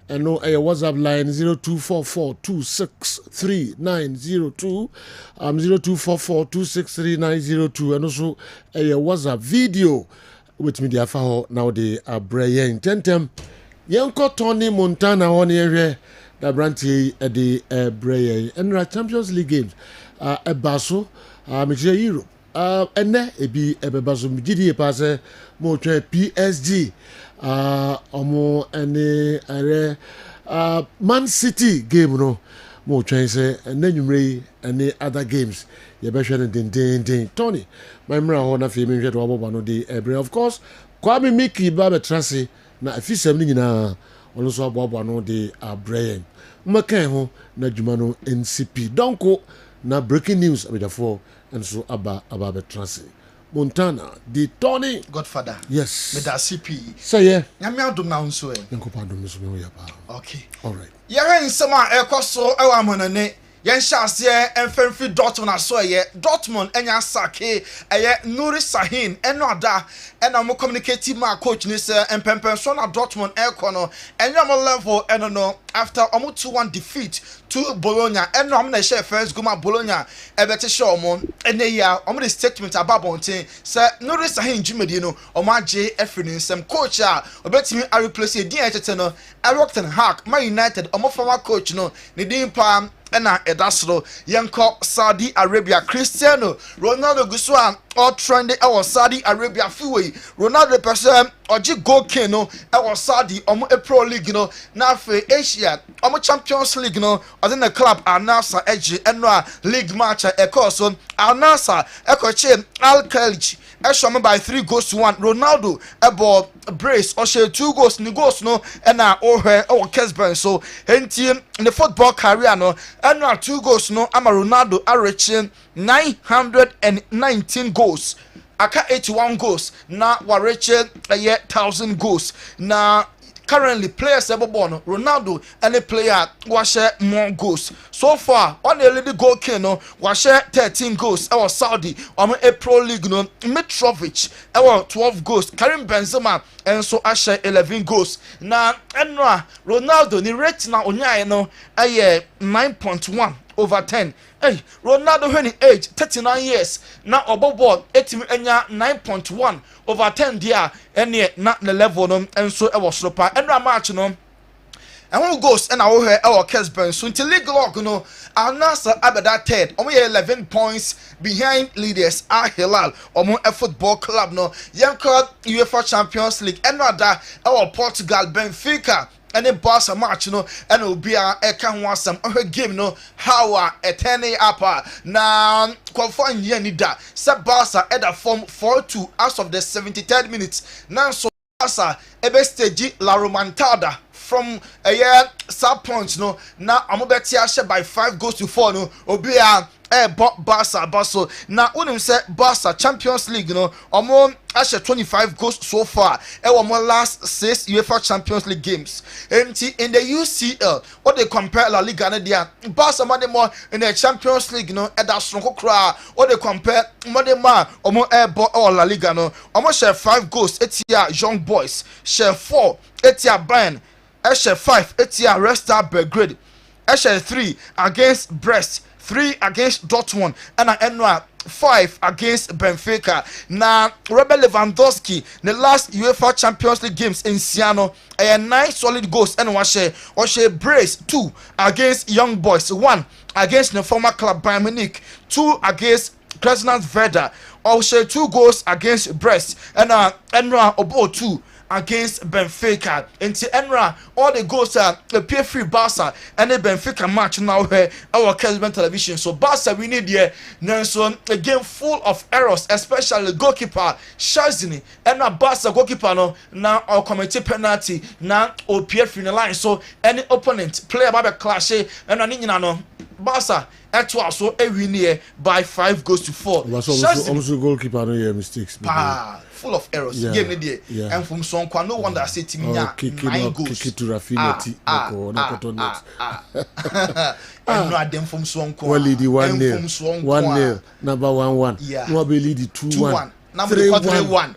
and no a WhatsApp line 0244263902 0244263902 and also a WhatsApp video with media for now the Brian Tentem Yanko Tony Montana on here the branty at the Brian and Champions League games a basso Michelle Europe and a be a basso GD pass more PSG omo any Man City game no more chance and then you may any other games you better than Tony my mra hona fi me hwet wo no de ebre of course Kwame Mickey Baba Tracy na afisem ni nyina ono so aboabo no de abrayem mmakan ho na dwuma no NCP donko na breaking news abedafo enso aba Tracy Montana the Tony Godfather. Yes. With that CP. Say yeah. Nyame adom na nso e. Nkopa adom nso me ya pa. Okay. All right. Yɛhwɛ nsɛm a ɛkɔso ɛwɔ amonane yɛnhyɛ aseɛ ɛmfɛmfi Dortmund aso ɛyɛ Dortmund ɛnya sake ɛyɛ Nuri Sahin ɛno ada ɛna mo communicate ma coach ni sɛ ɛmpɛmpɛn so na Dortmund ɛkɔ no ɛnya mo level ɛno no after ɔmo 2-1 defeat to Bologna ɛno ɔmo na ɛhyɛ first goal ma Bologna ɛbɛte hyɛ ɔmo ɛnɛ yia ɔmo de statement ababɔnten sɛ Nuri Sahin dwumadi no ɔmo agye ɛfiri ne nsɛm coach a ɔbɛtumi a replace edin ɛkyɛte no Erik ten Hag Man United ɔmo former coach no ne din pa ɛna ɛdasoro yɛnkɔ Saudi Arabia Cristiano Ronaldo guso a ɔtrend ɛwɔ Saudi Arabia fiwei Ronaldo pɛsɛ ɔgye goal king no ɛwɔ Saudi ɔmo Pro League no na afei Asia ɔmo Champions League no ɔde ne club Al Nassr ɛgye ɛno a league match ɛkɔɔ so Al Nassr ɛkɔkye Al Khalij ɛhyɛ by 3-1 Ronaldo ɛbɔ brace ɔhyɛ 2 goals ne goals no ɛna ɔhwɛ ɛwɔ Kessben so enti ne football career no ɛna 2 goals no ama Ronaldo areche 919 goals aka 81 goals na wareche 1,000 goals na currently players ebobo no Ronaldo any player share more goals so far on the leading goal king no share 13 goals our Saudi on a Pro League no Mitrovic our 12 goals Karim Benzema and so share 11 goals na enra Ronaldo ni rate na onyaye no 9.1 over 10. Hey, Ronaldo when he age 39 years na obobo etimi enya 9.1 over 10 dia ene na the level no enso e wo slopa enra match no and who goes and our hair our Kessben so until league log no Al Nassr abeda third omo 11 points behind leaders Al Hilal omo a football club no yanko UEFA Champions League enra our Portugal Benfica and then Barca match no and will be a can want some game no how a 10 up na qualifying year ni da set Barca at a form 4-2 out of the 73rd minutes now so Barca ebe stage La Romantada from a year sub points no na amobetia share by 5 goals to 4 no obi a Barca Basso na unim say Barca Champions League no omo ashe 25 goals so far omo last 6 UEFA Champions League games and in the UCL what they compare La Liga na dia Barca more in the Champions League no e da sonko kra what they compare more omo or La Liga no omo share 5 goals etia Young Boys share 4 etia Bayern share 5 etia Red Star Belgrade share 3 against Brest 3 against Dortmund and Enra 5 against Benfica. Now Robert Lewandowski the last UEFA Champions League games in Siano 9 solid goals and washe brace 2 against Young Boys 1 against the former club Bayern Munich 2 against Krasnodar also 2 goals against Brest and Enra Obo 2 against Benfica. Into Enra, all the goals are appear free Barca and the Benfica match now here our Kessben television. So Barca we need here Nelson a game full of errors, especially goalkeeper Shazini and now Barca goalkeeper no now our committee penalty now appear free the line. So any opponent player by clash and no Barca actually so a win here by 5 goals to 4. Also goalkeeper no yeah mistakes. Full of errors. Yeah. Game there. Yeah. And from some no wonder say team 9 goals. Kick it to Rafinha. And no them from Swanko. Well lead 1-0. 1-0. Number 1-1. Yeah. No be lead 2-1. Number 3-1.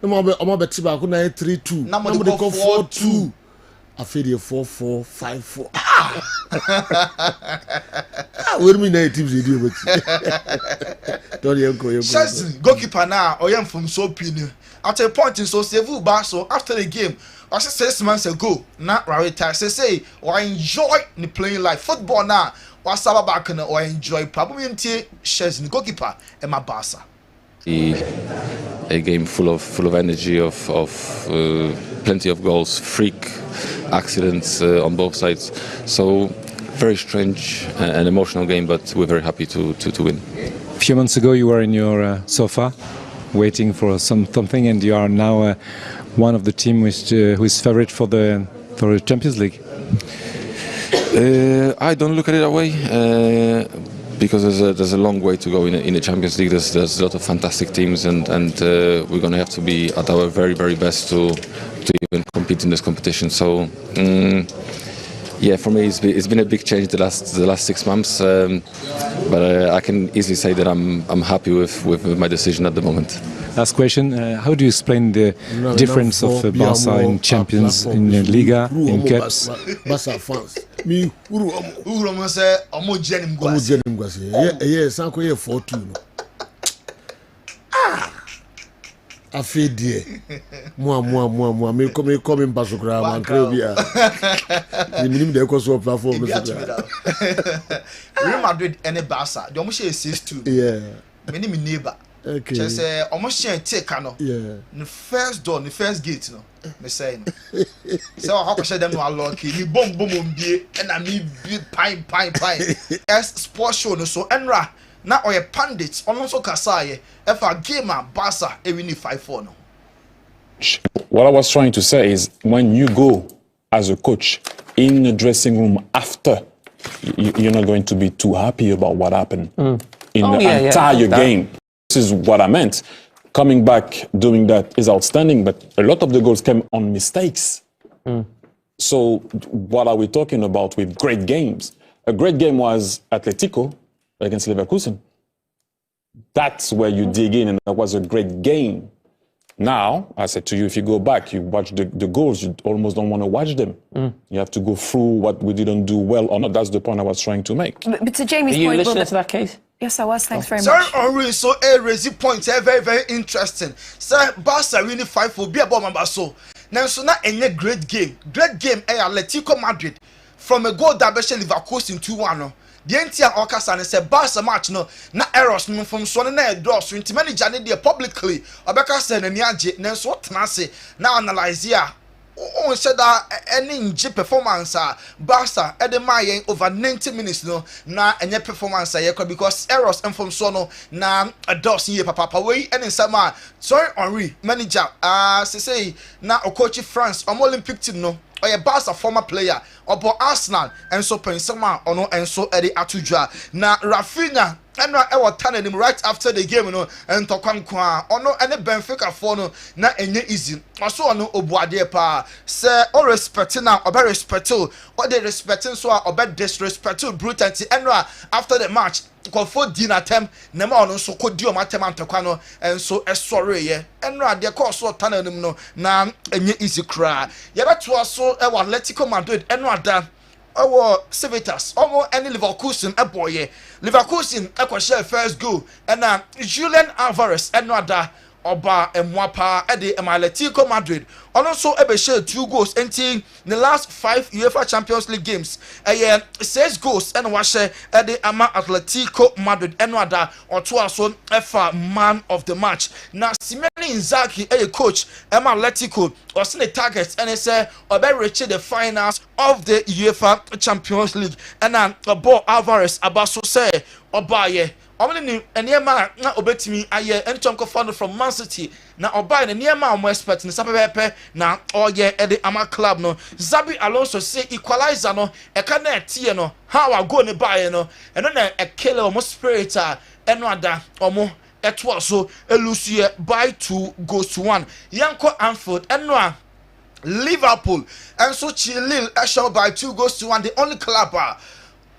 ọmọ beti ba ko na 3-2 na mo de ko 4-2 afedi 4-4-5-4 where me na teams dey do beti don't you Chelsea goalkeeper na oyem from so pin at a point in so save ba so after the game I said 6 months ago na Rarita say or enjoy the playing life football na was back na or enjoy probably ntie Chelsea goalkeeper e ma Barca a game full of energy of plenty of goals, freak accidents on both sides. So very strange and emotional game, but we're very happy to win. A few months ago you were in your sofa waiting for something, and you are now one of the team who is favorite for the Champions League. I don't look at it that way. Because there's a long way to go in the Champions League. There's a lot of fantastic teams, and we're going to have to be at our very, very best to even compete in this competition. So yeah, for me it's been a big change the last 6 months, but I can easily say that I'm happy with my decision at the moment. Last question: how do you explain the difference of Barca in Champions, in Liga, in Cups? Barca fans. Me uru mo say omo jenim gwase yeah sanko ye 4-2 no afedie mo me come in basokra man krobia the minimum dey cost of platform Real Madrid and Barca they omo share 6-2 yeah me neighbor okay just say omo share take no yeah the first door the first gate no me say no so how can them no unlock me bomb bie and me pine as sports show no so enra na oye pandits ono so kasa ye if a game Barca e win 5-4 no. What I was trying to say is when you go as a coach in the dressing room after, you're not going to be too happy about what happened in the entire game. This is what I meant. Coming back, doing that is outstanding, but a lot of the goals came on mistakes. So what are we talking about with great games? A great game was Atletico against Leverkusen. That's where you dig in, and that was a great game. Now, I said to you, if you go back, you watch the goals, you almost don't want to watch them. You have to go through what we didn't do well or not. That's the point I was trying to make. But to Jamie's point... Are you point... listening to that case? Yes, I was. Thanks very much. Sorry, Henri, so raise point very, very interesting. Sir, Barca really fight for be about my so. Now, so not any great game. Great game, Atletico Madrid. From a goal that Leverkusen in 2-1. The entire Okasa say Barca match no na errors no from so na draw so inti manager ne publicly Obeka say na niaje na so tena se na analyze ya on said that any performance Barca e dey my over 90 minutes no na enye performance ye because errors and from so no na ados ye papa we any sama sorry Henri manager say na coach France Olympic team no or a Barca former player or Arsenal and so Pensama or no and so Eddie Atujua na Rafinha and I was turning him right after the game no and Tokankwa or no any Benfica for no na any easy also no Obuade pa say or respecting now or respectful or they respecting so or disrespectful brutality and after the match for dinner time nema ono so kodi o matem antakwa no enso esore ye enra de course so tananim no na enye easy cry ye beto so e wa Atletico Madrid enra da owo Civitas omo any Leverkusen e boye Leverkusen e ko share first goal and Julian Alvarez enra da Oba Mwapa Ede Atletico Madrid also ebe share 2 goals in the last 5 UEFA Champions League games 6 goals and washe Ede ama Atletico Madrid enwada oto aso efa man of the match na Simone Inzaghi coach Emma Atletico was the target and say obe reach the finals of the UEFA Champions League and Obo Alvarez abaso say obaye Omni Eniema na obetimi aye enchonko fund from Man City na obai na niema omo expert ni sapepepe na oye ede ama club no Zabi Alonso say equalizer no e ka na etie no how a go ne bae no eno na e kill omo spirit eno ada omo eto so elusie by 2 goes to 1 yanko Anfield eno Liverpool and so Lille show by 2 goes to 1 the only club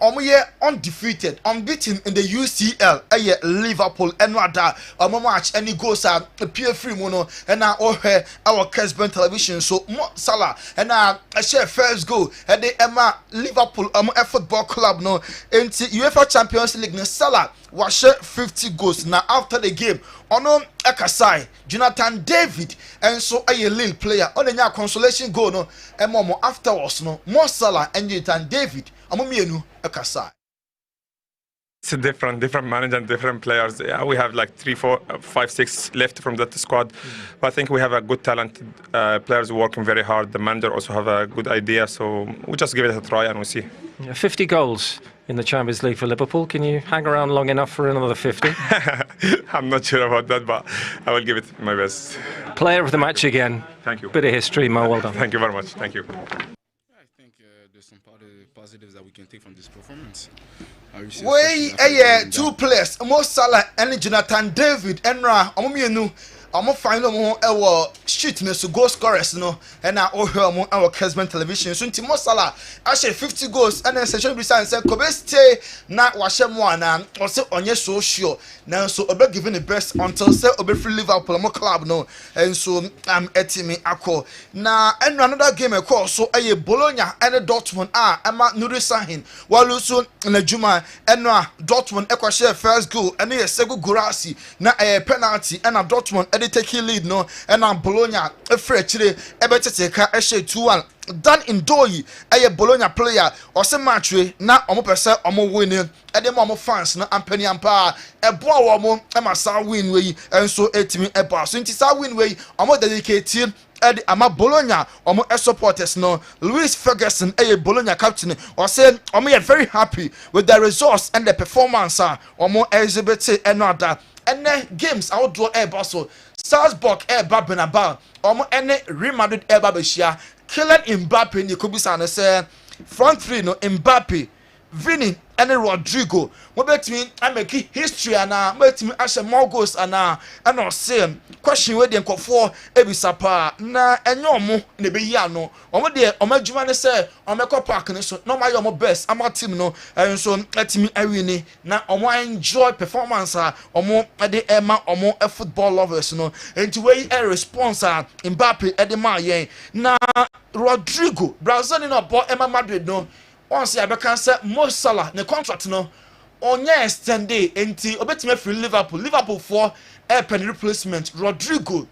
Omo undefeated, unbeaten in the UCL. Liverpool and Rada. Match any goals are appear free mono and now our Kessben television. So Mo Salah and now I share first goal at the Emma Liverpool football club no into UEFA Champions League. No Salah was share 50 goals now after the game. Ono Ekasai, Jonathan David, and so a little player on a consolation goal no and Momo afterwards no Mo Salah and Jonathan David. Amumienu Ekasai. It's a different manager and different players. Yeah, we have like 3, 4, 5, 6 left from that squad. But I think we have a good talented players working very hard. The manager also have a good idea, so we just give it a try and we see. 50 goals in the Champions League for Liverpool. Can you hang around long enough for another 50? I'm not sure about that, but I will give it my best. Player of the match again. Thank you. Bit of history, Mo. Well done. Thank you very much. Thank you. I think there's some positives that we can take from this performance. We 2 players, Mo Salah and Jonathan David Enra Omumienu. I'm final mo street no goal scorers no and now our Kessben television so Mo Salah actually 50 goals and then session be say Kobe stay na washem one and also onye so sure now so obe giving the best until say obe free Liverpool mo club no and so I'm etimi akọ na and another game ekọ so Bologna and Dortmund ama Nuri Sahin while so na Juma and Dortmund ekọ share first goal and the second Gurasi na penalty and Dortmund they take lead no and Bologna afre chire ebetete ka ehye 2-1 Dan Ndoyi Bologna player or some match na omo pese omo win e mo fans na ampani ampa eboa wo mo e ma sa win we and so etimi eba so nti sa win we omo dedicate ama Bologna omo supporters no Luis Ferguson Bologna captain or say omo very happy with the results and the performance omo exhibit another and games outdoor so Salzburg Bernabeu omo Real Madrid Beshia Kylian Mbappe ni kubisa na say front three no Mbappe Vini and Rodrigo mo betimi ameki history ana betimi ashe more goals ana and say question we dey nkofo ebisa pa na enyomo na be yi ano omo de omadwuma ne say omeko park ne so no my omo best ama team no and so etimi awini na omo enjoy performance omo de ema omo football lovers no enti we response Mbappe de ma yen na Rodrigo Brazil no bo ema Madrid no once I can say Mo Salah the contract no onye extended enti obetime free Liverpool for pen replacement Rodrigo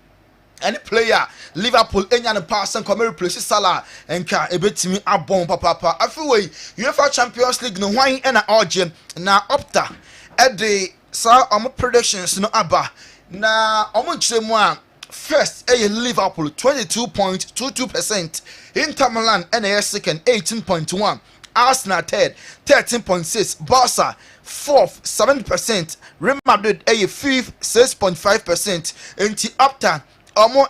any player Liverpool enya no pass and come replace Salah enka ebetimi abon papa afiwe UEFA Champions League no hwan na urgent na opta at the sa predictions no aba na chiremu a first Liverpool 22.22%, Inter Milan and second 18.1%, Arsenal third 13.6%, Barca fourth 7%, Real Madrid fifth 6.5%, and after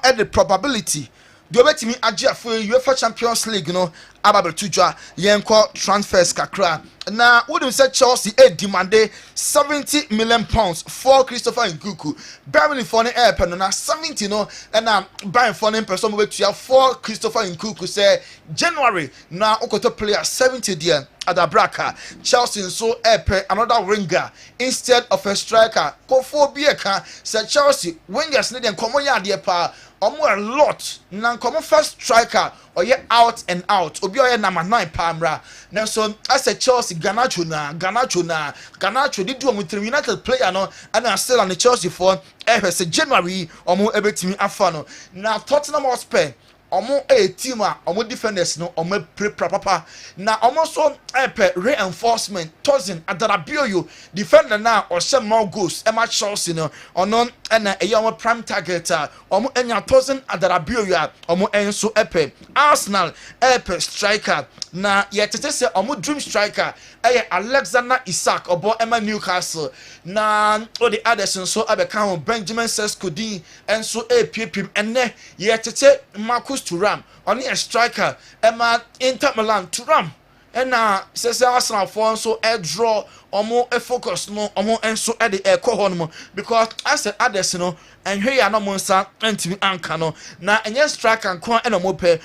at the probability the betimi agye for UEFA Champions League no ababel tujwa yenko transfers kakra na wouldn't say Chelsea demanded 70 million pounds for Christopher Nkunku Birmingham for the air pen na 70 no and buying for them person we to for Christopher Nkunku say January na okoto player 70 there at the Braka Chelsea so air another winger instead of a striker Kofo Bieka say Chelsea wingers need komo ya de pa omo a lot na komo first striker or ye out and out obi oye number 9 pamra na so as a Chelsea Garnacho did do with United player no and still on the Chelsea for say January omo ebetimi afano na Tottenham Hotspur omo team omo defenders no omo pre papa na omo so reinforcement Tosin Adarabioyo defender na or some more goals Emma Chelsea no ono na omo prime target omo enya Tosin Adarabioyo omo enso Arsenal striker na yetete se omo dream striker Alexander Isak obo Emma Newcastle na o the others so abeka Benjamin Sesko din enso pm enne yetete Marcus Thuram only a striker Emma Inter Milan Thuram and says Arsenal for so draw omo focus no omo enso the hɔ because as the others no and here no monsa entimi anka no na enye striker nko and omo pe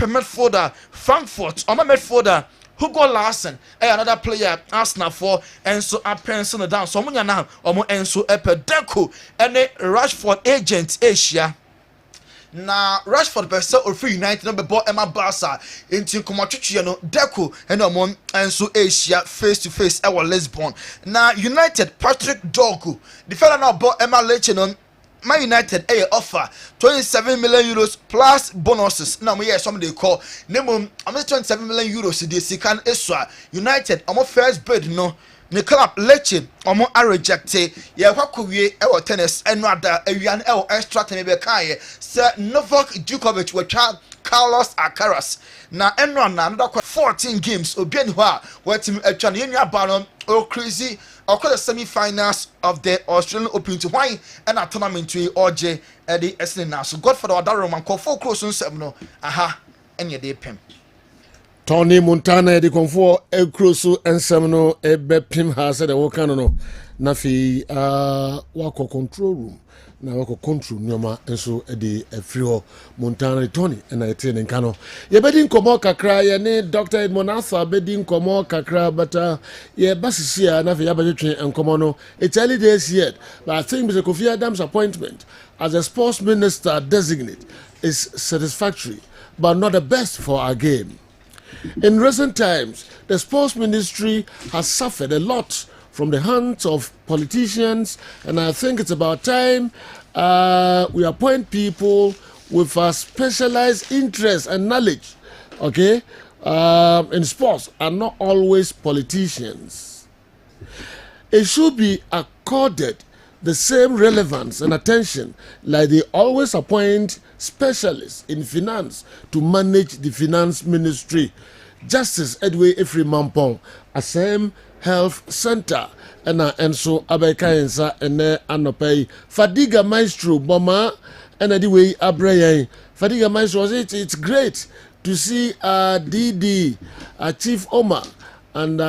midfielder Frankfurt omo midfielder Hugo Larson another player Arsenal for enso appenso no down so munya na omo enso Deco ene Rashford agent Asia na Rashford pese or free United no bebo Emma Barca enti komotwetwe no Deco ene omo enso Asia face to face e Lisbon na United Patrick Dorgu the fella na bo Emma Leche no Man United offer 27 million euros plus bonuses. Now we some they call name 27 million euros the second eswa United first bid no ne club Lecce a rejected ya kwakuwie tennis enrada awian extra time be kai Sir Novak Djokovic with Carlos Alcaraz na enra na another 14 games obian ho a wetim atwa ne nwa ba no crazy the semi-finals of the Australian Open to wine and a tournament to OJ Eddie Esna. So God for the other Roman call 4 close on 7 aha and your day pim. Tony Montana the comfort El Cruso and Semino a bepim has said a walkano nafi wako control room. Na wako control nyoma enso edi efrio Montana Tony and I train in Kano. Ye bedin komo kakra ye ne Dr. Edmond Arthur bedin komo kakra but ye basisia na fe yabade train en komo no it's early days yet but I think Mr. Kofi Adams' appointment as a sports minister designate is satisfactory but not the best for our game. In recent times the sports ministry has suffered a lot from the hands of politicians, and I think it's about time we appoint people with a specialized interest and knowledge, okay, in sports, and not always politicians. It should be accorded the same relevance and attention like they always appoint specialists in finance to manage the finance ministry. Justice Edway Efri Mampong, same Health Center, and so Abekayensa and Anopay Fadiga Maestro Boma and the way Abrayan Fadiga Maestro it's great to see DD Chief Omar and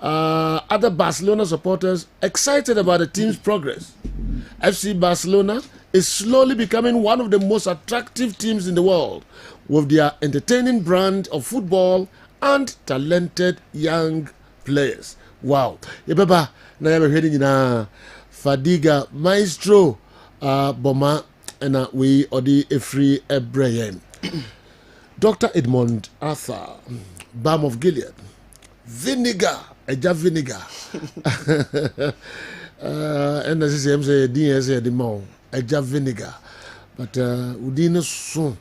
other Barcelona supporters excited about the team's progress. FC Barcelona is slowly becoming one of the most attractive teams in the world with their entertaining brand of football and talented young players. Wow. Yebeba na yabe hwedi na Fadiga Maestro Boma and we odi efri Ebrahim. Dr. Edmond Arthur, Balm of Gilead. Vinegar, eja vinegar. And as I say DS the mo eja vinegar. But udine so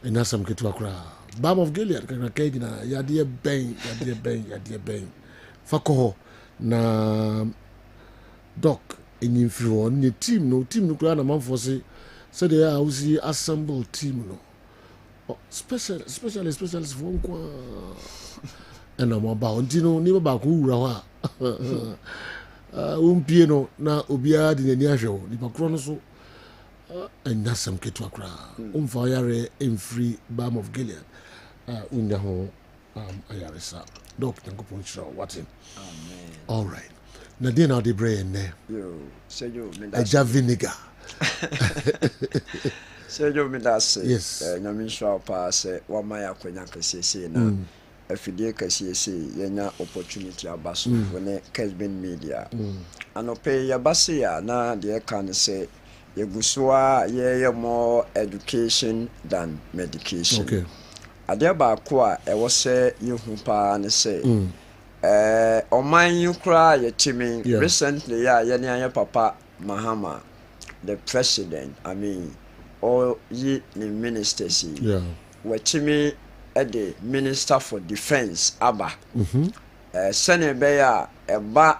ina sam ketu akra. Balm of Gilead kakra kegina yade ben. Fakoho na doc enyimfiri won ne team no kura na manfo se they are usi assemble team no specialist for kwa ena mo ba ontino ni ba ko wura ho a umpie no na obia de nani ahwe ni bakro no so enya sam ketu akra umfa yare emfiri Balm of Gilead unya ho ayaresa doc tanko ponchira watin amen. All right na dey na dey brain ne yo sejo me da eja vinegar sejo me da say yes na me sure pa say wa ma ya kwanya kasese na afidie kasese yenya opportunity abaso ne Kessben media anope ya base ya na dey can say yegusua ye more education than medication. Okay. Adia ba ko a e wo se yehu pa ne se oman yukra yetimi recently ye ne anya papa Mahama the president I mean all ye ni ministers wetimi the minister for defense aba sene be ya eba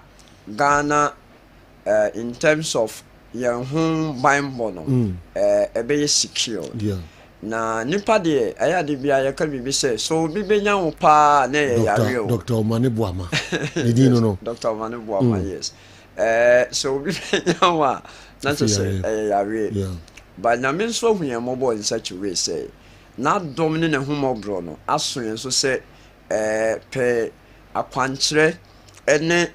Ghana in terms of your home Bible no ebe secure na nipa de aya de bia ya ka bibi se so bi benya wo pa na yare o Dr. Omane Boama edin no Dr. Omane Boama yes so bi benya wa na to say yare but na me so hu yam bo in such a way say na dom ne hu bro no aso yen so say pe akwankyere ene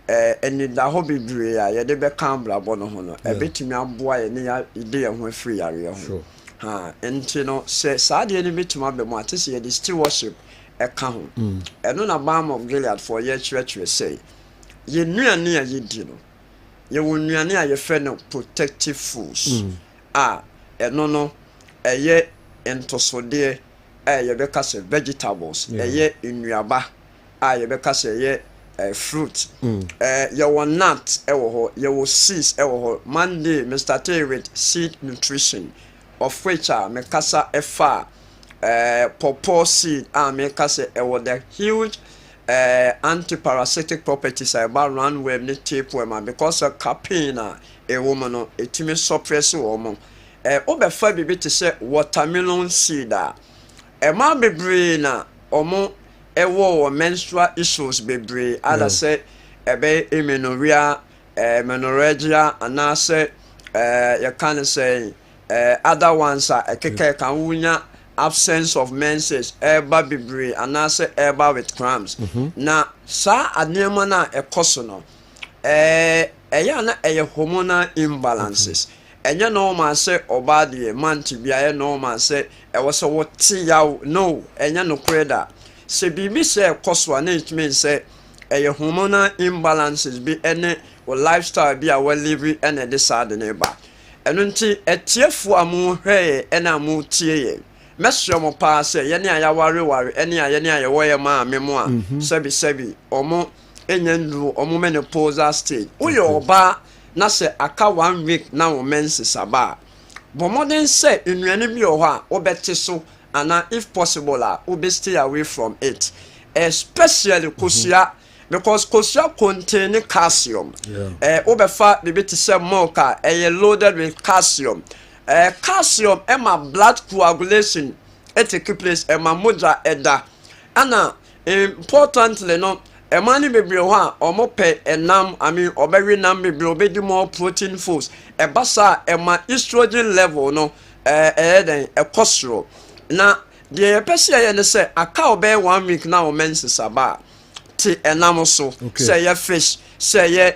eni da ho bibre ya ye de be kan bra bo no ho no e betimi aboa ye ne ya ide ye ho afiri yare ho and you know say sad enemy to my be more to see the stewardship ɛka ho ɛno na Balm of Gilead for yɛ kyerɛkyerɛ sɛ yɛ nnuane a yɛdi no yɛwɔ nnuane a yɛfrɛ no protective foods a ɛno no ɛyɛ ntosodeɛ a yɛbɛka sɛ vegetables ɛyɛ nnuaba a yɛbɛka sɛ ɛyɛ fruit yɛwɔ nut ɛwɔ hɔ yɛwɔ seeds ɛwɔ hɔ Monday Mr. Tay with seed nutrition of which mekasa ɛfa pawpaw seed meka sɛ ɛwɔ the huge anti-parasitic properties about roundworm ne tapeworm because of caffeine a woman no etimi suppress woman obefa bibi te sɛ watermelon seed ma bebree na omo ɛwɔ menstrual issues bebree ada sɛ ɛbɛ amenorrhea menorrhagia anase you can say other ones ɛkeka kan wunya absence of menses eba bebree anase eba with cramps na sa adema na ekoso no ɛyɛ na ɛyɛ hormonal imbalances ɛnyɛ normal sɛ oba de manti bia normal sɛ ɛwɔ sɛ wote yaw no ɛnyɛ no kreda sɛ bibi sɛ ekoso na it means sɛ ɛyɛ hormonal imbalances bi ɛne wo lifestyle bi a wo live ɛne de sad ne ba ɛno nti ɛtiefo amu hwɛ ɛna amu tie yɛ mesro mo pa se ye ne ayaware ene aye ne aye wo ye ma memo a sebi omo enyandu omo menopausal stage uyo oba na se aka 1 week na wo menses aba bomoden se enuane bi o ho a obete so ana if possible a obe stay away from it especially kosia because kosia contain calcium obefa bibiti se milk a loaded with calcium calcium ema blood coagulation take place ema moja eda ana importantly no ema ni bebre ho a omo pe enam obewe nam bebre obedi more protein foods ebasa ema estrogen level no den ekosro na de pese ye ne se aka obe 1 week na o menses aba ti enam so say ye fish say ye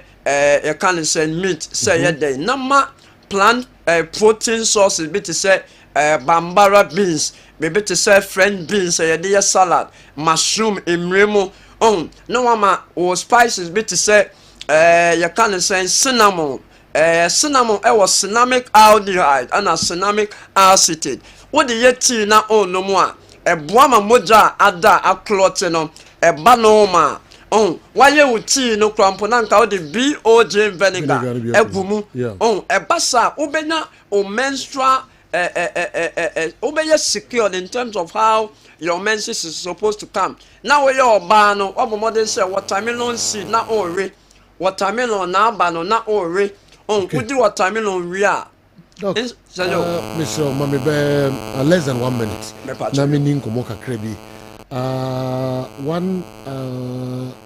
you can say meat say ye dey na ma plant protein sources bit to say bambara beans maybe to say French beans say dey salad mushroom emremo no mama or spices bit to say you can say cinnamon cinnamon was cinnamic aldehyde and a cinnamic acetate what the yeti na no more boama moja ada aklote no banoma why you tea no crampo nanka the BOJ vinegar egumu ebasa ubenya o menstrual ubenya secured in terms of how your menses is supposed to come now we your ba no obomodern say watermelon seed na ore watermelon na ba no na ore udi watermelon we are Mr. Mami be less than 1 minute na me nin komo kakra bi one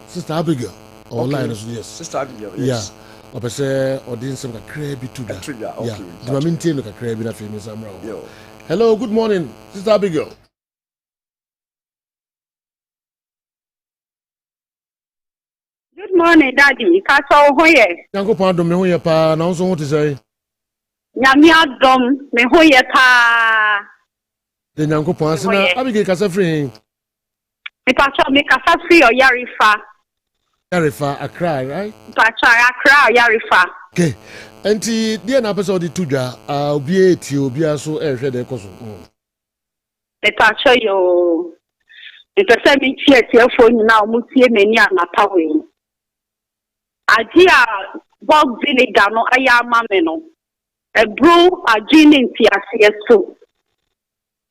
Sister Abigail online as yes Sister Abigail yes opese audience kakra bi to that yeah the maintain no kakra bi na fe me samra hello good morning Sister Abigail. Good morning daddy ka so hoye yanko pa do me hoye pa na so ho te say nyame adom me hoye pa de yanko pa asina Abigail ka sa free Pacha make a free or Yarifa Accra, right? Pacha Accra Yarifa. Okay. Enti dia na pesa odi tuja obi eti obi aso ehwe de koso. Pacha yo. Ipese mi tie phone na omutie mani anata we. Adia bog vinegar no aya mame no. E bro agini nti ase so.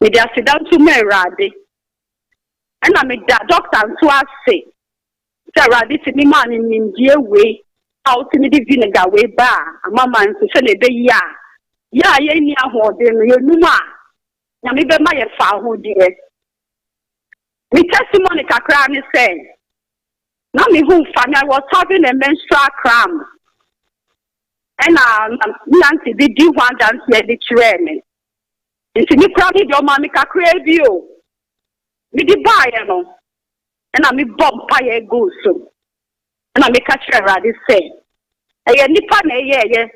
Me dia sidan tu me rade. And I made that doctor to us say, Sarah, this is the man in the way, out in the vinegar way bar, a mamma and to sell a day, ya, near what then you numa. Now, maybe my father who dear. Me testimony Kakran is saying, now me who found I was having a menstrual cramp. And Nancy did do one dance here the training. It's me cramp your mammy crave you. Me di buy no and I me bomb pie go so and I me catch her this say nipa na ye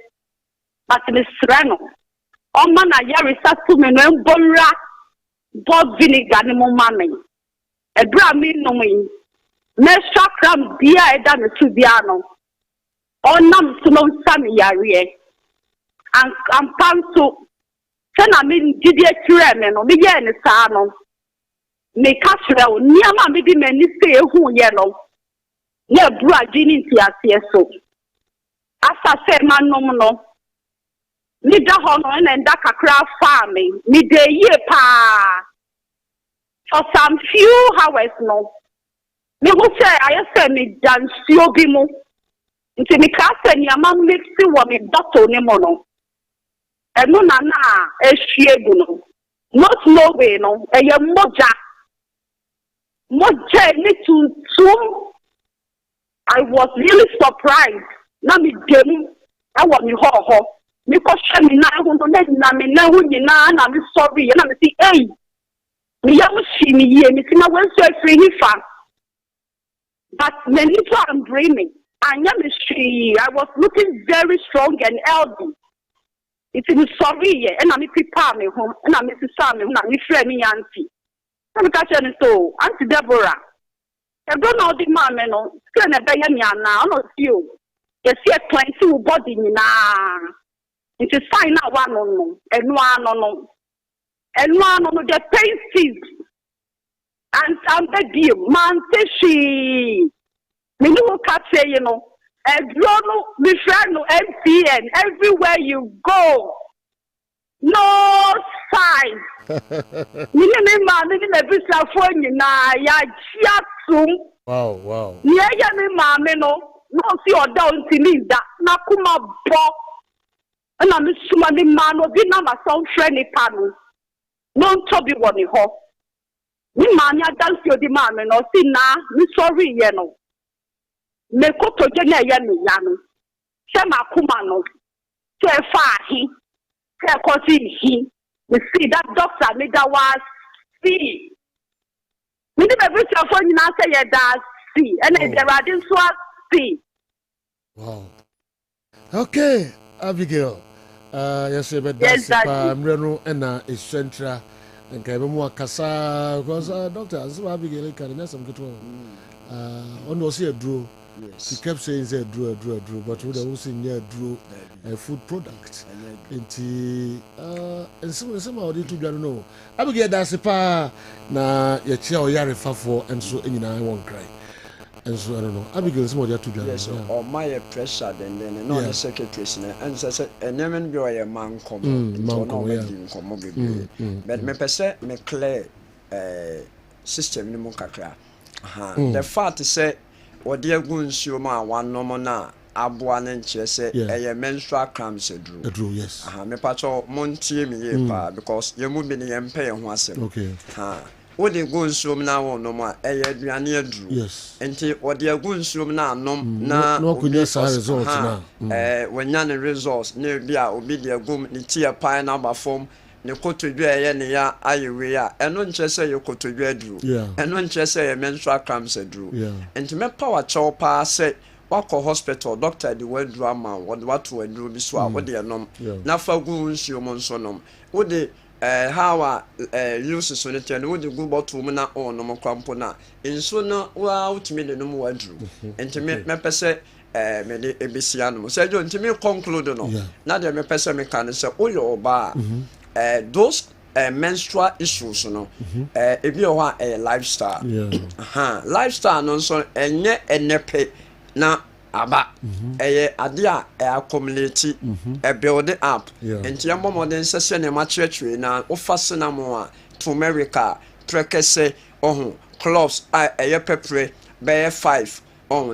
but me srano o man na yare sa to me no bonra bog vinegar ni mo mame Ebra me no me. Mesha kram dia eda me tu bia no. Onam so no sami yare. And panso sena me didi atire me no me ye ne saa no. Me ka kire o niama me di mani se ehu ye no. Na ebra gini nti ase so. Asa se manom no. Me da ho no na nda kakra fa me. Me de ye pa. For some few hours no. Me who say I say me dan sio bi mu. Nti me ka say ni ama mixi wo me bottle ni mo no. Eno na na ehwie gu no. Not no way no. Eye moja. Moja ni tuntum. I was really surprised. Na me dem I want me ho. Me ko hwe me na ho no na me na ho nyina na me sorry na me say hey. Me yam shi me ye me tima wan so free hifa. But when I'm dreaming, I was looking very strong and healthy. It was sorry, and I'm prepare me home, and I'm Mrs. Sam, and I'm friend me auntie. I'm catching so, Auntie Deborah. I don't know the man, no, still a baby now, not you. You see a plenty body now. It's a sign out one no, and one no, and one on the pain sees. And I'm the dear man, say she. Me no catch you know. Everyone, me friend, no MPN. Everywhere you go, no sign. Me man, me na bisa phone na ya chiatum. Wow. Yeah, me man, me no see or down to me that na kuma bo. And I'm suma me man no be na ma sound friend ni panu. No tobi woni ho. Me man ya dance yo di man me no see na me sorry ye no. Me koto je na ye me ya no. Se ma kuma no. Se fa hi. Se ko hi. Me see that doctor me that was see. Me di be tell for you na say ye da see. And there are this so see. Wow. Okay, Abigail. Yes, but that's Mreno and is central. And can be more Casa because doctor, so Abigail can have some good one. On was here drew. Yes. He kept saying say drew, but we don't see near drew a food product. And somehow they don't know. Abigail that's a pa na your chair or yare for and so any I won't cry. And so I don't know. Abigail is more there to do. Yes, or my pressure then no the secretary and says a name be a man come but me pese me clear system ni mo kakra. The fact is say what dear gunsuo ma one no na aboa ne nche say a menstrual cramps drew. Yes. Me pacho montie me ye pa because you mu be ne yempe ho asem. Okay. What the gunsuo na wo no ma aduane adru. Yes. Enti what the gunsuo na nom na no kunya sa results na. When yan results ne bia obi de gum ne tie pan na ba form ne kotodwa ye ne ya ayewe a eno nche say ye kotodwa adru. Eno nche say ye menstrual cramps adru. Enti me power chow pa say wako hospital doctor the word drama what to adru bi so a wo de nom na fa gunsuo mo nso nom wo de how use so net and would go bottle na on no kwampo na inso na wa utimi de no mu wadru enti me pese me de ebisia no so jo enti me conclude no na de me pese me kan say oyo oba those menstrual issues no ebi o ha lifestyle lifestyle no so enye enepe na aba ade a accumulate build up enti yambo modern sese ne ma churchwe na ofase na mo a turmeric prekese ohun cloves pepper be 5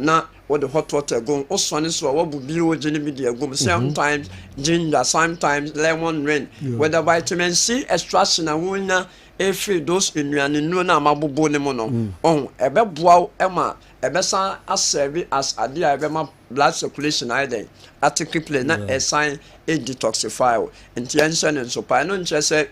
na what the hot water go oswane so wabu bio gene media go sometimes ginger sometimes lemon rain whether vitamin C extraction na wonya every those nnuane no na mabobo ne mo no ebeboa ema ebesa serve as ade a ebema blood circulation iden article play na sign detoxify enti ense so pa no nche se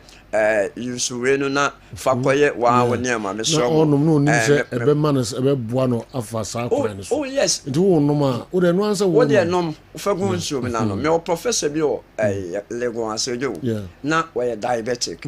use we no na fakoye wa woni ma me so no ni se ebema no ebeboa no afa sa kwan so oh yes enti wo no ma wo de no ansa wo de no fagu nsuo me na no me professor bi o lego asejo na we diabetic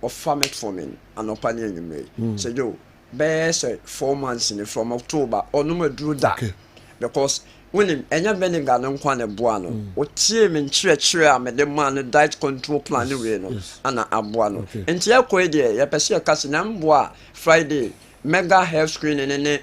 of metformin anopa ni enyume sejo best 4 months in from October or no do that because when him enya Beninga no kwane boa no otie me nkyerɛkyerɛ a me de man no diet control plan no we no ana aboa no enti yakɔ de ya pese kase na mboa Friday mega health screening ne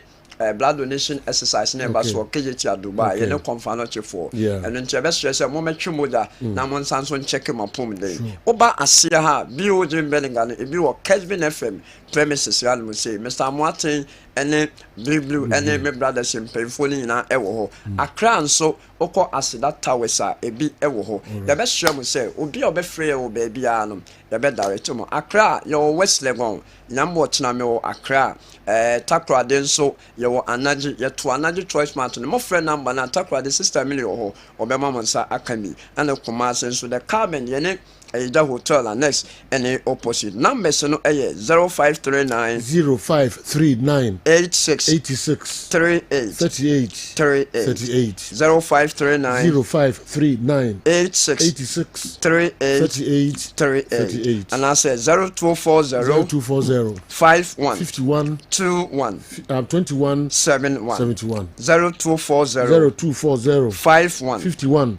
blood donation exercise na ba so KJT Dubai ye ne confirm no chefo eno nti be stress mo metwe moda na mo nsanso check ma pom den oba ase ha bi o Jim Beninga no ebi wo Kessben FM premises ya no say Mr. Martin ene blue ene me brothers mpemfo ni na ewo ho akra nso okọ aseda towers a ebi ewo ho ya be sure mo say obi obefrɛ wo ba bia no ya be direct mo akra yo West Legon nyambo tena me wo akra takra den so yo anaji ye to anaji choice mart no mo frɛ number na takra the sister me ho obema mo nsa akami ana kuma senso the Kessben ye ne Aida Hotel and next any opposite numbers no 0539 86 38 86 38 and I said 0240 51 21 71 0240 51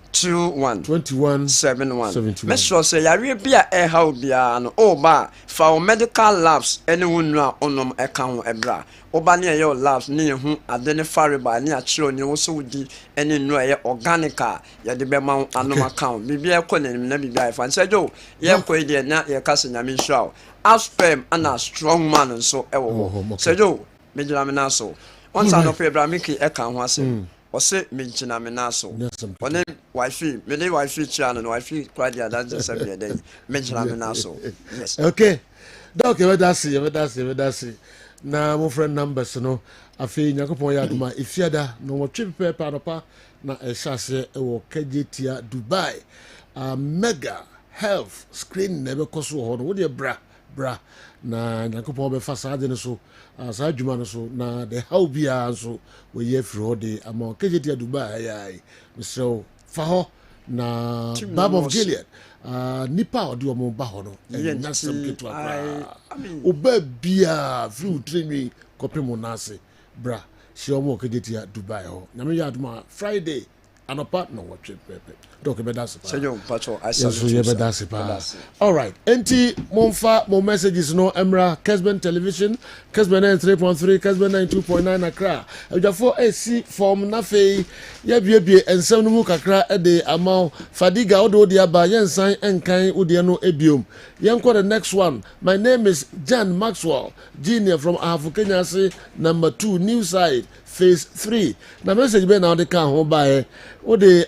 21 71 Make sure say yare bia how bia no ba for medical labs anyone no onom eka ho ebra oba ne ye labs ne hu ade ne fareba ne a kire ne wo so di ene no ye organica ye de be ma anom account bibia ko ne na bibia fa nse jo ye ko ide na ye kase nyame hwa aspem ana strong man nso ewo ho se jo me jira me na so once no pe ebra miki eka ho ase ose menchina me naso one wifi me dey wifi channel no wifi kwadia that just every day menchina me naso yes okay doke we da see na mo friend numbers no afi nyakopon ya duma ifiada no wo twi pepa no pa na ehase e wo KJT Dubai mega health screen na be koso ho no wo de bra na nyakopon be fa saade no so sa adwuma no so na the how bia so we ye free ho de ama KJT Dubai ai Mr. Faho na Bab of Gilead nipa odi omo ba ho no na sam ketu akra oba bia free training kopem na ase bra shi omo KJT Dubai ho na me ya aduma Friday anopa no watch pepe doke be das pa sejo pacho I salute you be das pa all right enti monfa mo messages no emra Kessben television Kessben 3.3 Kessben 92.9 akra ejafo AC form na fei ya biebie ensem no mu kakra e de amount fadiga odo di aba yensan enkan ode no ebiom yenko the next one my name is John Maxwell Junior from Ahafu Kenya say number 2 new side phase 3 na message be na de kan ho bae o de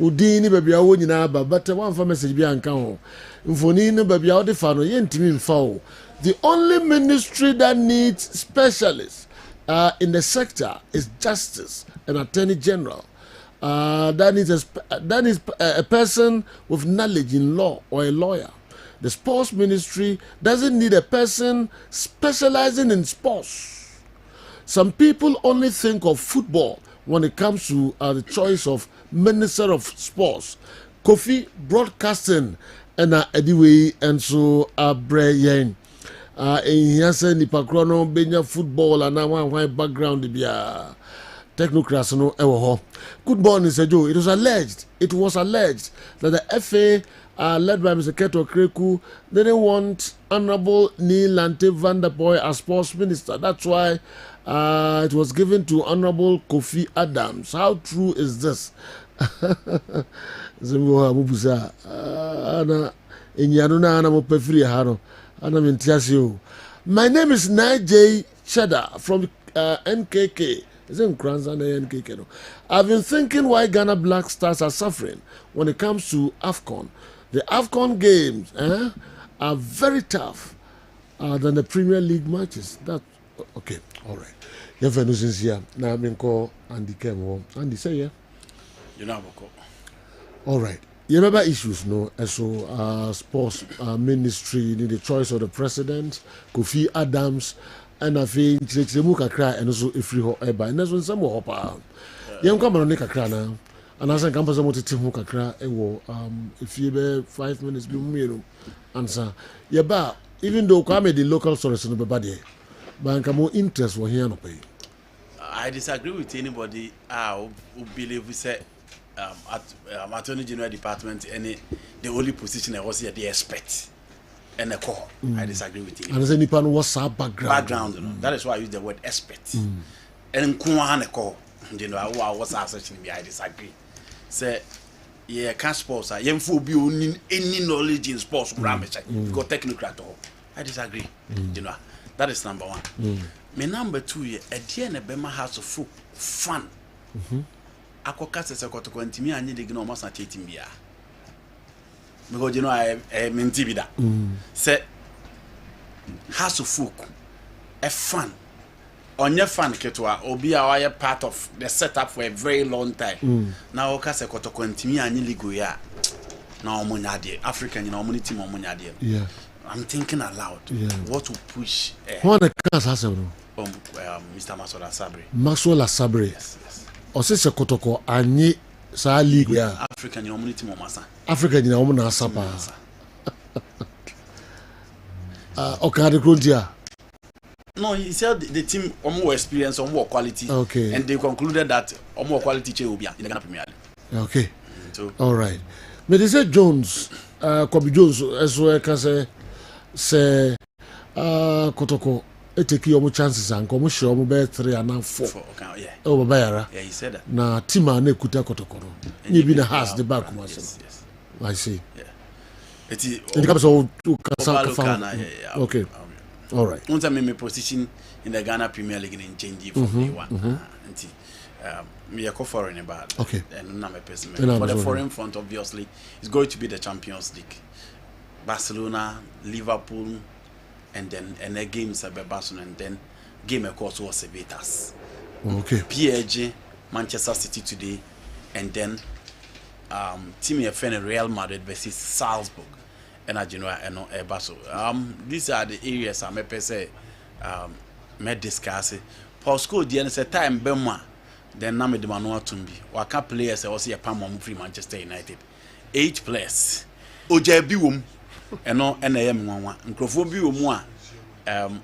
udini babia wo nyina ba but one for message bi anka ho mfoni no babia wo de fa no yentimi mfa ho the only ministry that needs specialists in the sector is justice and attorney general that is a person with knowledge in law or a lawyer. The sports ministry doesn't need a person specializing in sports. Some people only think of football when it comes to the choice of Minister of Sports. Kofi broadcasting and anyway and so Brian in Yasa Nipakrono Benya football and one background bia technocrats no ewo. Good morning, Sir Joe. It was alleged that the FA led by Mr. Keto Kreku didn't want Honorable Neil Lante van der Boy as sports minister. That's why it was given to Honorable Kofi Adams. How true is this? My name is Nigel Cheddar from NKK. I've been thinking why Ghana Black Stars are suffering when it comes to AFCON. The AFCON games are very tough than the Premier League matches. That okay, all right. You have no sincere. Now I'm call Andy Kem. Andy say yeah. You know, all right. You remember issues, no? So sports ministry, the choice of the president, Kofi Adams. And I think Chilechimu kakra and also if you eba and that's when some hopa. Yam come on kakra now. And as I come for some timu kakra if you be 5 minutes be answer. Yaba even though come the local source no body. banka more interest wɔ here no pay. I disagree with anybody who believe we say Attorney General Department and the only position I was here the expert and the core. I disagree with you. And say nipa no what's our background. You know. That is why I use the word expert. And Kuan core. You know, what's our searching me? I disagree. Say, yeah, can't sports. I am for be any knowledge in sports. Because technocrat. I disagree. You know, that is number one. My number two, at the end of Bema has a full fun. Akoka se ko to ntimi anye de gina o masa tetim bia because you know I menti bi da say has of folk a fun onye fan ketwa obi a why part of the setup for a very long time now oka se ko to ntimi anye ligo ya na omunya de African you know omuni team omunya de yeah I'm thinking aloud what to push who the class has no Mr. Maxwell Sabre yes Osese kotoko anyi sa league ya African community mo masa African na omo na asapa okay the no he said the team more experience more quality okay. And they concluded that more quality che obia in the Ghana Premier League okay so, all right me they say Jones Kobe Jones as well can say kotoko take your chances and come show mo be 3 and 4 okay yeah oh bayara yeah he said that na team na kuta kotokoro ni bi na has the back yes I see yeah it comes to okay all right once I me position in the Ghana Premier League in change from day one me a foreign about okay and na me person for the foreign front obviously it's going to be the Champions League Barcelona Liverpool and then the games at Barcelona and then game of course was Civitas. Okay. PSG, Manchester City today, and then team FN Real Madrid versus Salzburg. And I know Barcelona. These are the areas I may say may discuss. Postcode the end time Bema then na me de manual tumbi. Waka players also a pam free Manchester United. 8 players. Ojabi wom eno na yem nwanwa nkrofo bi wo mu a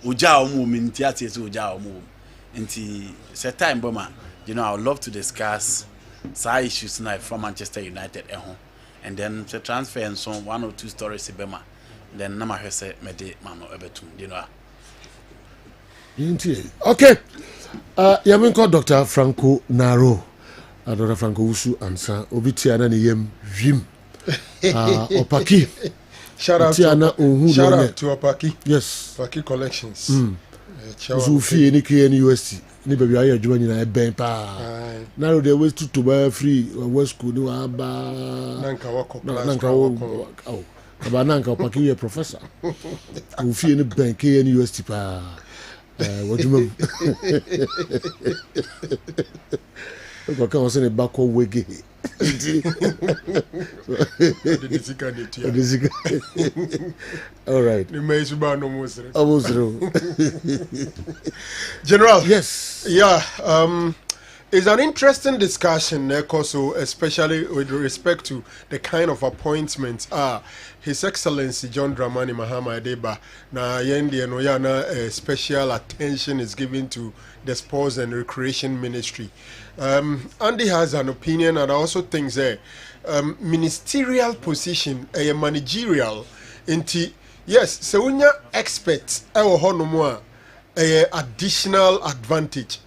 oja o mu minti ate se oja o mu nti set time boma you know I would love to discuss side issues now from Manchester United and then the transfer and so 1 or 2 stories bema then na ma hwese me de mano ebetum you know okay yamin ko Dr. Franco Naro Dr. Franco Usu ansa obitia na ne yem wim opaki Shout out to Opaki. Yes. Opaki Collections. So free any KNUST. Ni baby aye adwuma nyina e ben pa. Na dey way to buy free West School ni wa ba. Nanka wako class. Nanka wo. Kaba nanka Opaki ye professor. Wo free any ben KNUST pa. Wadwuma. Ko kan o se ne bako wege. All right. General. Yes. Yeah. It's an interesting discussion, also, especially with respect to the kind of appointments. His Excellency John Dramani Mahama Adeba na yendi enoyana special attention is given to the Sports and Recreation Ministry. Andy has an opinion, and I also think that ministerial position, a managerial, into yes, so when you're expert, additional advantage,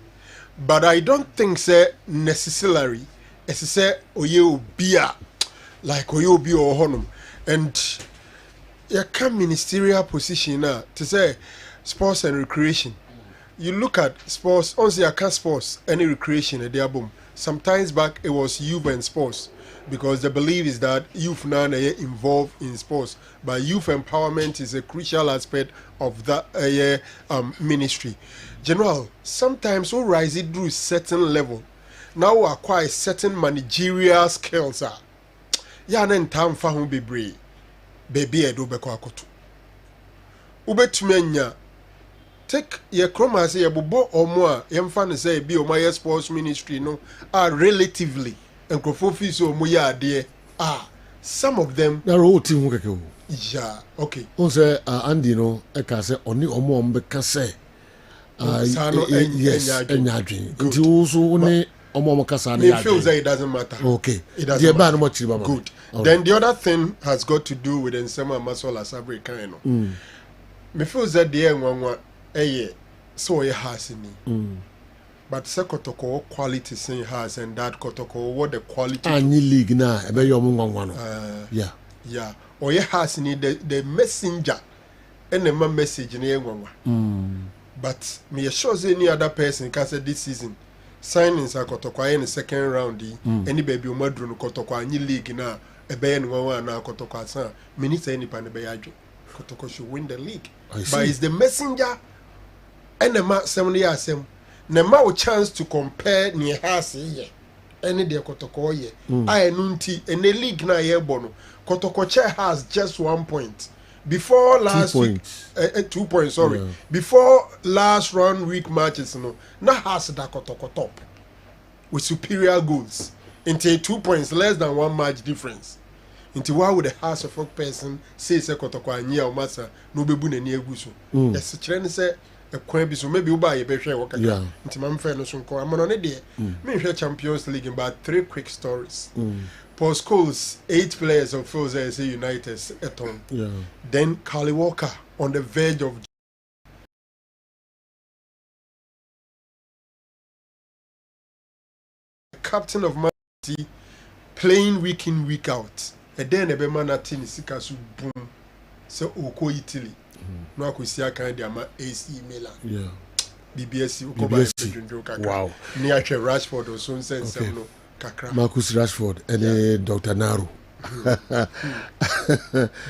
but I don't think say necessarily. As say oye bia like oye bi or honum, and you can ministerial position now to say sports and recreation. You look at sports, only I can't sports, any recreation at their boom. Sometimes back it was youth and sports, because the belief is that youth now are involved in sports, but youth empowerment is a crucial aspect of that ministry. General, sometimes we rise it through certain level. Now we acquire certain managerial skills. Ya na ntam fa ho bebre. Baby edo beko akoto. Ubetumenya take your chroma say bobo omo a yemfa ne say bi o my sports ministry no are relatively enkrofo so omo ya ade some of them na ro team ho yeah okay on say Andy no e ka say oni omo be ka say Yes, Enyadri. Nti also ne omo kasa na It feels that it doesn't matter. Okay. It doesn't matter. Good. Then the other thing has got to do with Nsema Masola Sabre kind of. Me feels that the one so it has in me. But se Kotoko quality saying has and that Kotoko what the quality any league na ebe yo mo yeah or it has in the messenger and the message in the but me sure any other person can say this season signings are Kotoko in the second round any baby o madru Kotoko any league na ebe no na Kotoko san minister any pan be adwo Kotoko should win the league but it's the messenger and the 7 years na ma o chance to compare ni has here any de Kotoko here I nunti in the league na ye bono Kotoko has just 1 point before last 2 week 2 points sorry before last round week matches no na has that Kotoko top with superior goals into 2 points less than 1 match difference into why would the house of a person say Kotoko anya o masa no bebu na ni egu so yes chire say a kwan bi so maybe uba ye be hwe wo kaka nti mam fe no so nko amono ne de me hwe Champions League about 3 quick stories Paul Scholes 8 players of Fulham say United eton then Kyle Walker on the verge of captain of Man City playing week in week out and then ebe man at in sika so boom so oko Italy no akosia kan dia ma AC Milan BBS wow ni ahwe Rashford o so nsensem no kakra Marcus Rashford and Dr. Naro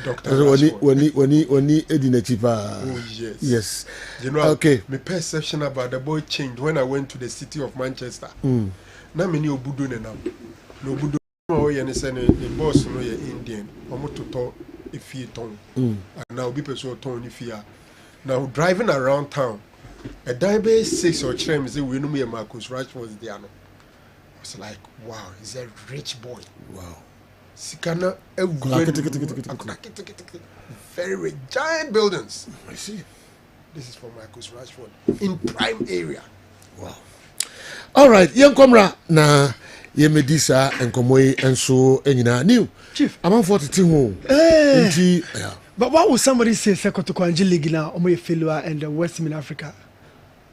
Dr. When Edina Chipa yes you know okay my perception about the boy changed when I went to the city of Manchester na many obudo ne nam no obudo o ye ne se ne boss no ye Indian omo toto ifie ton and now obi person ton ifia now driving around town a diabe 6 or chem say we no me Marcus Rashford there no it's like wow he's a rich boy wow sikana very rich giant buildings I see this is for Marcus Rashford in prime area wow all right young comrade na ye medisa enkomoyi enso enyina new chief I'm 42 ho yeah but why would somebody say Kotoko Anji League now omo failure and the West in Africa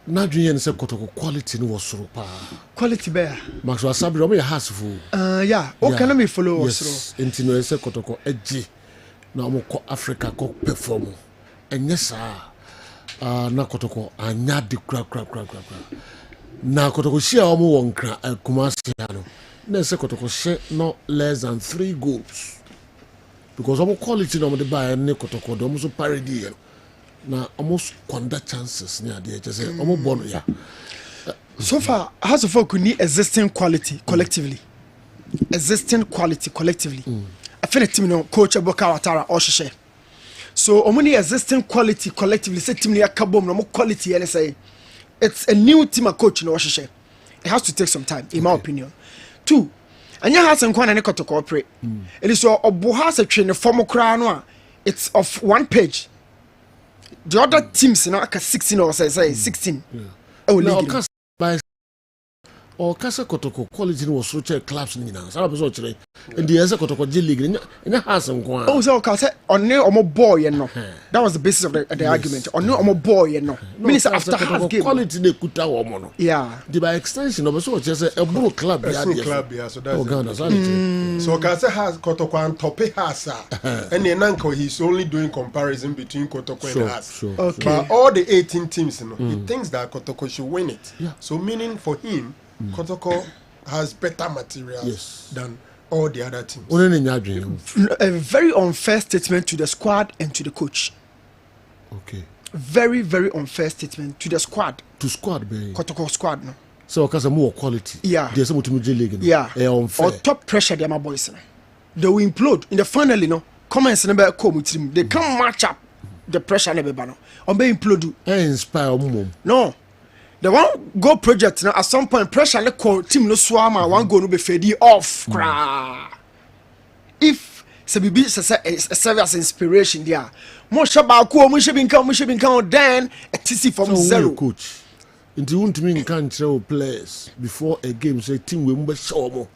na dwen say Kotoko quality no wasoro pa quality bear Max Wasabi omo ye hasful yeah o kana me follow wasoro enti no say Kotoko agi na omo ko Africa ko perform enye sa na Kotoko anya de kra na Kotoko share omo wonkra Kumasi ano na say Kotoko share no less than 3 goals because omo quality no mo de buy ne Kotoko do omo so parody na almost quanta chances near the just say omo bono ya so far has of folk need existing quality collectively I feel the team no coach Aboka Watara or Sheshe so omo need existing quality collectively say team near kabom no quality and say it's a new team a coach no Sheshe it has to take some time in my opinion 2 anya has nkwana ne Kotoko operate it is so obo has a train form kra no it's of 1 page the other teams you know like 16 or say 16 oh league or Kasa Kotoko quality was so clubs ni na so so chere and the Esa Kotoko league nya has nkwa oh so ka say on omo boy no that was the basis of the argument on omo boy no minister after half game quality dey kuta omo no yeah the by extension of so chere say a bro club ya so that's so ka say has Kotoko and Tope has and nanko he's only doing comparison between Kotoko and us okay but all the 18 teams you know he thinks that Kotoko should win it so meaning for him Kotoko has better materials than all the other teams. A very unfair statement to the squad and to the coach. Okay. Very, very unfair statement to the squad. To squad, baby. Kotoko squad, no. So, because more quality. Yeah. There's some to league. Yeah. Unfair. Or top pressure, they are my boys. They will implode in the final. You know, comments never come with him. They can't match up the pressure. Never ban. Or be implode. Inspire no. The one go project now at some point pressure le call team no swama one go no be fade off cra. If se bibi se serve as inspiration there. Mo shaba ko mo should be count then a TC from zero coach. Nti wuntumi nka nkyerɛ wo players before a game say team we mbɛhyɛ wɔn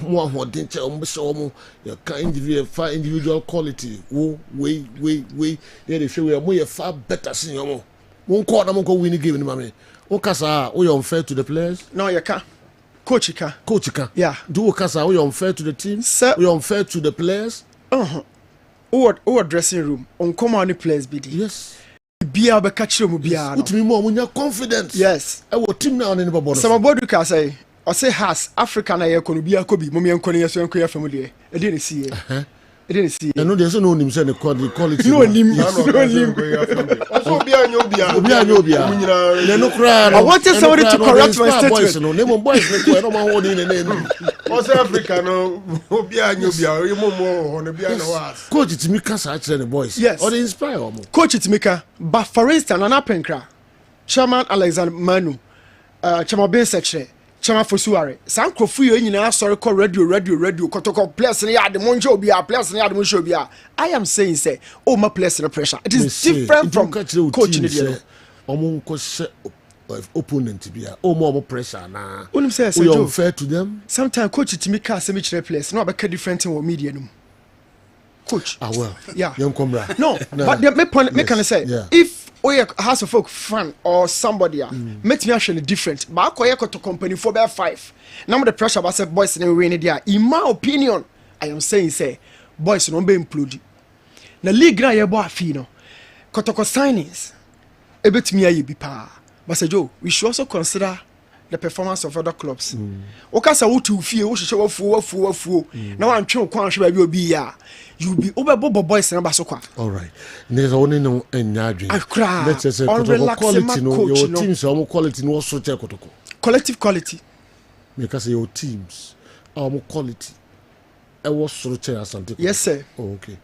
mo ahoɔden kyɛ wɔn bɛhyɛ wɔn yɛka individual quality wo wei yɛ de hwɛ wei mo yɛ far better sin wɔn mo nkɔ na mo nkɔ win game ni ma me wo kasa wo yɛ unfair to the players. No yɛka coach ka. Yeah. Do wo kasa wo yɛ unfair to the team. Wo yɛ unfair to the players. Who dressing room on come on the players be yes. Bia be catch mu bia no. Utimi mo munya confidence. Yes. E wo team na on any bobo. Some bodu ka say o say has Africa na ye kono bia ko bi mo me enko ne yeso enko ya fam de. E dey see e. E dey see. No dey so no nim say the quality. No nim. Also bia nyobia. Ne no kra. I wanted somebody to correct my statement. No name boys ne ko e no ma hold in name. Also Africa no bia nyobia you mo no bia no was. Coach Timika sa actually the boys. Yes. Or they inspire them. Coach Timika, but for instance Nana Penkra, Chairman Alexander Manu, Chairman Ben Seche, Chairman Fosuare, San Krofu nyina sorry call radio kotoko place ne ya de monjo bia place ne ya de monjo bia. I am saying say oh my place the pressure. It is different from coach in the omo opponent bia omo pressure na. Unim say we unfair to them. Sometimes coach Timika say me chere place no be different in media no. Coach. Ah well. Yeah. No, but the point me can say if we House of Folk fan or somebody make me actually different. But I to company for about 5. Now the pressure about say boys in win there. In my opinion, I am saying say boys no be implode. Na league na ye bo afi no. Kotoko signings. Ebetimi aye bi pa. But say Joe, we should also consider the performance of other clubs. Okasa wo tu fie wo hwehwe wafuo na wan twe kwan hwe ba bi obi ya you be obobo boys na ba so kwa. All right. There's only no enadwe. Let's say quality no your teams are quality no so check kotoko. Collective quality. Because your teams are more quality. I was so check asante. Yes sir. Oh, okay.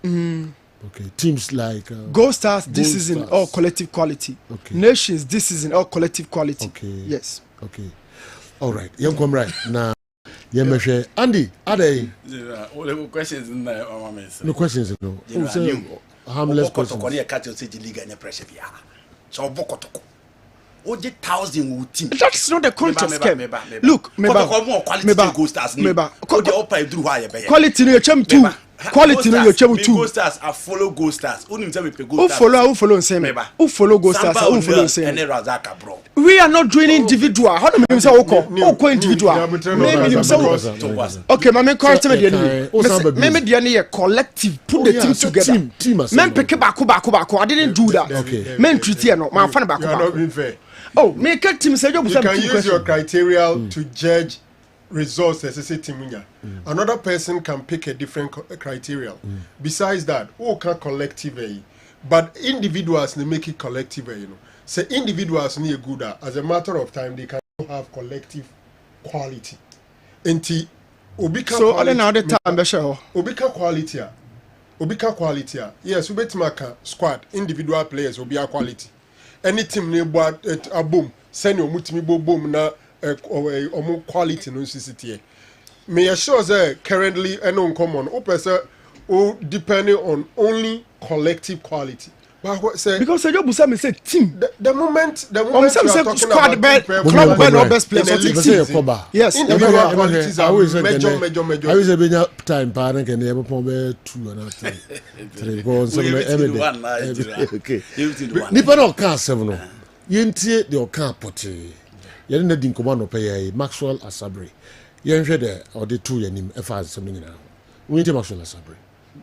Okay, teams like Gold Stars this is in all collective quality. Okay. Nations this is in all collective quality. Okay. Yes. Okay. All right. You come right now. Andy, are they? No questions in there, no questions. No. Harmless questions. That's not the context. Look, quality no chem too. Quality no chem too. Gold Stars I follow Gold Stars. Who follow same. Who follow Gold Stars? Who follow same. We are not doing individual. How do you say oko individual? Maybe say okay, my main correct me there. Maybe the collective put the team together. Men pick back. I didn't do that. Okay. Men treat here no. Man fan back. You are not being fair. Oh, make a team say you can use your criteria to judge results as a team. Another person can pick a different criteria. Besides that, can collective, but individuals they make it collective. Say individuals need good as a matter of time they can have collective quality. So all in other time, Obika quality. Yes, we better squad individual players will be a quality. Any team ne boat a boom send your mutimi boom na omo quality no sisitie me assure say currently no common o depending on only collective quality but say because say you say team the moment you are talking squad about club no best players yes individual qualities are major I was a bit time partner can never pon 2 and 3 goals okay nipa no can 7 no yentie the oka pote yɛne na di nkɔmɔ no pɛ Maxwell Asabre yɛnhwɛ dɛ ɔde to yanim ɛfa asɛm no nyinaa wɔntie Maxwell Asabre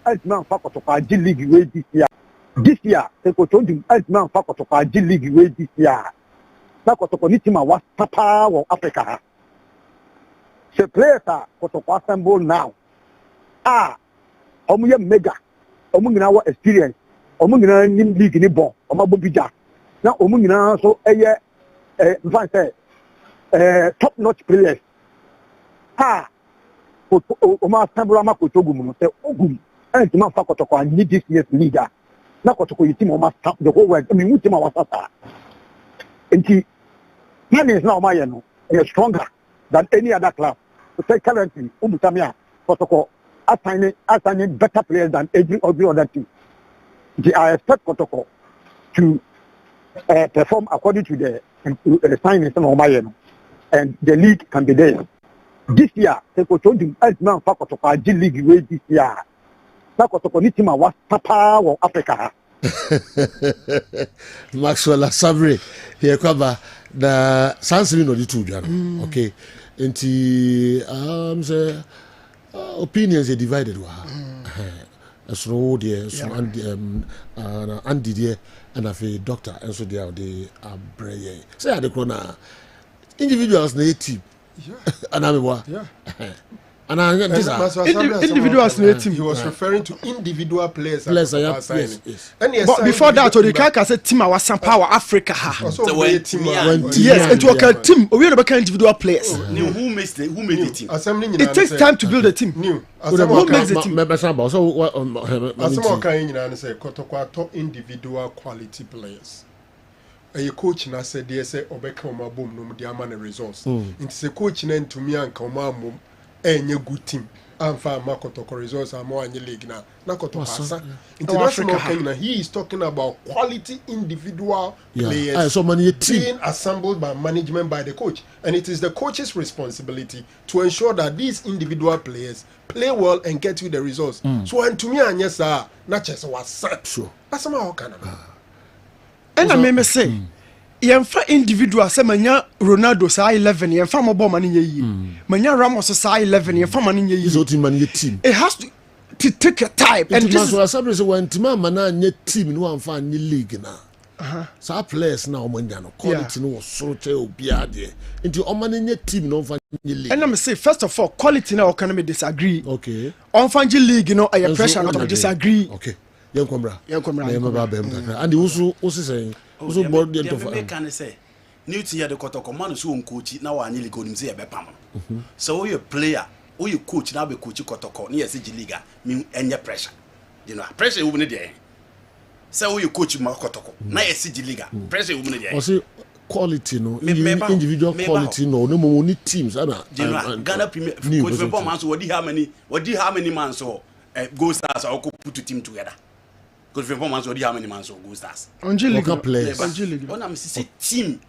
Altman fa kɔtɔkɔ agye league wey this year ekoto di Altman fa kɔtɔkɔ agye league wey this year na kɔtɔkɔ ni team a wa papa wɔ Africa ha se players a kɔtɔkɔ assemble now ɔmo yɛ mega ɔmo nyinaa wɔ experience ɔmo nyinaa nim league ni bɔ ɔmo abɔ bija na ɔmo nyinaa so ɛyɛ mfan sɛ top notch players ɔmo assemble ama kotogu mu no sɛ ogum ɛntuma fa kɔtɔkɔ anyi this year's league na kɔtɔkɔ yi team ɔmo stop the whole world mi mu team a wasasa nti plannings na ɔmo ayɛ no ɛyɛ stronger than any other club so currently ubutami a kɔtɔkɔ assigning better players than every other team. I expect Kotoko to perform according to the signings and all and the league can be there. This year, the coach told him, "As man, Fakotoko G League way this year. Fakotoko ni team was Papa or Africa." Maxwell Sabre here cover the Sansevino no the two Jano. Okay, and say opinions are divided. As no dear, so Andy dear, and a doctor, and so they are the Bray. Say the corner individuals na team. And I'm individuals na team. He was referring to individual players. Yes. But before that, Odikaka said team was some power Africa. Yes, it was a team. We are the individual players. Who made the team? It takes time to build a team. Who makes the team? Top individual quality players. A coach na said they say obeka oma boom no mu dia ma na results. It's a coach na ntumi anka oma mum enye good team. Amfa makotoko results am anye league na kotoko asa. International Kenya, he is talking about quality individual players so many team being assembled by management by the coach, and it is the coach's responsibility to ensure that these individual players play well and get you the results. So and to me anye sa na chese was sure. That's how can And I may say, yɛmfa individual sɛ manya Ronaldo saa 11 yɛmfa mɔbɔ ma no nyɛ yie manya Ramos saa 11 yɛmfa ma no nyɛ yie it has to take a time and this is sabres when team man na nyɛ team no amfa nyɛ league na saa players na ɔmanya no quality no was so che obi ade nti ɔma no nyɛ team no amfa nyɛ league and I say first of all quality na can me disagree okay ɔmfa nyɛ league no ɛyɛ pressure not disagree okay Yankomra. And the also saying, also board the end can say, Newton had the Kotoko man so coach now I nearly got him say a bepam. So you player, or you coach now be coach Kotoko near City Liga, mean any pressure. You know, pressure woman there. So you coach Kotoko, now a City Liga, pressure woman there. Also, quality no, individual quality no more teams. Ghana Premier coach performance, what do how many months or go stars or put two team together? Because performance already how many months or go stars. Angelica players. When I'm say team,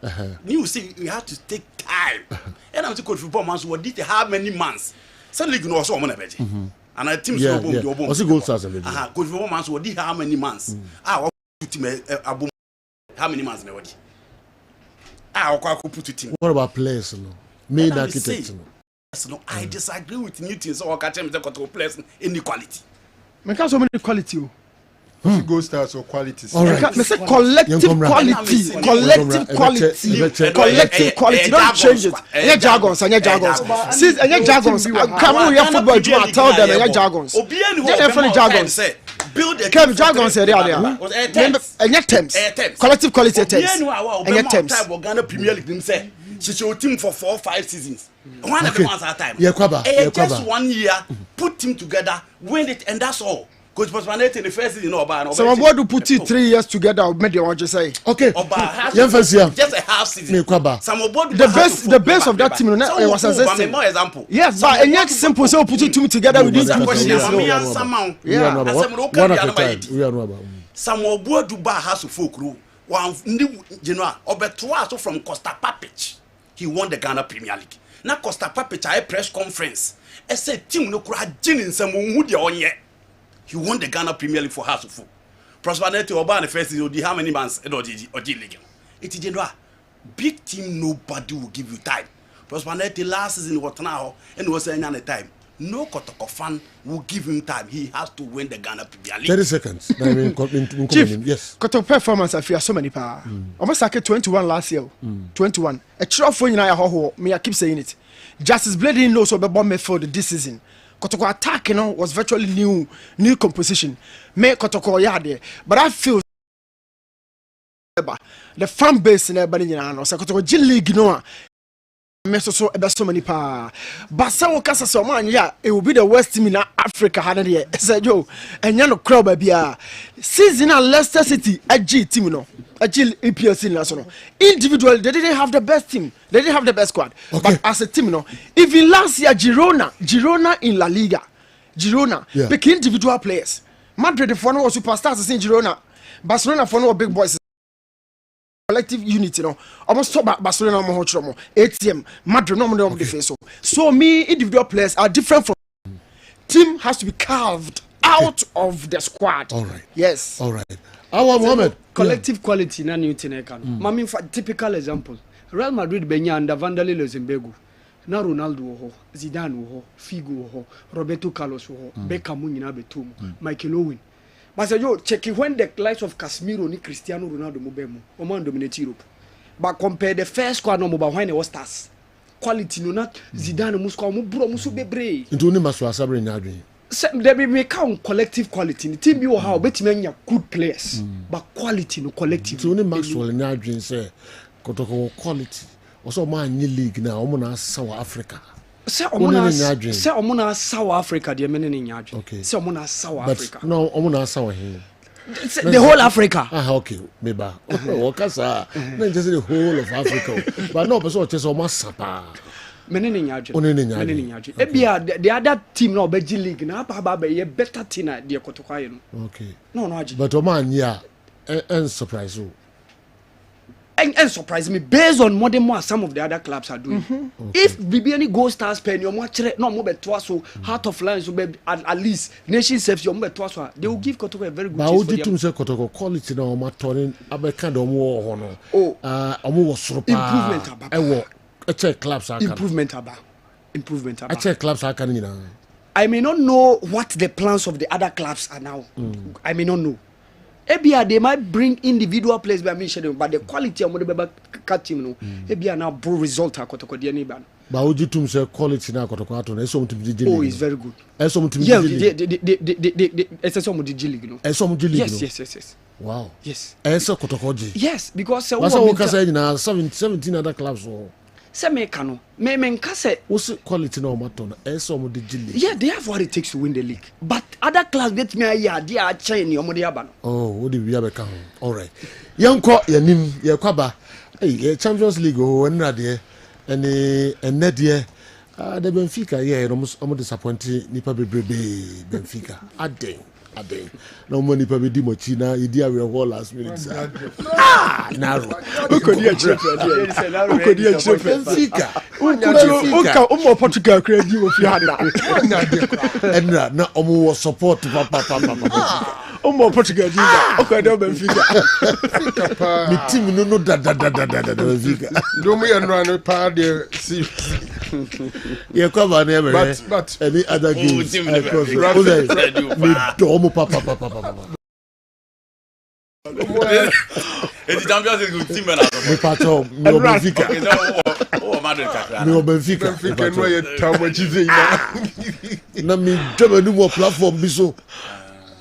you see you have to take time. And I'm saying coach performance what did how many months? Suddenly you know also I'm better. And a team so boom. Also goal stars. Coach performance what did how many months? What team how many months already? What put team. What about players? Main architects. No, I disagree with Newton. So I can't tell me players inequality. Because so many quality. Go stars or qualities. All right. Collective quality. Don't change it. Any jargons. Since any jargons, come on your football. You tell them any jargons. They're funny jargons. Build a jargons area there. Any terms. Collective quality terms. Any terms. Ghana Premier League say she should team for 4 or 5 seasons. One of them at a time. Just 1 year. Put team together, win it, and that's all. Coach Pasmanete in the first season about someone want to put it 3 years together made they want to say okay just a half season the base of that team was a more example yes but and yet simple so put it together with this question Samuel Boaduba has to folk one general Obetua from Costa Papich he won the Ghana Premier League now Costa Papich a press conference I said team no kura jinin someone who the on yet he won the Ghana Premier League for House of Food. Prosperity Oba the first season, how many months or League? It's general. Big team, nobody will give you time. Prosperity last season was now and was any time. No Kotoko fan will give him time. He has to win the Ghana Premier League. 30 seconds. Chief, yes. Kotoko performance, I feel so many power. Almost like 21 last year. 21. A true for you, I keep saying it. Justice Blading knows what the bomb midfield this season. Kotoko attack, was virtually new composition. Me Kotoko yard, but I feel the fan base in everybody, so Kotoko G League, so many power. But some Casa so man, it will be the worst team in Africa. Had it, said Joe, and Yano Crowd baby. Season at Leicester City, a G team, a G EPLC national. Individually, they didn't have the best team. They didn't have the best squad. But as a team, even last year, Girona in La Liga, pick individual players. Madrid for no superstars in Girona, Barcelona for no big boys. collective unity, no. Almost stop Barcelona, ATM, Madrid, no defense. So me, individual players are different from team has to be carved out of the squad. All right. Yes. All right. Our Mohammed. Collective quality na new tenekan. Mami for typical example. Real Madrid benya under Vandale Luxembourg. Na Ronaldo wo, Zidane wo, Figo wo, Roberto Carlos wo, Beckham nyina betum, Michael Owen. But yo check when the likes of Casemiro ni Cristiano Ronaldo mo bemu. Omo dominate Europe. But compare the first squad no mo when it was stars. Quality no not Zidane mo squad mo bro mo so bebre. Into ni maso asabre nya adwen. There be make count collective quality. The team you how betime good players, but quality no collective. Into ni Maxwell nya adwen say kotoko quality. Also man ni league na omo na South Africa. Say omo na South Africa the men ni nya adwen. Okay. Say omo na South Africa. No omo na South here. The whole Africa. Okay, maybe. Okasa. No just the whole of Africa. But no person just omo sapa. Menene nyaje. The other team now Belgian league na ba be better team na the kotokwaye no. Okay. No aje. But Oman yeah and surprise you. And surprise me based on more than what some of the other clubs are doing. Okay. If Bibiani Gold Stars pen your much no more better so Heart of Lions will be at least nation saves your better so they will give Kotoko a very good chance. But how did say Kotoko quality now ma turning abekanda omo hono. Oh, omo was improvement aba. I check clubs are improvement aba. I check clubs are can you I may not know what the plans of the other clubs are now. I may not know. Ebia they might bring individual players by me but the quality of the team no. Ebia now bro result Kotoko the neighbor. But how did you say quality now Kotoko ato na some to be oh it's very good. Some to be it's some of the league no. Some league yes. Wow. Yes. Kotoko G. Yes because what can say na 17 other clubs oh. Say me kano me nkase what's quality no matter na some the league. Yeah, they have what it takes to win the league. But other clubs get me here they are chain your money aba no. Oh, what do we have come? All right. Yanko yanim ye kwaba. Hey, Champions League oh enra de ene de the Benfica yeah almost disappointing nipa bebrebe Benfica. Aden. No money pa be di mochina idi awe ho last minute. Naro. Ukodi a chef. Benfica. Uka Portugal credit wo fi hada. Enra na omo support papa. Portugal di. Ukodi Benfica. Pa. Mi team no da Benfica. Do me enra no pa de see. Yeah, come on here. But any other games papa. It's Champions League team na. Me pato, me Benfica. Oh, Madrid kakra. Me Benfica no ye tawo chize ina. Na me do no more platform bi so.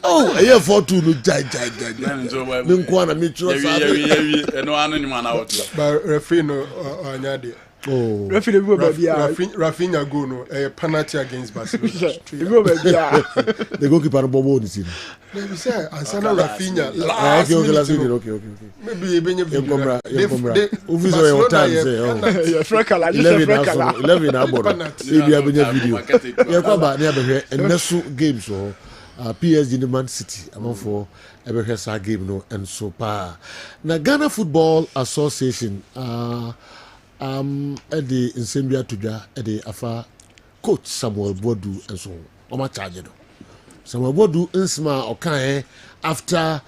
Oh, I have 4-2 no jai. Me nko na me tro sa. Eno anu ni mana out. But referee no anyade. Oh, referee go baby. Rafinha go no a penalty against Barcelona. Go baby. The goalkeeper bobo ni sin. Maybe say Ansana Rafinha. Okay. Maybe ebenye video. Uvizo your time say. Yeah, Frekala, you say Frekala. 11 abono. Maybe ebenye video. Yeah, kwaba na be enesu games so. PSG in Man City among for every sa game no and so pa. Na Ghana Football Association the Nsembia Tuja the afa coach Samuel Bodu and so on charge no. Samuel Bodu nsma okan after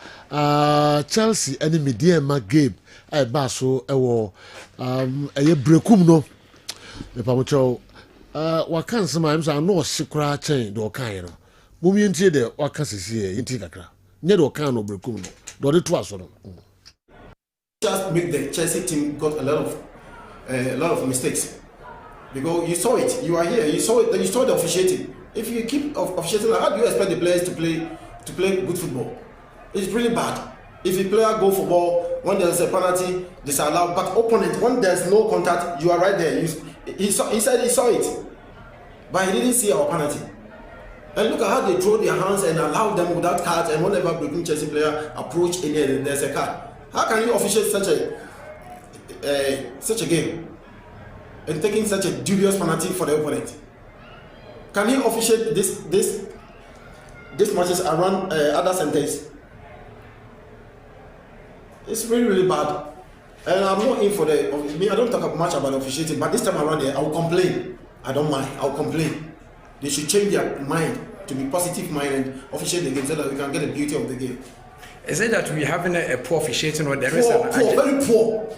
Chelsea any media game ba so ewo brekum no me pamocho wakan nsma am say no sikra chen do okan no mumi ntie de wakasisi ntie kakra nye do okan no brekum no do de to aso no. Just make the Chelsea team got a lot of mistakes because you saw it. You are here. You saw it. You saw the officiating. If you keep officiating, how do you expect the players to play good football? It's really bad. If a player go for ball when there's a penalty, disallowed. But opponent when there's no contact, you are right there. He said he saw it, but he didn't see our penalty. And look at how they throw their hands and allow them without cards. And whenever breaking Chelsea player approach any, there's a card. How can you officiate such a game and taking such a dubious penalty for the opponent? Can he officiate this matches around other centers? It's really bad. And I'm not in for the. I don't talk much about officiating, but this time around there, I will complain. I don't mind. I'll complain. They should change their mind to be positive mind and officiate the game so that we can get the beauty of the game. Is it that we having a poor officiating or there is very poor?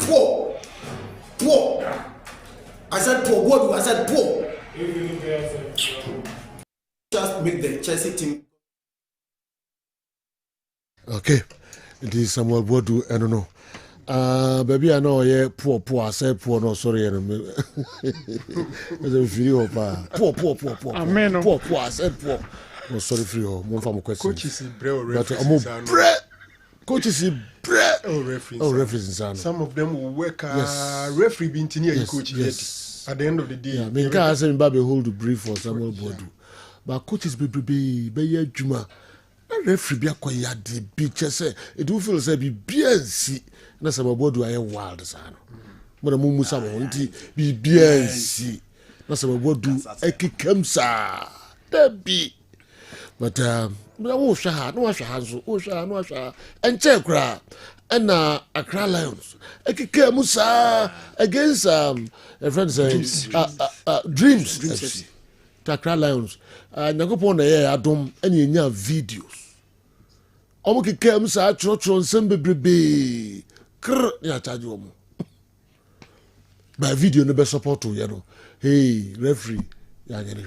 I said poor. What do I said poor? Just make the Chelsea team. Okay, it is Samuel Bodu. I don't know. Baby, I know. Yeah, poor. I said poor. No, sorry, I don't know. Poor. Amen. Poor. I said poor. No, sorry for you. One from question. Coach is referees. Coach is bread. Referees. Some of them will work. Referee being near coach. Yes. At the end of the day. Yeah, me can't say Babe hold the brief for Samuel Bodu, but coaches be Juma. Referee be akwaya de bi chese. It do feel say be BNC. Na Samuel Bodu aye wild sana. Mo na mo musa mo nti be BNC. Na Samuel Bodu ekikam sa. Debi. But no sha no and check kra and Accra Lions ekike musa against a friend say Dreams FC Accra Lions nyakopon na ye adom ene nya videos omo kike musa choro nsem bebrebe kr ya charge omo by video no be support you know hey referee ya nyere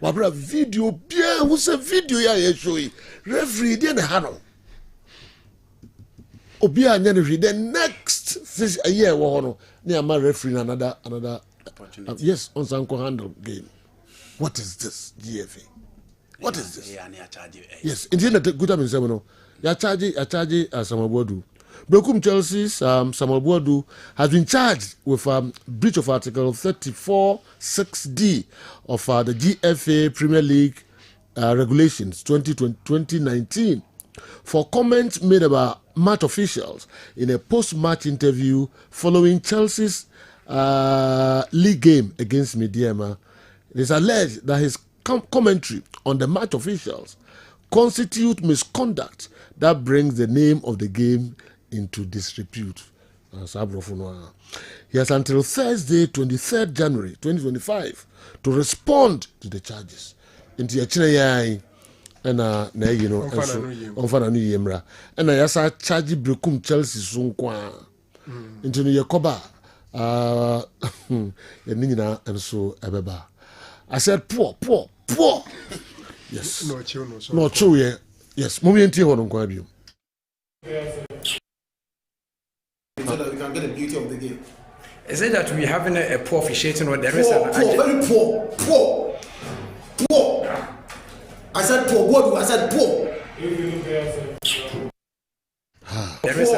Wabra video bien who say video ya show referee dey na hano obi anya ne the next a year wo no na ma referee another yes on sanko handle game. What is this GFA? What is this? Yes, in the good time in seven ya charge Samuel Bodu. Brokum Chelsea's Samuel Bodu has been charged with breach of Article 34(6)(d) of the GFA Premier League regulations 2019 for comments made about match officials in a post-match interview following Chelsea's league game against Midfield. It is alleged that his commentary on the match officials constitute misconduct that brings the name of the game into disrepute. He has until Thursday, 23rd January 2025 to respond to the charges. Into your and na you know onfana no yemra and I asa charge Brokum Chelsea so nkwa into no yakoba yenina and so ebeba. I said poor. Yes. No true. Yes. Momenti ho no nkwa bio. So that we can get the beauty of the game. Is it that we having a poor officiating or there is very poor? I said poor. What do I said poor? There is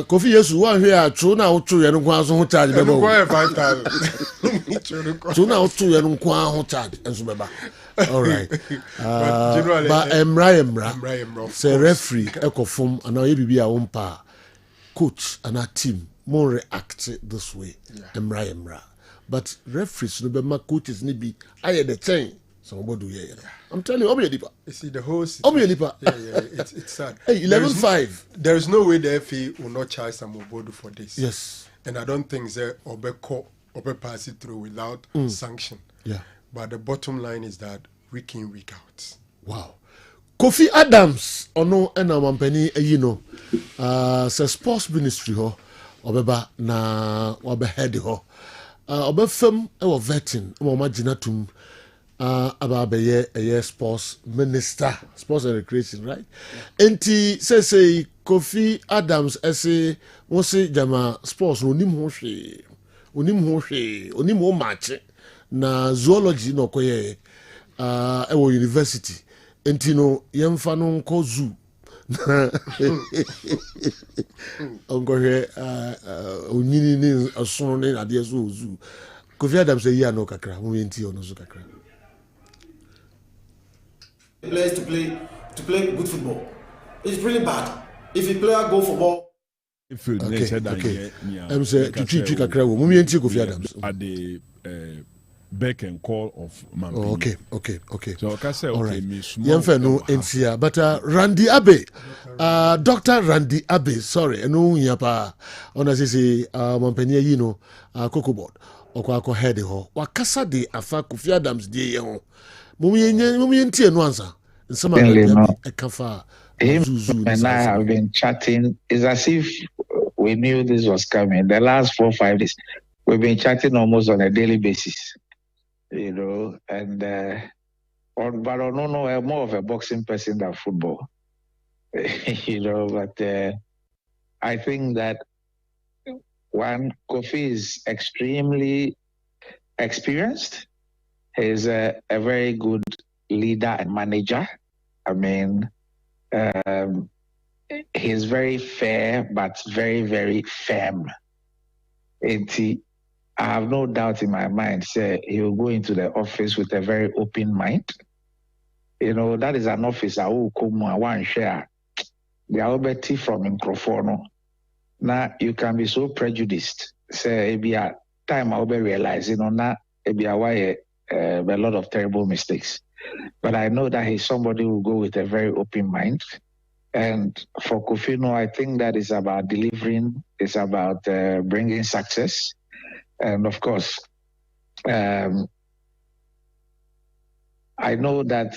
Kofi Yesu one here true now true you no kwa so ho charge beba. No 5,000. True now true you no kwa ho charge enso beba. All right. But emra say referee ekofom and now you be a umpa coach and our team more react this way. Emra. But referees no be my coaches ni be aye the chain. Somebody do here. I'm telling you, Obiedipa. You see the whole Obiedipa. Yeah, it's sad. Hey, 11-5. There is no way the FA will not charge Samuel Bodu for this. Yes. And I don't think that Obe pass it through without sanction. Yeah. But the bottom line is that week in, week out. Wow. Kofi Adams, ono ena mampeni you know, say sports ministry ho, obeba na wabe head ho. Obe fem ewo vetting, omo maginatum. About a sports minister, sports and recreation, right? Enti say Kofi Adams essay won't say jama sports onim ho match na zoology no koye ewo university. Enti no yemfa no nko zoo. Onko he onyini ni asono ni ade so zoo. Kofi Adams say ya no kakra, mo enti ono so kakra. Players to play good football. It's really bad. If a player go for ball. Okay. I'm saying to kakra wo. Mumi enti Kofi Adams. At the beck and call of Mampini. Okay. So I can say, all okay, right. me small. Yemfeno NCA, but Randy Abe, Dr. Randy Abe, sorry, no yapa, honestly, Mampini, you know, Cocoa Board, or head ho, Wakasa de Afa Kofi Adams de ho, Mummy and Tia Nwanza, and some other a kafa. Him and I have been chatting. It's as if we knew this was coming. The last 4 or 5 days, we've been chatting almost on a daily basis, you know. And but I don't know, I'm more of a boxing person than football, you know. But I think that Kofi is extremely experienced. He's a very good leader and manager. I mean. He's very fair, but very, very firm. And I have no doubt in my mind, say he will go into the office with a very open mind. You know, that is an office I will come one share. The Alberti from Microfono. Now you can be so prejudiced. Say, it be a time I will realize, you know, now it be a lot of terrible mistakes. But I know that he's somebody who will go with a very open mind. And for Kofi, I think that is about delivering, it's about bringing success. And of course, I know that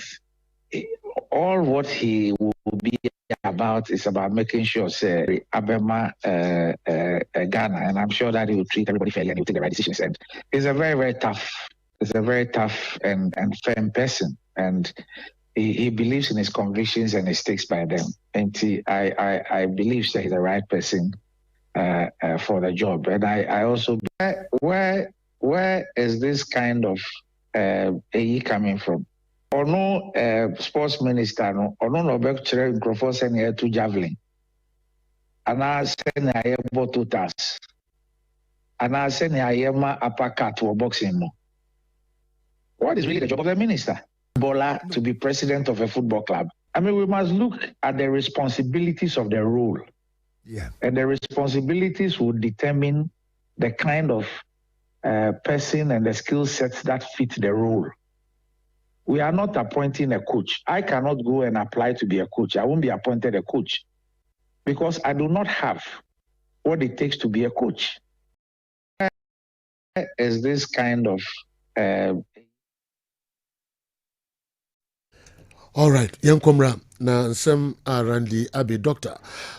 all what he will be about is about making sure, say, Abema Ghana, and I'm sure that he will treat everybody fairly and he will take the right decisions. And he's a very, very tough and firm person. And he believes in his convictions and he sticks by them. And I believe that he's the right person for the job. And I also, where is this kind of AE coming from? Or no sports minister, or no back to microphone sending to javelin. And I send a bottle task. And I send a yema uppercut to a boxing. What is really the job of the minister? Bola to be president of a football club. I mean, we must look at the responsibilities of the role. Yeah. And the responsibilities will determine the kind of person and the skill sets that fit the role. We are not appointing a coach. I cannot go and apply to be a coach. I won't be appointed a coach because I do not have what it takes to be a coach. Is this kind of all right, young comrade. Now, some Randy Abbey doctor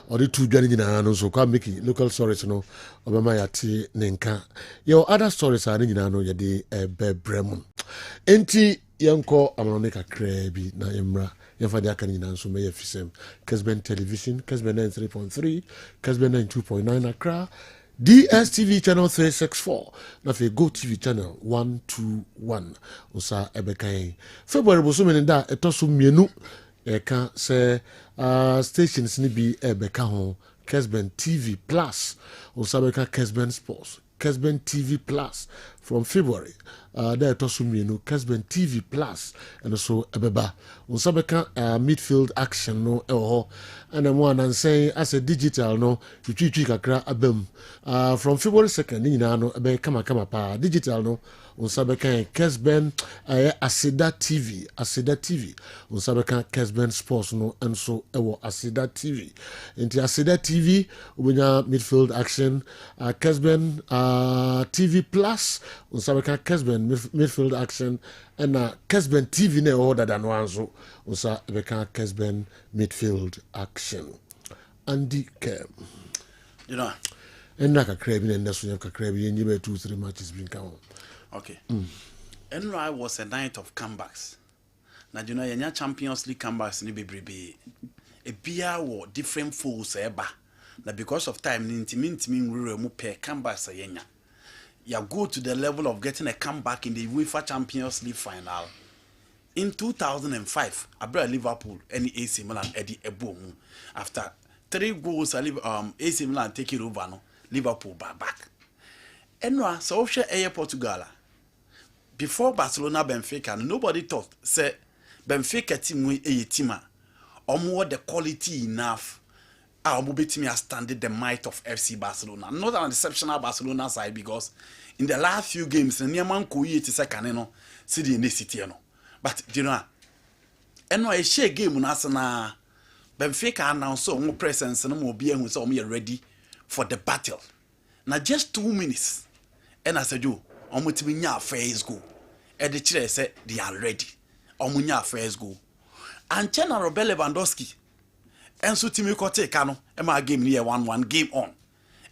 or the two joining in an so come making local stories, no, Obama Yati Nenka. Your other stories are in an ya de Bremen. Enti Yanko Amonica Krabi, na Emra, Yafadiakan in Anso May Fisem, Kessben Television, Kessben 93.3, Kessben 92.9 Accra. DSTV channel 364 na fe Go TV channel 121 osa ebekain February bosome nda etoso mienu eka se stations ni bi ebeka ho Kessben TV Plus osa beka Kessben Sports Kessben TV Plus from February there etoso mienu Kessben TV Plus and so ebeba osa beka midfield action no eho and then one and say as a digital no you kakra abem from February 2nd ni na no be kama pa digital no unsabeka Kessben Asida TV unsabeka Kessben Sports no enso ewo Asida TV enti Asida TV ubenya midfield action Kessben TV Plus unsabeka Kessben midfield action and Kessben TV ne order than one so unsabeka Kessben midfield action Andy Kem you know and like a crab in the Sunya crab in 2-3 matches being count. Okay. NRI was a night of comebacks. Now you know your Champions League comebacks ni be a beer or different fools eba. Now because of time ni we remove pair comebacks yenya. You go to the level of getting a comeback in the UEFA Champions League final. In 2005, I brought Liverpool and AC Milan Eddie Ebomu after 3 goals AC Milan take it over no Liverpool back. Enwa so share air Portugal. Before Barcelona Benfica, nobody thought say Benfica team we a team or more the quality enough our mobility has standed the might of FC Barcelona. Not an exceptional Barcelona side because in the last few games, the Nieman Kuyi is second, City in the city. But you know, and no, a share game on us na Benfica announced so more presence and more being with me ready for the battle. Now just 2 minutes, and I said, you, I'm going to be near first goal. And the chair said they are ready. I'm going to first goal. And Chena Robert Lewandowski. And so Timmy Kote Kano, and my game near 1-1 game on.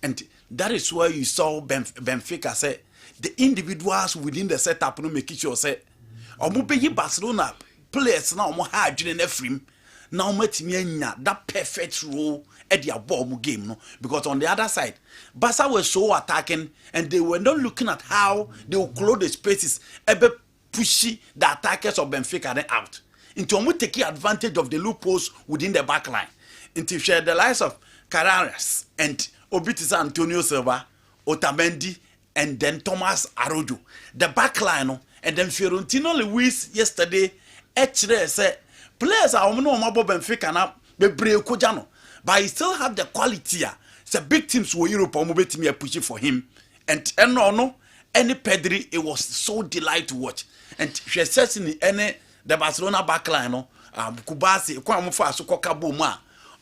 And that is where you saw Benfica say the individuals within the setup no make sure say Omubeyi Barcelona players now mo hard in every now metimi that perfect role at their ball game no because on the other side Barca were so attacking and they were not looking at how they will close the spaces ebe pushy the attackers of Benfica then out into omu taking advantage of the loopholes within the back line into share the likes of Carreras and Obitisa Antonio Silva, Otamendi, and then Thomas Arojo. The back line, and then Fiorentino Luis yesterday, actually said, players are no more Benfica now, but he still have the quality. The big teams were Europe, me pushing for him. And no, any Pedri, it was so delight to watch. And she says in the Barcelona back line, Kubasi, Kwamufa, Sukoka Boma.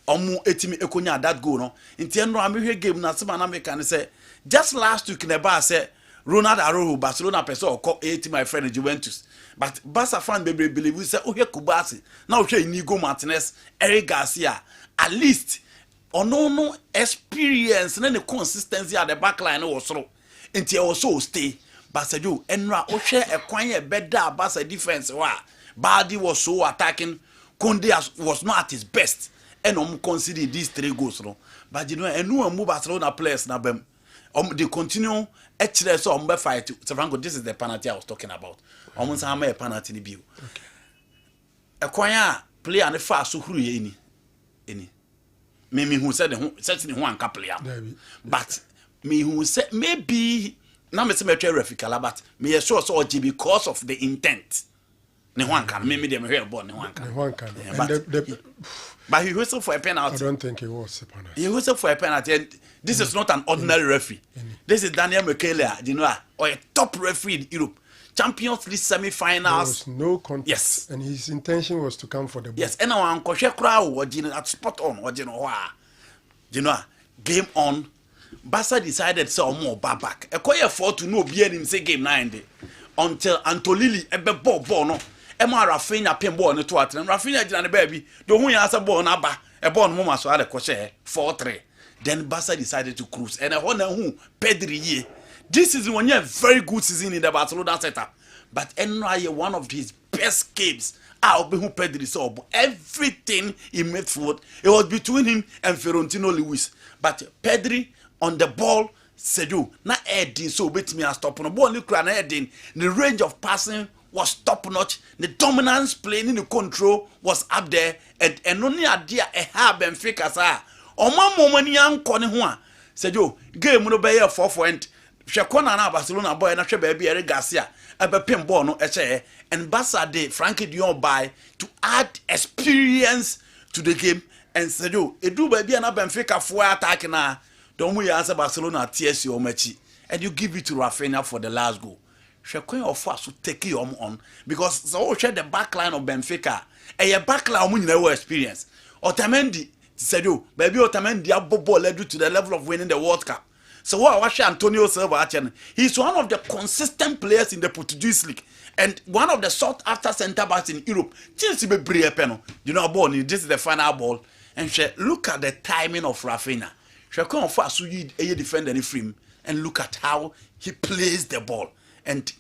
Omu etimi ekonya that goal no nti enro amehwe game na sema na make can say just last week Neba say Ronald Araujo Barcelona person okọ eti my friend Juventus but Barca fan baby believe say ohwe Kubasi na ohwe Inigo Martinez Eric Garcia at least no experience na the consistency at the back line was so nti also stay but say you enro ohwe ekwan e beda Barca defense wa Baldi was so attacking Konde was not at his best. And consider these 3 goals, no. But you know, and no move Barcelona players now. They continue. Actually, so fight. So Franco, this is the penalty I was talking about. Almost how many penalty in the view. A choir player and the fast so who any. Me who said certainly one couple but me who said maybe now me say me referee but me sure so because of the intent. Ne one can maybe them hear about ne one can. But he whistled for a penalty. I don't think it was a penalty. He whistled for a penalty. And this is not an ordinary referee. This is Daniel Mekele, you know, or a top referee in Europe. Champions League semi-finals. There was no contest. Yes. And his intention was to come for the ball. Yes. And our Uncle Crowd was at spot on. You know, game on. Barca decided so more back. A choir for to know being in say game 9 until Antolili ebe ball no. Emma Rafinha pin ball no to at Rafinha did the baby. The who answer ball na ba a ball mama so had a crochet 4-3. Then Barca decided to cruise and a one who Pedri ye. This is one year very good season in the Barcelona setup. But Enra one of his best games. I'll be who Pedri saw everything in midfield. It was between him and Fiorentino Luis. But Pedri on the ball said you not adding so bit me and stop on the ball. Look at adding the range of passing was top notch. The dominance playing in the control was up there, and only idea a have Benfica sa. O man moment young koni hua said you game no be 4-4 Shakona na Barcelona boy na hwe baby Eric Garcia ebe pin ball no eche and Barca de Frankie Dion by to add experience to the game and said you edu baby na Benfica for attack na don't we answer Barcelona TSC o machi and you give it to Rafinha for the last goal. Shekwen of us to take you on because so share the back line of Benfica and your back line no experience. Otamendi said you baby Otamendi abobo led you to the level of winning the World Cup. So what was Antonio Silva? He's one of the consistent players in the Portuguese league and one of the sought after centre backs in Europe. Chelsea be brave penal. You know ball this is the final ball and look at the timing of Rafinha. Shekwen of us you defend any frame and look at how he plays the ball. And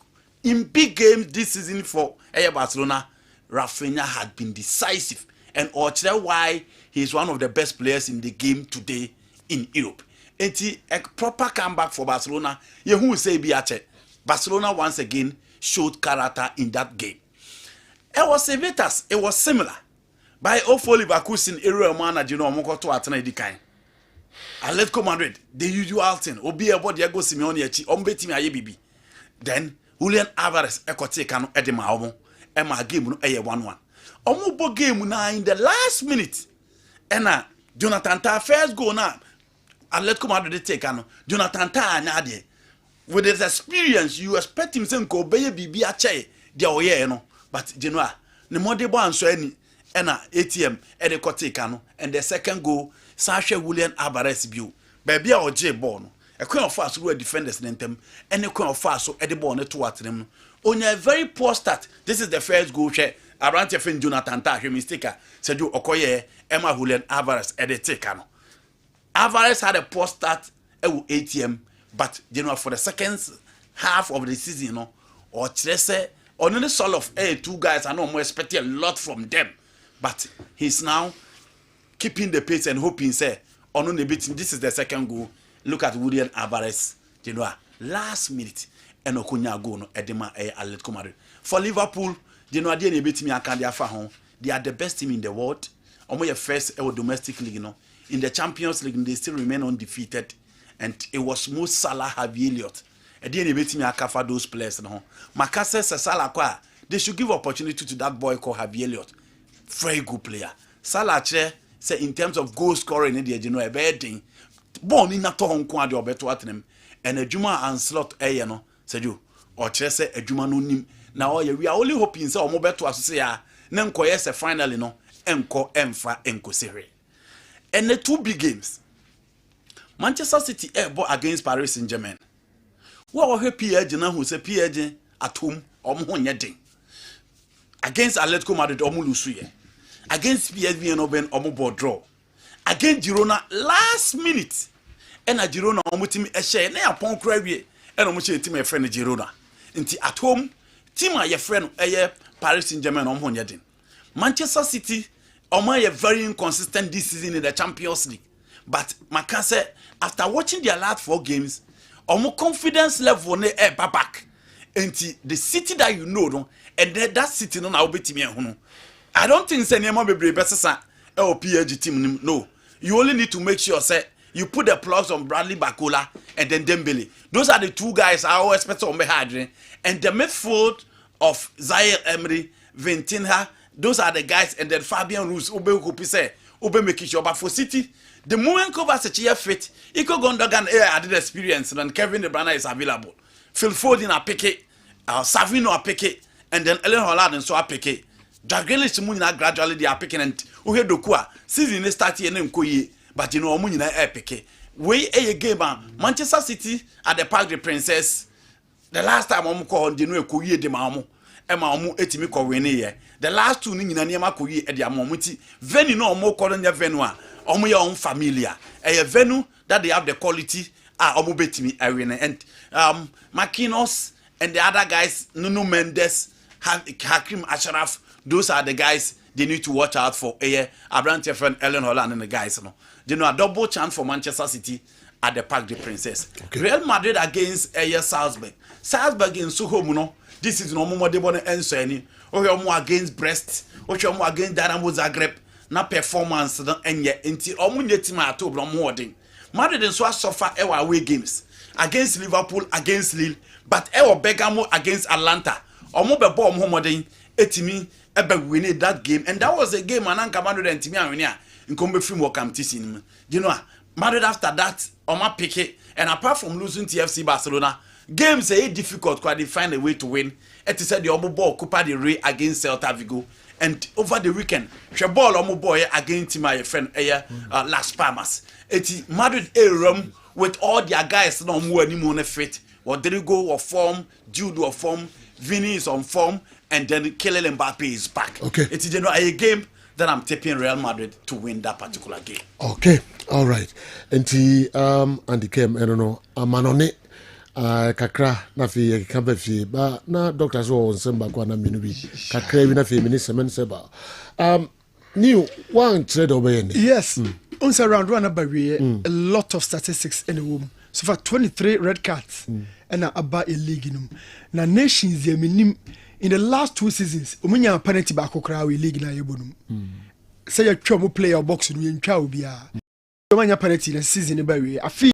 in big games this season for Barcelona, Rafinha had been decisive. And that's why he is one of the best players in the game today in Europe. It's a proper comeback for Barcelona. You who say Biache. Barcelona once again showed character in that game. It was similar. By Ofoli Bakusin area man you know Moko to Atana Dikai. Atletico Madrid, the usual thing. Obi about Diego Simeone echi ombeti mi ayebibi. Then Julian Alvarez ekote kanu edema omo ema game no eye 1-1 omo bo game na in the last minute ena Jonathan Tah first goal now. Atletico Madrid take ano. Jonathan Tah anyade. With his experience, you expect him to go be bibi ache dia oye no. But Genoa, the more they born so any ATM and the take ano. And the second goal, Sasha William Alvarez view. Baby or J born. A queen of fast who defenders in them, and a queen of fast so Eddie born to at them. On a very poor start. This is the first goal share. Around your friend Jonathan Tah, mistake. Said you Okoye, Emma Julian Alvarez, and the take ano. Alvarez had a poor start with ATM, but you know for the second half of the season, you know, or Chelsea, or the sort of two guys, I know more expecting a lot from them, but he's now keeping the pace and hoping say on the beat. This is the second goal. Look at William Alvarez, you know, last minute and Okunya go no Edema Atletico Madrid. For Liverpool, you know, they beat me and they are the best team in the world. Almost first domestic league, you know. In the Champions League, they still remain undefeated. And it was Mo Salah, Harvey Elliott. And then they beat me for those players. No? Makase Salah, they should give opportunity to that boy called Harvey Elliott. Very good player. Salah, say in terms of goal scoring, you know, a bad thing. Born in a Hong Kong, or better at them. And a Juma and slot, no, said you. Or say a Juma no nim. Now, we are only hoping so, or more better to say, Nenko, yes, finally, no, Enko, Emfa, Enko Siri. And the two big games. Manchester City bought against Paris Saint-Germain. What was her PSG now who say PSG at home or Mohonyeding? Against Atletico Madrid or Mulusuye. Against PSV and Oben or Mobo draw. Against Girona last minute. And a Girona omutim a share near upon Crabby and omuchi team a friend Girona. Inti at home, team your friend Paris Saint-Germain or Mohonyeding. Manchester City are very inconsistent this season in the Champions League. But Makase, after watching their last 4 games, more confidence level ne back. And the city that you know, no, and that city no now be team. I don't think say Nema be better PSG team. No, you only need to make sure say you put the plugs on Bradley Bakola and then Dembele. Those are the 2 guys I always expect on Behadre. And the midfield of Zaire Emery, Vintinha. Those are the guys, and then Fabian Ruiz, Ube Kupise, Ube Mekisho. But for City, the moment Kovacic fit, Iko Gondogan added experience, and Kevin De Bruyne is available. Phil Foden a pick Savino a pick and then Ellen Holland and so a pick. Jagelish Munina gradually they are picking, and Uhe Dokua, season is starting and Nkoye, but you know, Munina a pick. We a game, Manchester City at the Parc des Princes. The last time I'm called, you know, Koye de Mamo. Emma omu etimi ko wene ye. The last 2 ni nyina niam akoyi e dia momuti. Venu no omo kolo nya venu a omo ya on familiar. E venu that they have the quality omo betimi awene. And Makinos and the other guys, Nuno Mendes, Hakim Ashraf, those are the guys they need to watch out for. Abrante friend Ellen Holland and the guys no. They know a double chance for Manchester City at the Parc des Princes. Okay. Real Madrid against Salzburg. Salzburg in Soho no. This is no more de bonne answer any. Or against Brest, or against Dynamo Zagreb. Na performance no enye nti omunye team ato bro modern. Madrid and so suffer away games against Liverpool, against Lille, but Bergamo against Atlanta. Omo be ball modern etimi ebe win that game, and that was a game ananka Madrid and Timia win ya. Nkombe film welcome team. You know, Madrid after that, Oma pick it, and apart from losing to FC Barcelona, games are difficult because they find a way to win. It is said the Omo ball Copa del Rey against Celta Vigo, and over the weekend, the ball Omo boy against my friend Las Palmas. It's Madrid a room with all their guys no more anymore fit. Rodrigo or form, Jude or form, Vini is on form, and then Kylian Mbappe is back. Okay, it's a game that I'm tipping Real Madrid to win that particular game. Okay, all right. And the came, I don't know, Amanone. Kakra na fi kambe fi ba na doctors wo nsemba kwa na minubi kakra bi na fi mini semen seba new one trade obeyende. Yes, on round one about a lot of statistics in the room. So far 23 red cards and about a league in na nations ye minim in the last 2 seasons omunya penalty back okra we league na yebonum say you twa mo player box no yentwa obi a omunya penalty na season ba we afi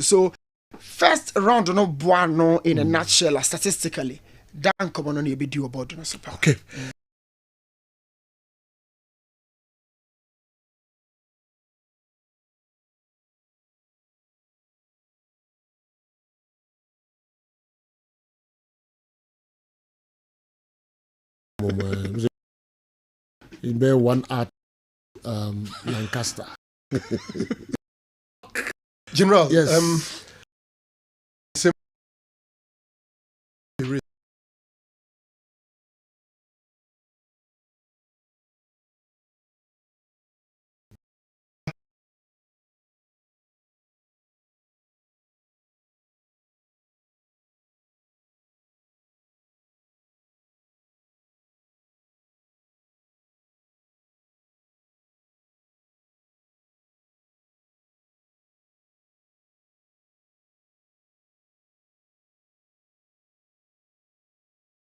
So first round no buano in a nutshell statistically. Dan come on you be due about no super. Okay. In be one at Lancaster. General, yes.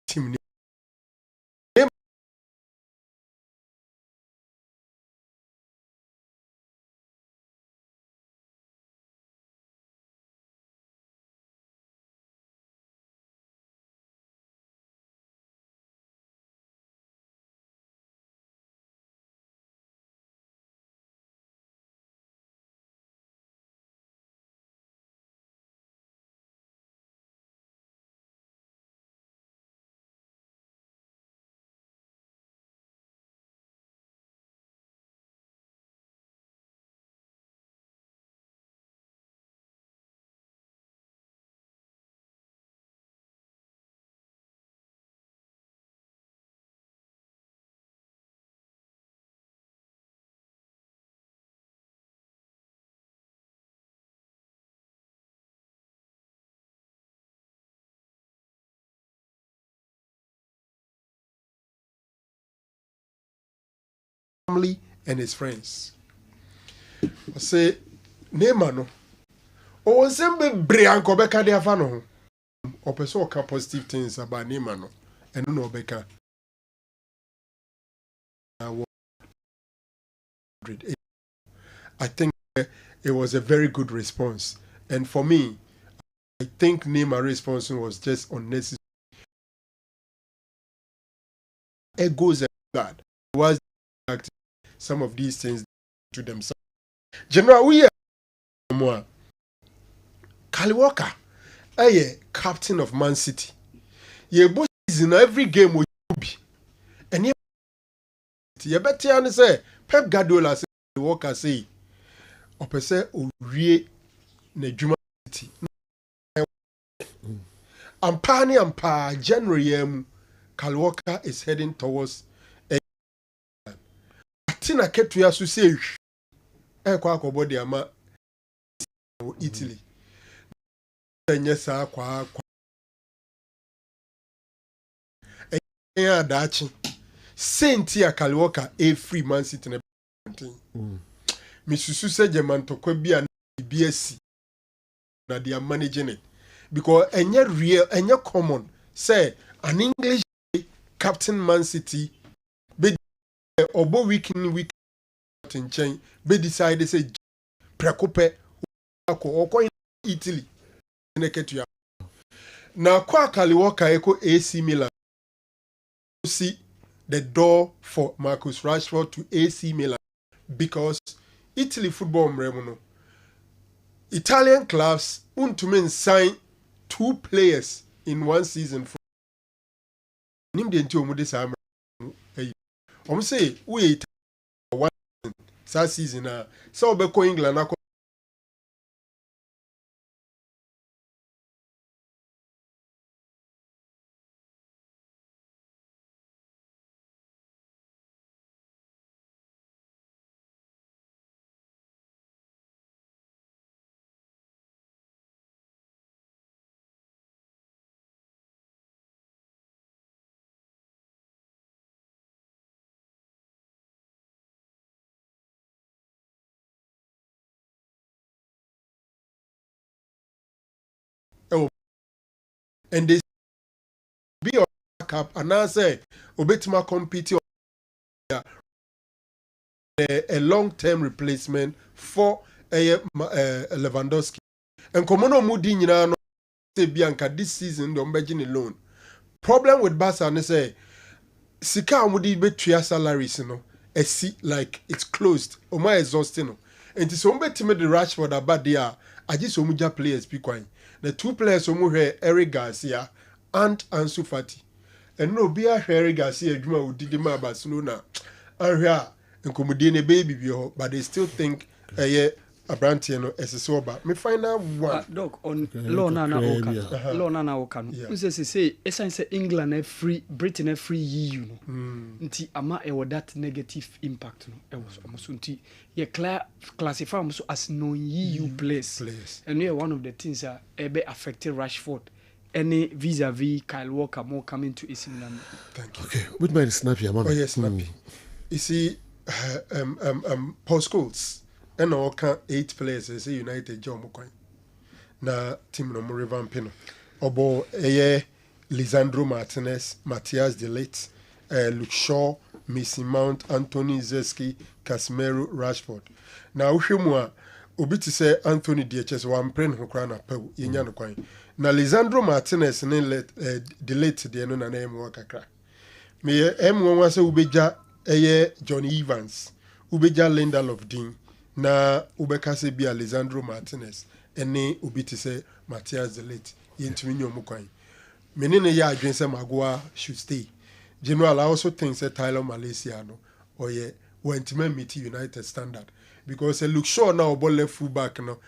Team family and his friends. I say, Neymar no. O sembe brianko beka de afa no ho. O person can positive things about Neymar no. And no beka. I think it was a very good response. And for me, I think Neymar's response was just unnecessary. Egos and God was some of these things to themselves. General, we are more. Kyle Walker, captain of Man City. Ye both in every game with be. And you better say Pep Guardiola say Walker say opese owie na dwuma City. Ampa January Kyle Walker is heading towards a Tina Ketuya so say kwa akobodi ama Italy. Nyesa kwa dachi Saint ya Kyle Walker a free Man City na Misusu se German to kwa bia BSc na they are managing it because enye real enye common say an English captain Man City be obo week in chain be decide say prekope ko Italy neketu na kwa Kyle Walker eko AC Milan see the door for Marcus Rashford to AC Milan because Italy football mremuno Italian clubs untumi sign 2 players in one season for nim de nti omu de sa say we one season na so be ko England na and they be on backup and now say obetima compete a long-term replacement for Lewandowski and komono mudi nyina no say bianca this season the mbegini loan problem with Barca ne say sika amudi betua salaries no esi like it's closed oma exhausting no enti so mbetime the Rashford abadia aji so muja players bi kwan the two players so mu hwe Eric Garcia and Ansu Fati and no be a Eric Garcia adwuma odidi ma Barcelona ahwe nkomodie ne baby bi ho but they still think Abrantier no esesoba me final one dog on law na oka no say essence England free Britain free EU no nti ama that negative impact no was almost nti classify almost as non EU players and one of the things that affected Rashford any vis-a-vis Kyle Walker more coming to AC Milan. Thank you. Okay, with my snappy mama. Oh yes, snappy. You see Paul Scholes and all 8 players say United John Mokwan. Na team no more revamping. Obo Lisandro Martinez, Matthias De Ligt, Luke Shaw, Mason Mount, Anthony Zeski, Casemiro, Rashford. Na uhwemwa obi ti say Anthony DHS one pen ho kra na pew yenya no kwan. Na Lisandro Martinez ne De Ligt de no na na emu kakra. Me emu wan say ubeja Johnny Evans, ubeja Lindelof Dean. Na ubeka se bi Alessandro Martinez ene obi ti se Matthias De Ligt yentumi nyomu kwan menene ya adwen se Maguire should stay. General I also think say Tyler Malaysia no oye wentime meet United standard because look sure now ball left full back no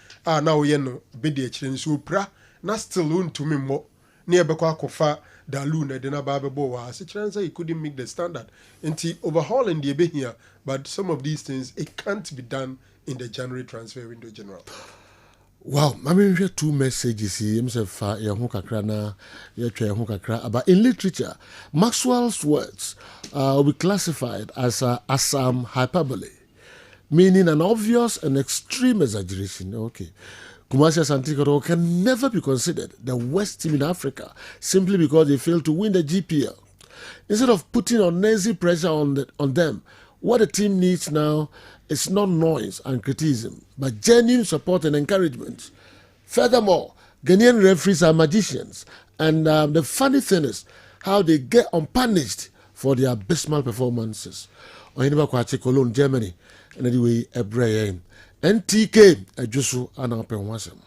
now ye no be the chire so pra na still untumi mo na ebekwa akofa Dalu na de na ba bebo wa se chire say he couldn't make the standard nti overhauling the ebe here but some of these things it can't be done in the January transfer window, General. Wow, I mean, we have 2 messages here. But in literature, Maxwell's words will be classified as some hyperbole, meaning an obvious and extreme exaggeration. Okay. Kumasi Santikoro can never be considered the worst team in Africa simply because they failed to win the GPL. Instead of putting unnecessary pressure on them, what the team needs now is not noise and criticism, but genuine support and encouragement. Furthermore, Ghanaian referees are magicians, and the funny thing is how they get unpunished for their abysmal performances. Ohineba Kwache Cologne, Germany, and anyway, Ebrahim, NTK, Ejusu, and Apenwasem.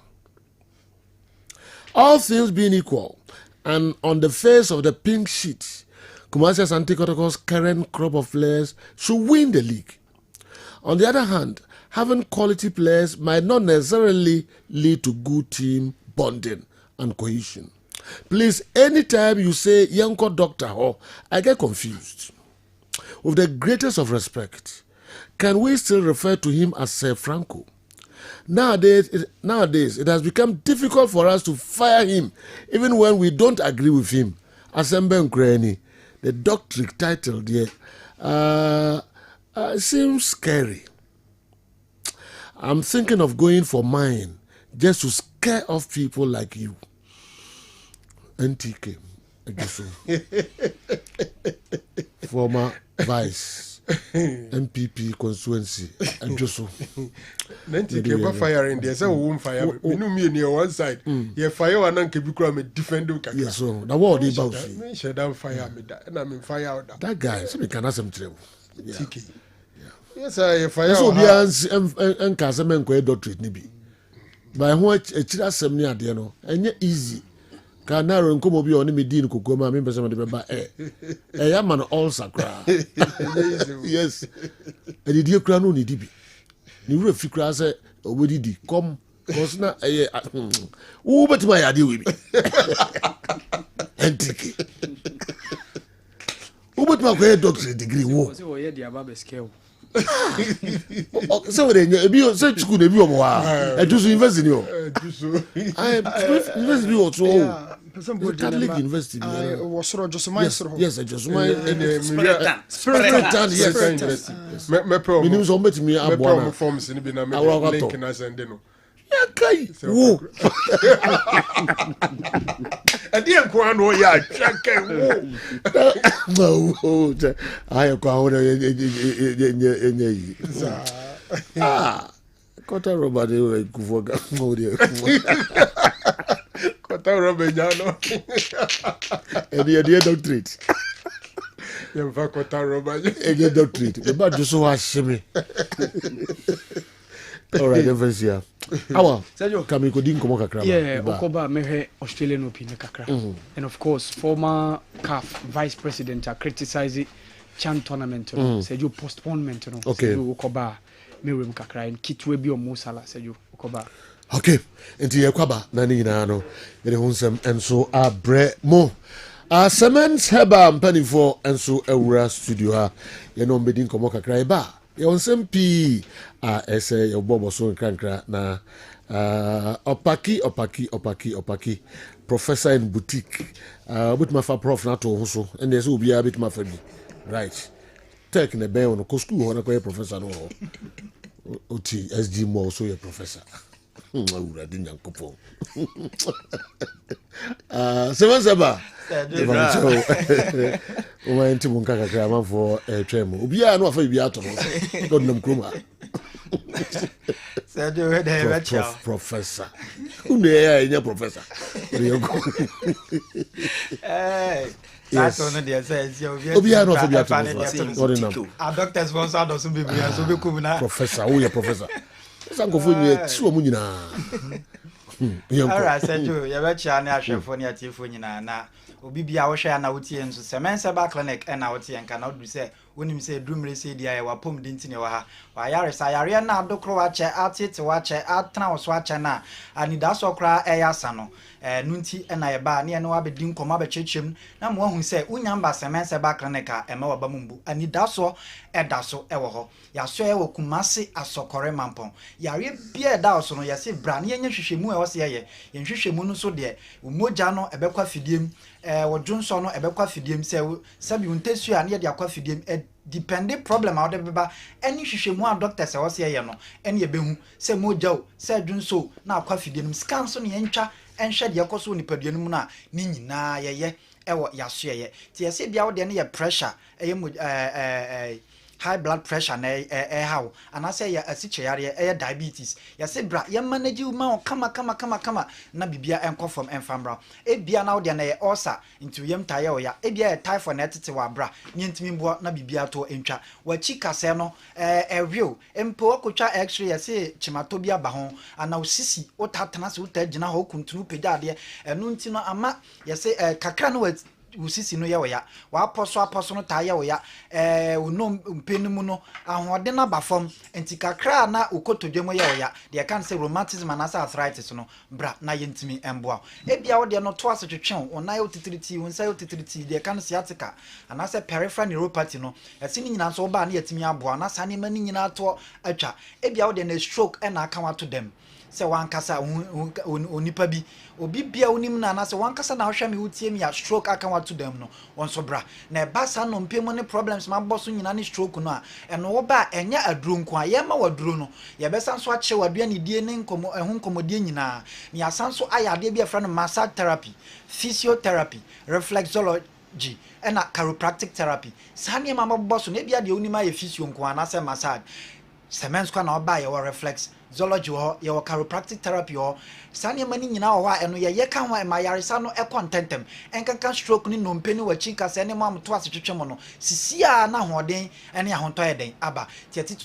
All things being equal, and on the face of the pink sheet, Kumasi Asante Kotoko's current crop of players should win the league. On the other hand, having quality players might not necessarily lead to good team bonding and cohesion. Please, anytime you say Yanko Doctor, I get confused. With the greatest of respect, can we still refer to him as Sir Franco? Nowadays, it has become difficult for us to fire him, even when we don't agree with him. Asembe Nkreni, the doctorate title there, seems scary. I'm thinking of going for mine just to scare off people like you. NTK, former vice MPP constituency. NTK ba fire in there. So we won't fire. We know me near one side. You fire one and keep you me defend you. Yes, so the word is about me. Shut down fire me that, and I mean fire out that guy. So we can have some trouble. TK. Yes, I fire. So be and Kessben ko doctorate ni bi. By who a chira sem ni ade no, enye easy. Ka na ro nkomo bi oni me din kokoma me pese me de ba ya man all sakra. Yes. E di kra no ni di bi. Ni wura fi kra se obodi di come cause na wo betima ya de we bi. NTK. Wo betima ko doctorate degree wo. So we dey aba be scale. So we dey ebi so school dey bi omo wa. Ejusu university o. University o so. Catholic University. Was Joseph Yes, Joseph. Spirit yes. Me pro. Me nim so mbeti mi abo na. Forms ni bi na me link na send no. Ya kai. Wo. Adi enko anu ya kai wo. No. Ayo kwa ho enye Kota Robert Kuvoga. Kota Robert Jano. And the doctorate. You have Kota Robert. And the doctorate. The bad just so hashimi. All right, everyone's here. Awa, kami kodin komo kakra. Yeah, Okoba mehe Australian Open kakra. And of course, former CAF vice president are criticizing Chan tournament. Said you postponement. Okay. Okoba mewem kakra and kitwe bi o Musala said you Okoba. Okay, enti yakwaba na ni nyina no. Yede hunsem enso abre mo. Semens heba mpanifo enso ewura studio ha. Ye no mbedin komo kakra ba. Yon sempi ese yo bobo so krankra na opaki professor in boutique bit ma fa prof na to ho so and there so bia bit ma fa bi right tech na be on ko school ho na ko professor no oti SG mo so ye professor awura di nyankopo seba o ma enti mun kaka kra ma fo twem obia no afa bia to no god nam kroma Sadio we dey becha professor unu ya professor that's one dey say obia no afa bia to no a doctor sponsor do so bibia so be kum na professor o ya professor sankofo ni ti o mu nyina Alright, Sadio, you becha na ahwefo ni atifo nyina na obi bia wo hwe na wotie nso semense ba clinic na wotie nka na odu se wonim se drumre se dia ya wapom dinti ne wa ha wa yare sa yare na adokro wa che atete wa che atna wo so ache na anida so kra eyasa no nunti na ye ba ne wa bedin koma ba chechem na mo hu se unyamba semense ba clinic a ema wa ba mumbu anida so eda so ewo ho ya so e wo kumase asokore mampon yare bia eda so no ya se bra ne yenye hwehwemu e wo se ye yenhwehwemu no so de umoja no ebekwa fidiem wodwonso no ebekwa fidiem se sabi untesu a ne de akwa fidiem depending problem out beba any hwehwemu a doctor se wo se ye no ene ye behu se moja o se dwonso na akwa fidiem scan so ne yentwa enhwe de yakoso nipadua mu na ni nyina ye ewo yaso ye ti ye se bia wo de ne ye pressure high blood pressure na how and I say ya asiche yare diabetes ya se bra ya manage ma kama na bibia enko from enfambra bia na wo de na ye ulcer into yem taye o ya bia typhoid na tete wa bra nyentimi mbo na bibia to entwa wa chika se no real empo akotwa x-ray ya se chimato bia ba ho ana osisi otatana se utagina ho kuntunu pejade enu nti no ama ya se kakra no usisi no ye ya wa aposo no ta ye ya unom mpenimu no ahode na bafom enti kakra na ukotodwemo ye ya de kan say rheumatism and arthritis no bra na yentimi emboa bia wo de no to asetwetwen ona ye otitiriti wonsa ye otitiriti de kan sciatica and say peripheral neuropathy no esi ni nyina so ba na yetimi aboa na sa ne mani nyina to atwa bia wo de na stroke na aka wato dem se wankasa onipa bi obi bia onim na se wankasa na hwɛ me wutie me ya stroke aka watu dem no wonso bra na basa no mpemu ne problems ma boso nyina ne stroke no a eno wo ba enya aduro nko a ye ma waduro no ye besa nso akye wadua ne die ne nkomo nkomodie nyina ne asanso ayade bia fra no massage therapy physiotherapy reflexology and chiropractic therapy sane ma boso ne bia de onima ye physio nko ana se massage semens kwa na oba ye reflex zoology ho ye chiropractic therapy ho sane mani nyina ho a eno ye ka ho ma yaresa no contentem enkankan stroke ni nompeni wachi ka se ne mam to asetwetwe mo no sisia na hoden ene ahonto eden aba tiati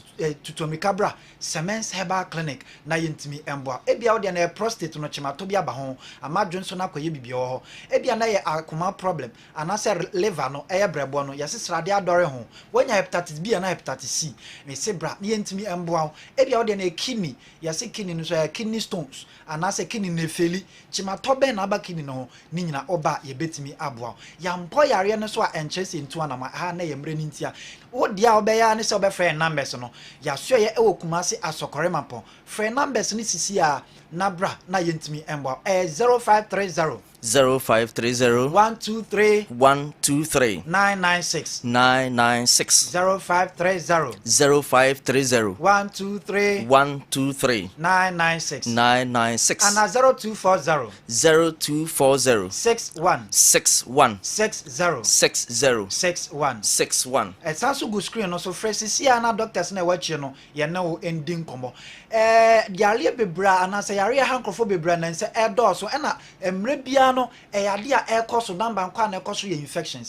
tutomika bra semens herbal clinic na yentimi emboa ebia wo de na prostate no chimato bia ba ho amadwo so na kwaye bibia ho ebia na ye akoma problem anase liver no brebo no yesesrade adore ho wonya hepatitis B na hepatitis C me se bra na yentimi emboa ebia wo de na kidney yase kidney no so kidney stones anase kidney ne feli chimato be na ba kidney no ni nyina oba ye betimi aboa ya mpo yare no so a enchese ntu anama ha na ye mre ni ntia wo dia obeya ne se obefre numbers no ya so ye ewokumase asokore mapo frɛ numbers ni sisi a nabra na yentimi emboa 0530 0530 123 123 996 996 0530 0530 123 123 996 996 and 0240 0240 61 61 60 60 61 61. It's also good screen also fresh see ana doctors na watch no ye na wo ending komo diarrhea bebra ana say diarrhea hankrofo bebra na say edoso na emre bia no yade a ekoso number nkwa na ekoso ye infection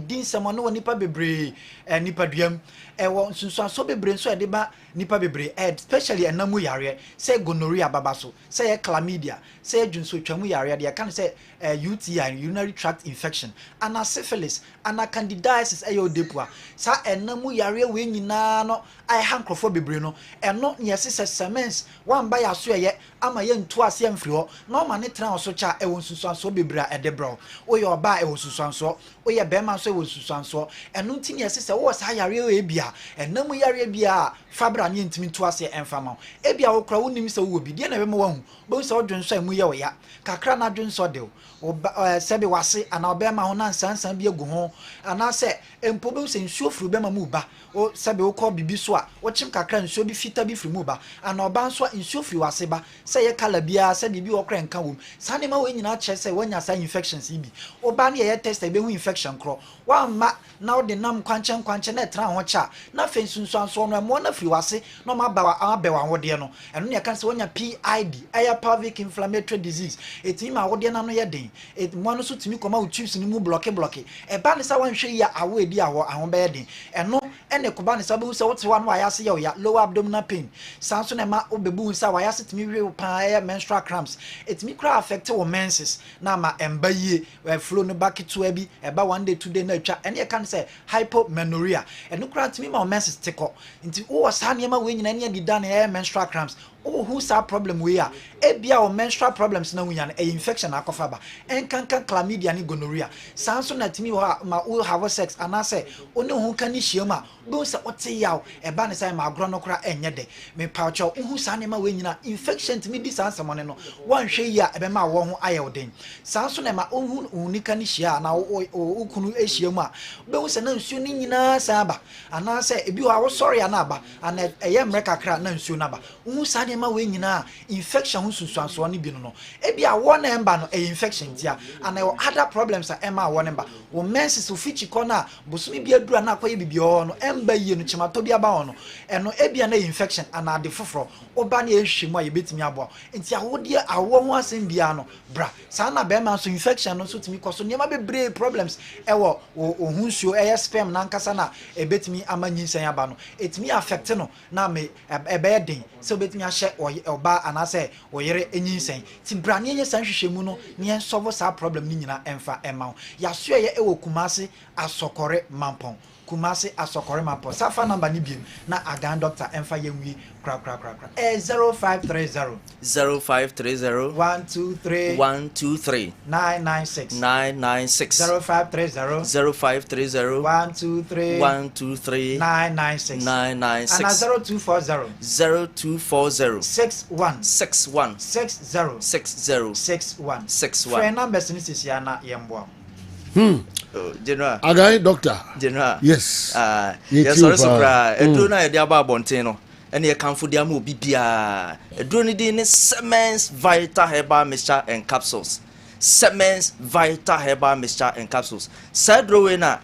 din samo no nipa bebre nipa duam ewo nsunsuaso bebre nso de ba nipa bebre especially enamu yare say gonorrhea babaso say chlamydia say junso twamu yare de kan say UTI urinary tract infection ana syphilis ana candidiasis ayo depua sa enamu yare we nyina no ai hankrofo bebre no eno yesi se semens wan ba ya so ye ama ye ntu ase amfiri ho no ma ne tran so cha ewo nsunsuaso bebre a edebro oye oba ewo nsunsuaso oye bema so ewo nsunsuaso eno ntini yesi se wo sa yare we bia enamu yare bia fabra ne ntimi ntu ase emfama ebia wo kra wonim se wo bi de na be mo wahu bo se odwonso amu ye wo ya kakra na dwonso de sebe wase ana obema ho na nsansan bi egu ho ana se empo be se nsuo furu bema mu ba o sebe wo kɔ bibi so a wo chim kakra nsuo bi fita bi furu mu ba ana oba nso nsuo furu wase ba se ye kala bia se bibi wo kra nka wom sane ma wo nyina che se wonya sa infections bi oba ne ye test be hu infection kro wa ma na wo de nam kwankye na tra ho cha na fe nsunsuanso no mo na furu wase no ma ba abewa wo de no eno ne kan se wonya PID aya pelvic inflammatory disease etima wo de na no ye den mo no so timi koma wo tubes ni mu block e ba ne sa wan hwe ya awo edi awo ahon be den eno ene koba ne sa be se wote wa no ayase ya ya lower abdominal pain sanso ne ma obebu sa wa ayase timi we pa menstrual cramps etimi kra affect wo menses na ma emba yie flow no back to abi e ba one day 2 day na atwa ene kan say hypomenorrhea eno kra timi ma menses teko nti wo sa ne ma we nyina ne di dan menstrual cramps who sa problem we are ebia o menstrual problems na wunya na infection akofa ba enkankan chlamydia ni gonorrhea sanso na timi ma we have sex anase oni hu kan hie ma bo se ote yaw e ba ne sai ma agro no kora enye de me paucho hu sa ne ma we nyina infection timi di sanso mo ne no wan hwe ya e be ma wo hu ayewden sanso na ma hu uni kan hie na o kunu ehie mu a bo se na nsuo ni nyina sa ba anase ebi wa wo sorry ana ba ana eye mreka kra na nsuo na ba hu sa ma we nyina infection hu susuanso ne bi no ebia wo na emba no infection tia and other problems are emma wo nemba wo menses wo fichi kona bosumi bi adura na akoye bibio no emba yie no chimato bi aba ho no eno ebia na infection and ade foforo oba na ehwemu a yebetimi abo ntia wo de awo ho asem bia no bra sa na be ma so infection no so timi koso niam bebre problems ewo ohun suo sperm na nkasa na ebetimi amanyi nsan aba no etimi affect no na me ebe den so betimi oba anase oyere enyinsen ti brane nye san hwehwemu no ne solve sa problem ni nyina emfa ema ya so ye ewo kumase asokore mampon safa number ni bi na agan doctor emfa yenwi kra 0530 0530 123 123 996 996 0530 0530 123 123 996 996 and 0240 0240 61 61 60 60 61 61 friend numbers ni sisi ana yemboa General Agai doctor General yes yes sorry supra edro na yede aba abonten no ene ye kanfo dia ma obi bia edro ni din ne Semens Vital Herbal Mixture and Capsules Semens Vital Herbal Mixture and Capsules sadro we na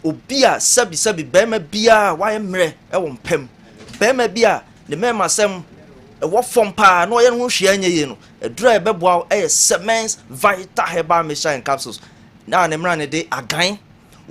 obi a sabi bema bia wa emre e wo mpem bema bia ne mema sem e wo fom pa na ye no hwe anya ye no edro e beboa e Semens Vital Herbal Mixture and Capsules na ne mra ne de agan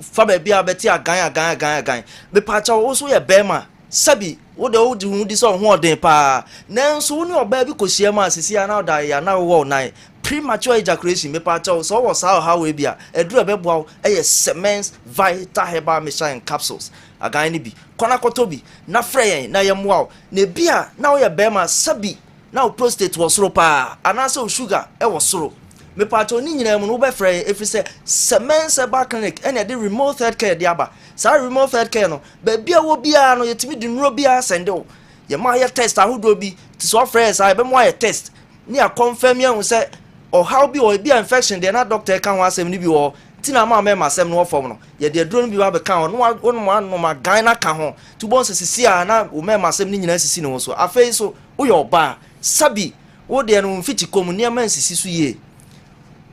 fa ba bia beti agan me pa cha wo so ye bema sabi wo de wo di hu di so ho odin pa nanso wo ni oba bi kosia ma asisi na da ya na wo na premature ejaculation me pa cha so wo sa how we bia eduru be boa e Semens Vital Herbal Mixture and Capsules agan ni bi kona koto bi na frɛ na ye moa na bia na wo ye bema sabi na wo prostate wo soro pa anase wo sugar e wo soro me pato ni nyina mu no be frɛ efise Semens Herbal Clinic ene de remote health care de aba sa remote health care no ba bia wo bia no yetimi di nro bia sende wo ye ma ye test ahodo bi ti so frɛ sa be mo ye test ni a confirm ye hu se or how be or be infection de na doctor kan ho asem ni bi wo tina ma ma asem no form no ye de aduro no bi wa be kan no no ma gan na ka ho to bon sisi a na o ma asem ni nyina sisi no so afei so wo yo ba sabi wo de no mfiti kom ne ma sisi so ye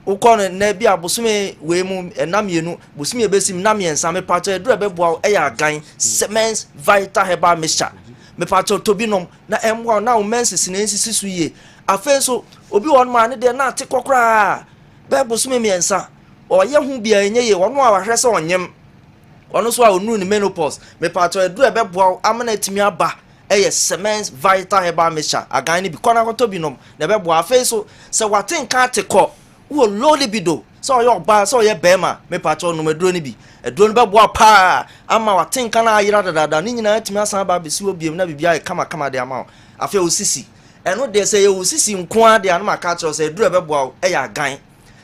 ukɔ na bi abosome we mu enamienu bosome ebesim na miensa me pacho edura beboa e ya gan Semens Vita Herbal Mixture me pacho tobinom na emwa na o mensisi na nsisi so ye afen so obi won ma ne de na ate kokra be bosome miensa o ye hu bia enye ye wono a wahwe se onyem ono so a onu ni menopause me pacho edura beboa amana timi aba eye Semens Vita Herbal Mixture agan ni bi kona ko tobinom na beboa afen so se waten ka ate ko wo low libido so yo ba so ye bema me pacho no meduro ni bi eduro be boa pa ama watenka na ayira dada ni nyina atimi asan ba besi obiem na bibia e kama de ama afi osisi eno de say ye osisi nko ade an ma ka cho say eduro be boa e ya gan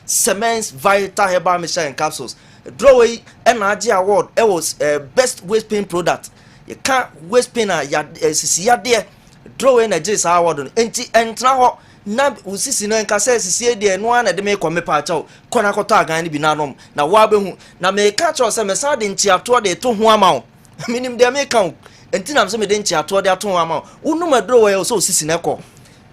Semens Vita Herbal Mixture and Capsules eduro we e na age award e was best waist pain product ye ka waist pain a ya sisi ya de eduro we na age award enti entra ho na usisi no nka say sisi de no na de me kome pa chaw kona kota agan ni bi nanom na wa behu na me ka chaw say me sa de nchiato de to ho ama o minim de me kan enti na me say me de nchiato de to ho ama o unu madro we so usisi ne ko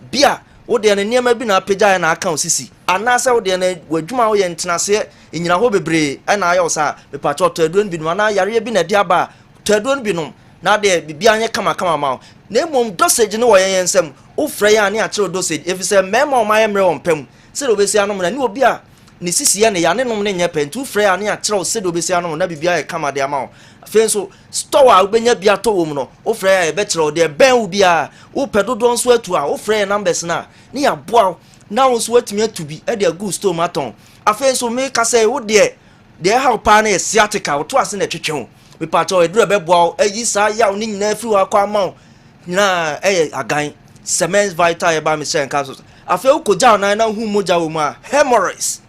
bia wo de ne niam bi na apagya na aka usisi ana say wo de na wadwuma wo ye ntenase enyina ho bebre na ayo sa me pa chaw to aduro bi no na yare bi na de aba to aduro bi no na de bibia anye kama ma na mom dosage no wo ye nsem o frɛ ya ne a kyerɛ dosage if say mema o maye mre ompam se do besi anom na ni obi a ne sisi ya ne ya ne nom ne nya pentu frɛ ya ne a kyerɛ se do besi anom na bibia ye kama de ama o afei so store a obenya bia to wo mu no o frɛ ya e be kyerɛ o de ben wo bia o pedodo nso atu a o frɛ ya numbers na ne ya boa na wo nso atumi atubi e de agu store maton afei so me ka say wo de ha pa na e sciatica wo to ase na twetwe me pa to e dura be boa ayi sa ya wo ni nyina afiri wa kwa ma nyina agan Semens Vita Herbal Mixture and Capsules afei ukoja na hu moja wo ma hemorrhoids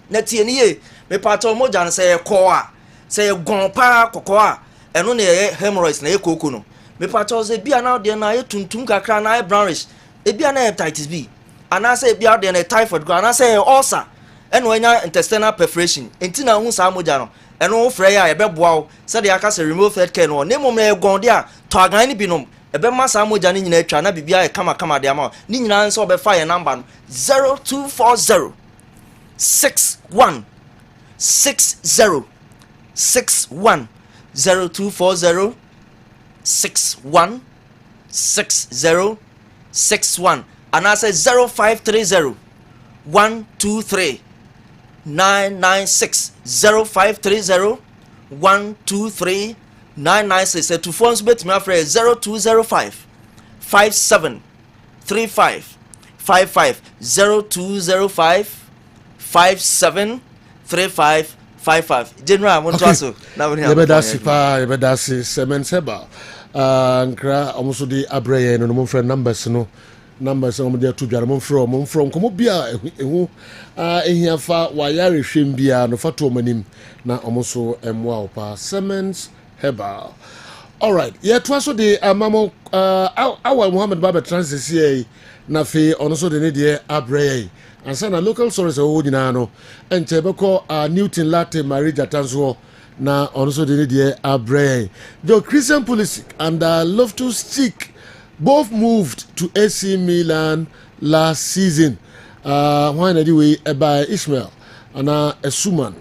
na tie ni ye me pato moja na say ko a say gon pa kokko a eno na hemorrhoids na ye koko no me pato say bia na de na ye tuntum kakra na ye brownish e bia na hepatitis B ana say bia de na typhoid go ana say ulcer eno anya intestinal perforation enti na hu sa moja no eno wo frɛ ya ye beboa wo say de aka say remote health care no ne mom na ye gon de a to agan ni binom ebe masa moja ni nyina atwa na bibia e kama de ama ni nyina nso obe fa ye number 0240 61 60 61 0240 61 60 61 and I say 0530 123 996 0530 123 996 to phones bet me after 0205 57 35 55 0205 57 35 55 general I want to ask na we have yebedasi Semens Herbal nkra omuso di abreye no mo friend numbers on dey to biara mo from komo bia ehu ehiafa wayare hwem bia no fato manim na omuso emwa opa Semens Herbal. All right. Yeah, twice the mamo our Muhammad Baba Transis here na fe ono so de ne de abrey. And sana local source o nyina and tebeko Newton Latte marriage atanso na ono so de ne de abrey. The Christian Pulisic and Loftus Cheek both moved to AC Milan last season. When anyway by Ishmael and Suman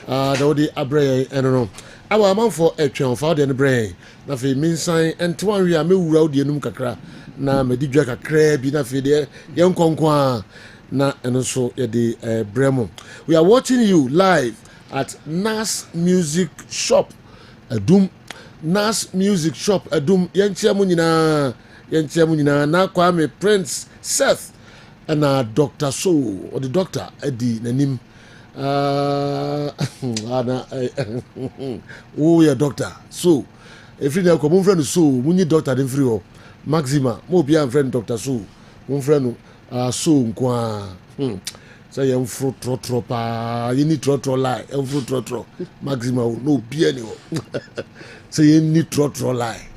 the abrey and our man for a train for the brain. Na fe minsan ento we a me wura odi enum kakra na me di dwa kakra bi na fe de yen konkwa na eno so ye de bremo. We are watching you live at Nas Music Shop Adum. Nas Music Shop Adum yenchia mu nyina na Kwame Prince Seth and Dr. So or the doctor Eddie nanim oh yeah doctor so if you know come friend so munyi doctor dem free o maxima mo be am friend doctor so mon friend so nkwa say em fruit trotro pa you need trotro lie em fruit trotro maxima no be any o say you need trotro lie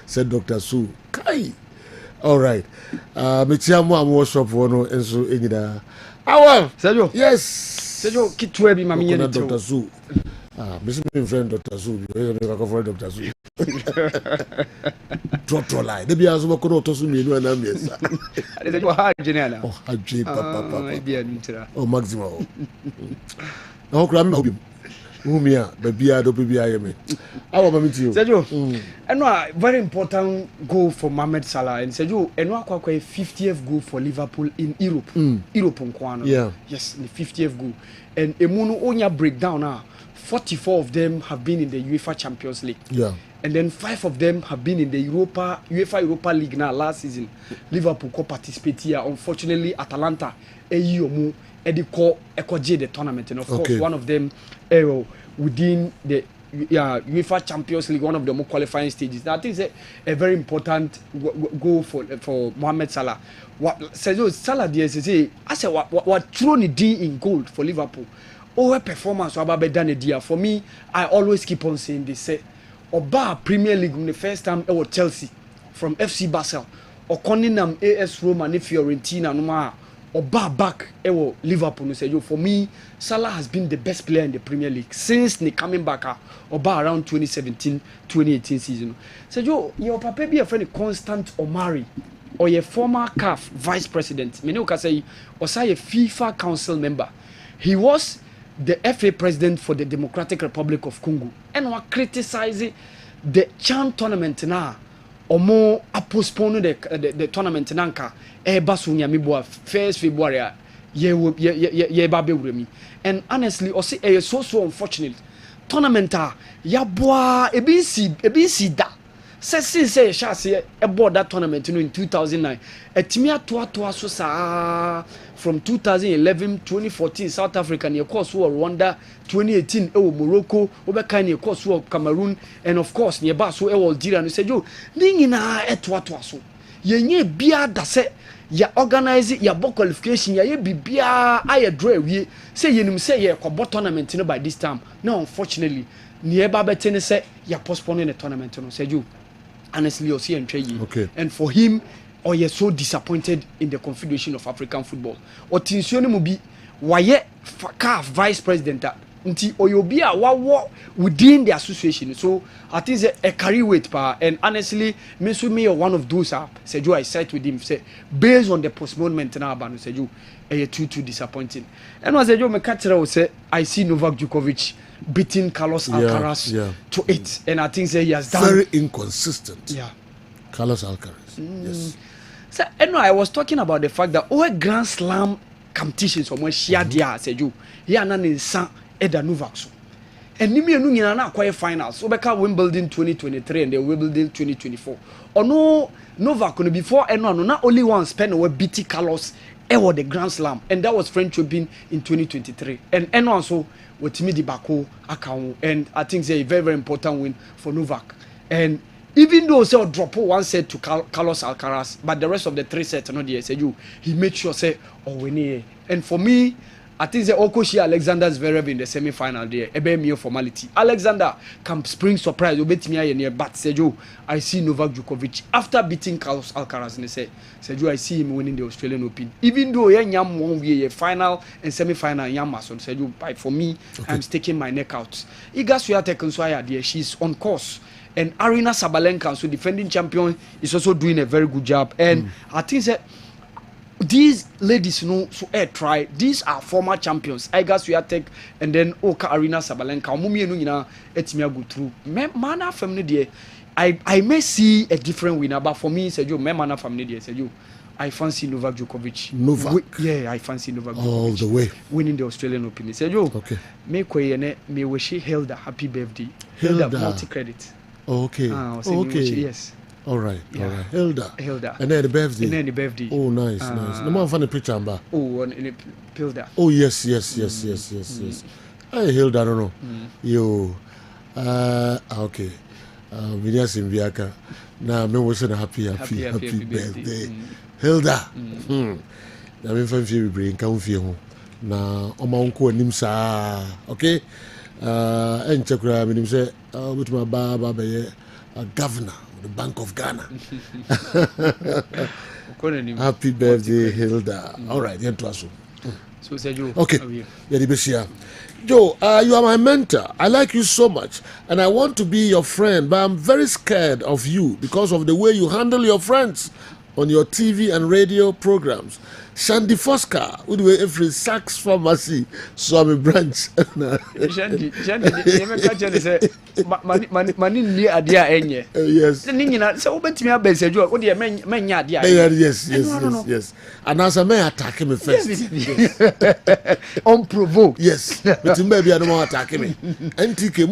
said doctor so kai All right. Metiamo am workshop for no enso enyida. Awal. Sergio. Yes. Sergio kitwe bi mami yene Dr. Zoo. Miss me friend Dr. Zoo. You go friend Dr. Zoo. Drop line. They be as we kono to so me no na me sa. They go hard general. Oh, hard papa. Oh, maximum. No kra me obi. Umia babia do babia yeme. Awo mami ti o. Sergio. Eno very important goal for Mohamed Salah and Sergio eno akwa 50th goal for Liverpool in Europe. Europe nkwano. Yeah. Yes, the 50th goal. And Emunu onya breakdown now. 44 of them have been in the UEFA Champions League. Yeah. And then 5 of them have been in the UEFA Europa League now last season. Liverpool co participate here. Unfortunately, Atalanta Eyomu Ediko Ekoje the tournament. And of course, one of them within the UEFA Champions League, one of the more qualifying stages. Now, I think it's a very important goal for Mohamed Salah. Salah DSC, I said what thrown it in gold for Liverpool. Our performance for me, I always keep on saying this. Say, Oba Premier League the first time it was Chelsea from FC Basel or Coninham AS Roma and Fiorentina no Oba back it was Liverpool. Say for me, Salah has been the best player in the Premier League since he coming back Oba around 2017-2018 season. Say your papa be a friend Constant Omari or your former CAF vice president. Me no can say or say a FIFA council member. He was the FA president for the Democratic Republic of Congo and was criticizing the CHAN tournament now or more postpone the tournament nanka basunya miboa 1st February ye babe uremi. And honestly o say so unfortunate tournament ya boa ebisi da say shase board that tournament in 2009 etimi atoa so sa from 2011 2014 South Africa near course Rwanda 2018 Morocco obeka near course Cameroon and of course near ba so Algeria no say yo nyina etoa so yenye bia da se ya organize ya bo qualification ya bibia aye draw wie say yenim say ye ko tournament no by this time now unfortunately near ba betene say ya postpone the tournament no say yo honestly you'll see and for him or you're so disappointed in the Confederation of African Football or Tinsione Mubi why CAF vice president until or you'll be within the association. So I think a carry weight power and honestly me one of those said you I sat with him say based on the postponement now ban said you too disappointing and was a me catcher will say I see Novak Djokovic beating Carlos Alcaraz to 8 and I think say he has done very inconsistent. Carlos Alcaraz. Yes. So I was talking about the fact that all Grand Slam competitions when share dia said you here na nsa Eda Novak so and nimi enu nyina na acquire finals so beka Wimbledon 2023 and the Wimbledon 2024 or no Novak no before no not only one spend we beat Carlos ever the Grand Slam and that was French Open in 2023 and also with me the Baku account and I think it's a very very important win for Novak and even though say drop one set to Carlos Alcaraz but the rest of the 3 sets no there say you he made sure say win and for me I think the Okoshi Alexander Zverev in the semi-final there ebe mere formality Alexander can spring surprise obetimi near but Sergio I see Novak Djokovic after beating Carlos Alcaraz and say Sergio I see him winning the Australian Open even though yam won we final and semi-final yam mason Sergio but for me I'm sticking my neck out Iga Swiatek so there she's on course and Arina Sabalenka so defending champion is also doing a very good job and I think that these ladies so try these are former champions Iga Swiatek and then Oka Arina Sabalenka omumienu nyina etimi go through mana family there I may see a different winner but for me Sergio mana family there Sergio I fancy Novak Djokovic. I fancy Novak Djokovic. All the way. Winning the Australian Open. Sergio. Okay. Me wish Hilda happy birthday. Hilda multi-credit. Okay. Yes. All right. Hilda. And then the birthday. Oh, nice. No more funny picture, Amba. Oh, and Hilda. Oh, yes. Hey, Hilda, I don't know. Yo. Okay. Vinyas in Viaka. Now, me wishing a happy birthday. Hilda. Na me fan fi brain kan fi ho. Na o ma nko anim saa. Okay? En chekura me nim say betuma ba be a governor the Bank of Ghana. Happy birthday, Hilda. All right, so say Joe. Okay, Joe, you are my mentor. I like you so much, and I want to be your friend, but I'm very scared of you because of the way you handle your friends on your TV and radio programs. Shandy Foska, with the every Saks Pharmacy, Swami Branch. Shandy, you never catch any say, money near a dear enye. Yes. The Nina, so open me up and say, Joe, what do you mean, Yes. And as a man attack me first. Unprovoked. Yes. But maybe I don't want to attack me. NTK,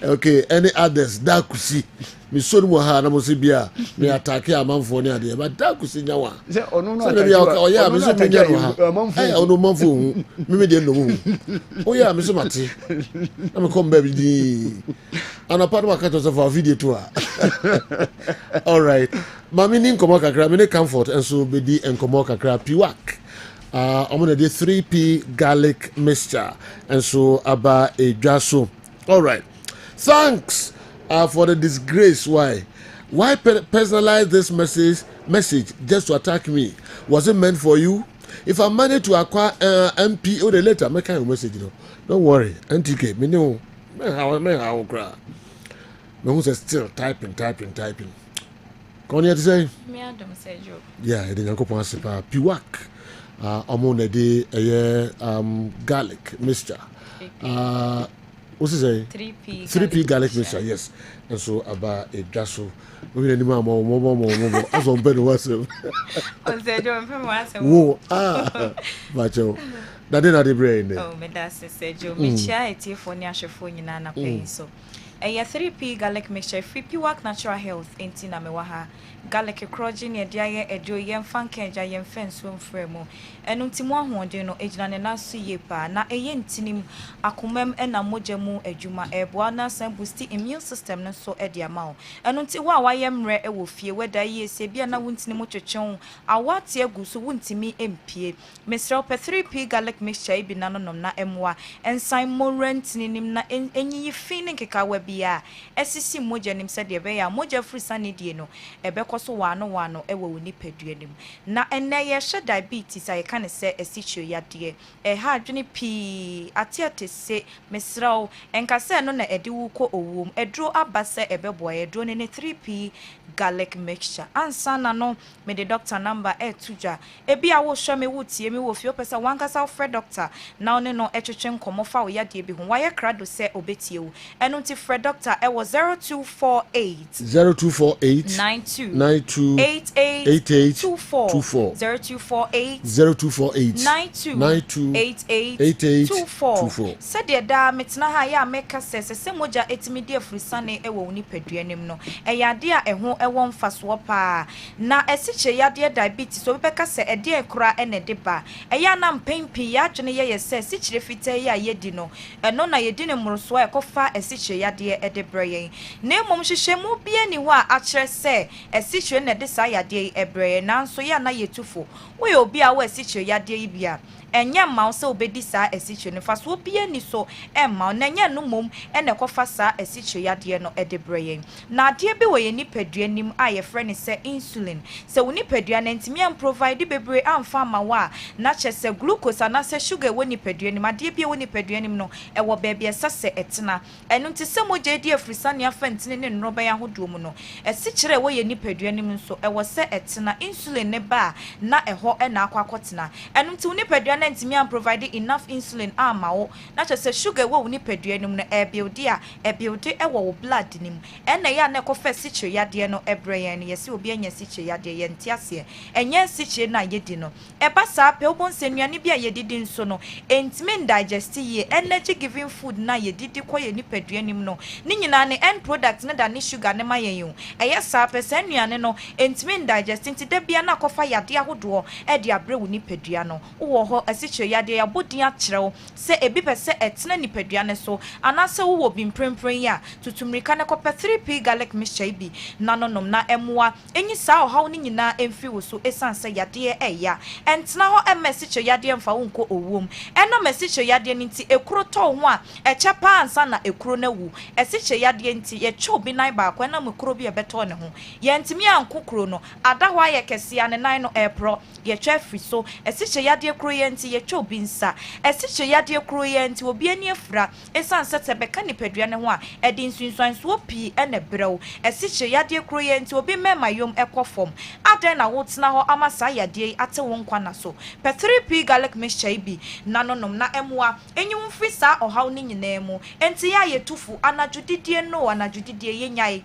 okay, any others, Dakusi. Me so no ha na mo se bia me attack amanfo ne ade but da kusi nyawa se ono no attack o ya me so me nya no ha eh ono manfo hu me de no hu o ya me so mate na me come baby di ana part wa kato so for video to all right mami ni nkomo kakra me ne comfort enso be di nkomo kakra piwak I'm gonna do 3p garlic mixture and so aba edwaso. All right, thanks for the disgrace. Why personalize this message just to attack me? Was it meant for you? If I manage to acquire MP or the letter, make kind of message, you know. Don't worry, NTK, me know, how cry. Me who says still typing. Can you say? Me Adam say Joe. Yeah, I didn't go for piwak. I'm on a day garlic mixture. What's it say? 3p garlic mixture, yes. And so about a drasso. We need more. As on bed was him. Whoa, macho. That didn't have the brain. Oh, me that's said Joe. Me chia it for nyashe phone na pay so. A 3p garlic mixture, 3p work natural health, ain't na me waha. Garlic crojin ye dia edo yem fanke ja yem fence won fremu enu ntimo ahoden no ejina ne na so ye pa na eye ntinim akomam na mogya mu adwuma eboa na san boost immune system no so e dia ma enu nti wa waye mre e wo fie weda ye se bia na wontinim twetwen awate agu so wontimi empie mesrel pe 3p garlic mixture bi na no nom na emwa ensan morant ninim na enyi fin nkeka wa bia esisi mogya nim se de be ya mogya free sanidie no ebe so wano ewo woni peduanim na enne ye hye diabetes ay kan se esicho yade ha adwene pi atiate se mesraw enka se no na ede wu ko owum edro abase ebebo edro ne 3p garlic mixture ansa na no me the doctor number tuja ebi a wo hwe me wutie me wo fi opesa wankasa Fred doctor na one no etwetwe nkomo fa wo yade bi ho waye krado se obetie wu eno nti Fred doctor e wo 0248 928824 0248 said da metna ha ya meka se moja etimidi afrisane ewo woni paduanem no eyade a eho ewo mfaso pa na esiche yade diabetes so beka se ede ekura ene de ba eya na mpempi ya dwene ye se sichire fite ya yedi no eno na yedi ne moroso ekofa esiche yade ede breye na mom hwehwe mu bia ni ho a akere se esiche na de sa yade ebreye nanso ya na yetufo we obi a we esiche yade ibia enya ma se obedi sa esiche ne faso obi ani so emma na nya no mom ene kofa sa esiche yade no edebreye na ade bi we ni paduanim a ye frɛ ne se insulin se woni padua na ntimi am provide bebre amfa ma wa na kyese glucose ana se sugar woni paduanim ade bi woni paduanim no ewo baabi esase etena eno nti se moje di afrisane afantine ne nroba ya hodo mu no esikyere we ye ni paduanim so ewo se etena insulin ne ba na eho na akwakotena eno nti woni padua na ntimi am provide enough insulin ama wo na kyese sugar we woni paduanim no build ewo wo blood nim ena ya na kofa sikyere yade no ebreye no yesi obi anya sikyere yade ye ntiase enye sikyere na yedi no eba sa pe obonse nuane bia yedidi nso no entimi digest ye energy giving food na yedidi koye ni paduanim no ni nyina ne end product na da ni sugar ne mayen eye sa pe sa nuane no entimi digest nti da bia na kofa yade ahodo e de abre wo ni padua no wo ho asiche yade ya bodin akyerɛw sɛ ebi pɛ sɛ ɛtena nipadua ne so anase wo bi mprempren ya tutumrika ne kɔpɛ 3p garlic mixture bi na nonom na ɛmoa enyi saa ɔhaw ne nyinaa emfi wo so esan sɛ yade ɛya ɛntena hɔ ɛmɛsiche yade mfa wo nko owom ɛna mɛsiche yade ne nti ekuro tɔ ho a ɛkyɛ pa ansa na ekuro na wu ɛsiche yade nti yɛkyɛ obi nan baako ɛna mekuro bi ɛbɛtɔ ne ho yɛntimi anko kuro no ada hɔ ayɛ kɛse ne nan no ɛpro yɛtwa firi so ɛsiche yade kuro yɛ nti yɛtwa obi nsa ɛsiche yade kuro yɛ nti obi ani afra esan sɛ tɛbɛka nipadua ne ho a ɛde nsunsuanso pii ɛna brɛw ɛsiche yade kuro yɛ nti obi mɛma yom ɛkɔ fam adan na wotena hɔ ama saa yade ate wo nkwa na so pɛ 3p garlic mixture bi na nonom na ɛmoa enyim firi saa ɔhaw ne nyinaa mu enti ya yɛtufu anadwodidie no anadwodidie yɛnyae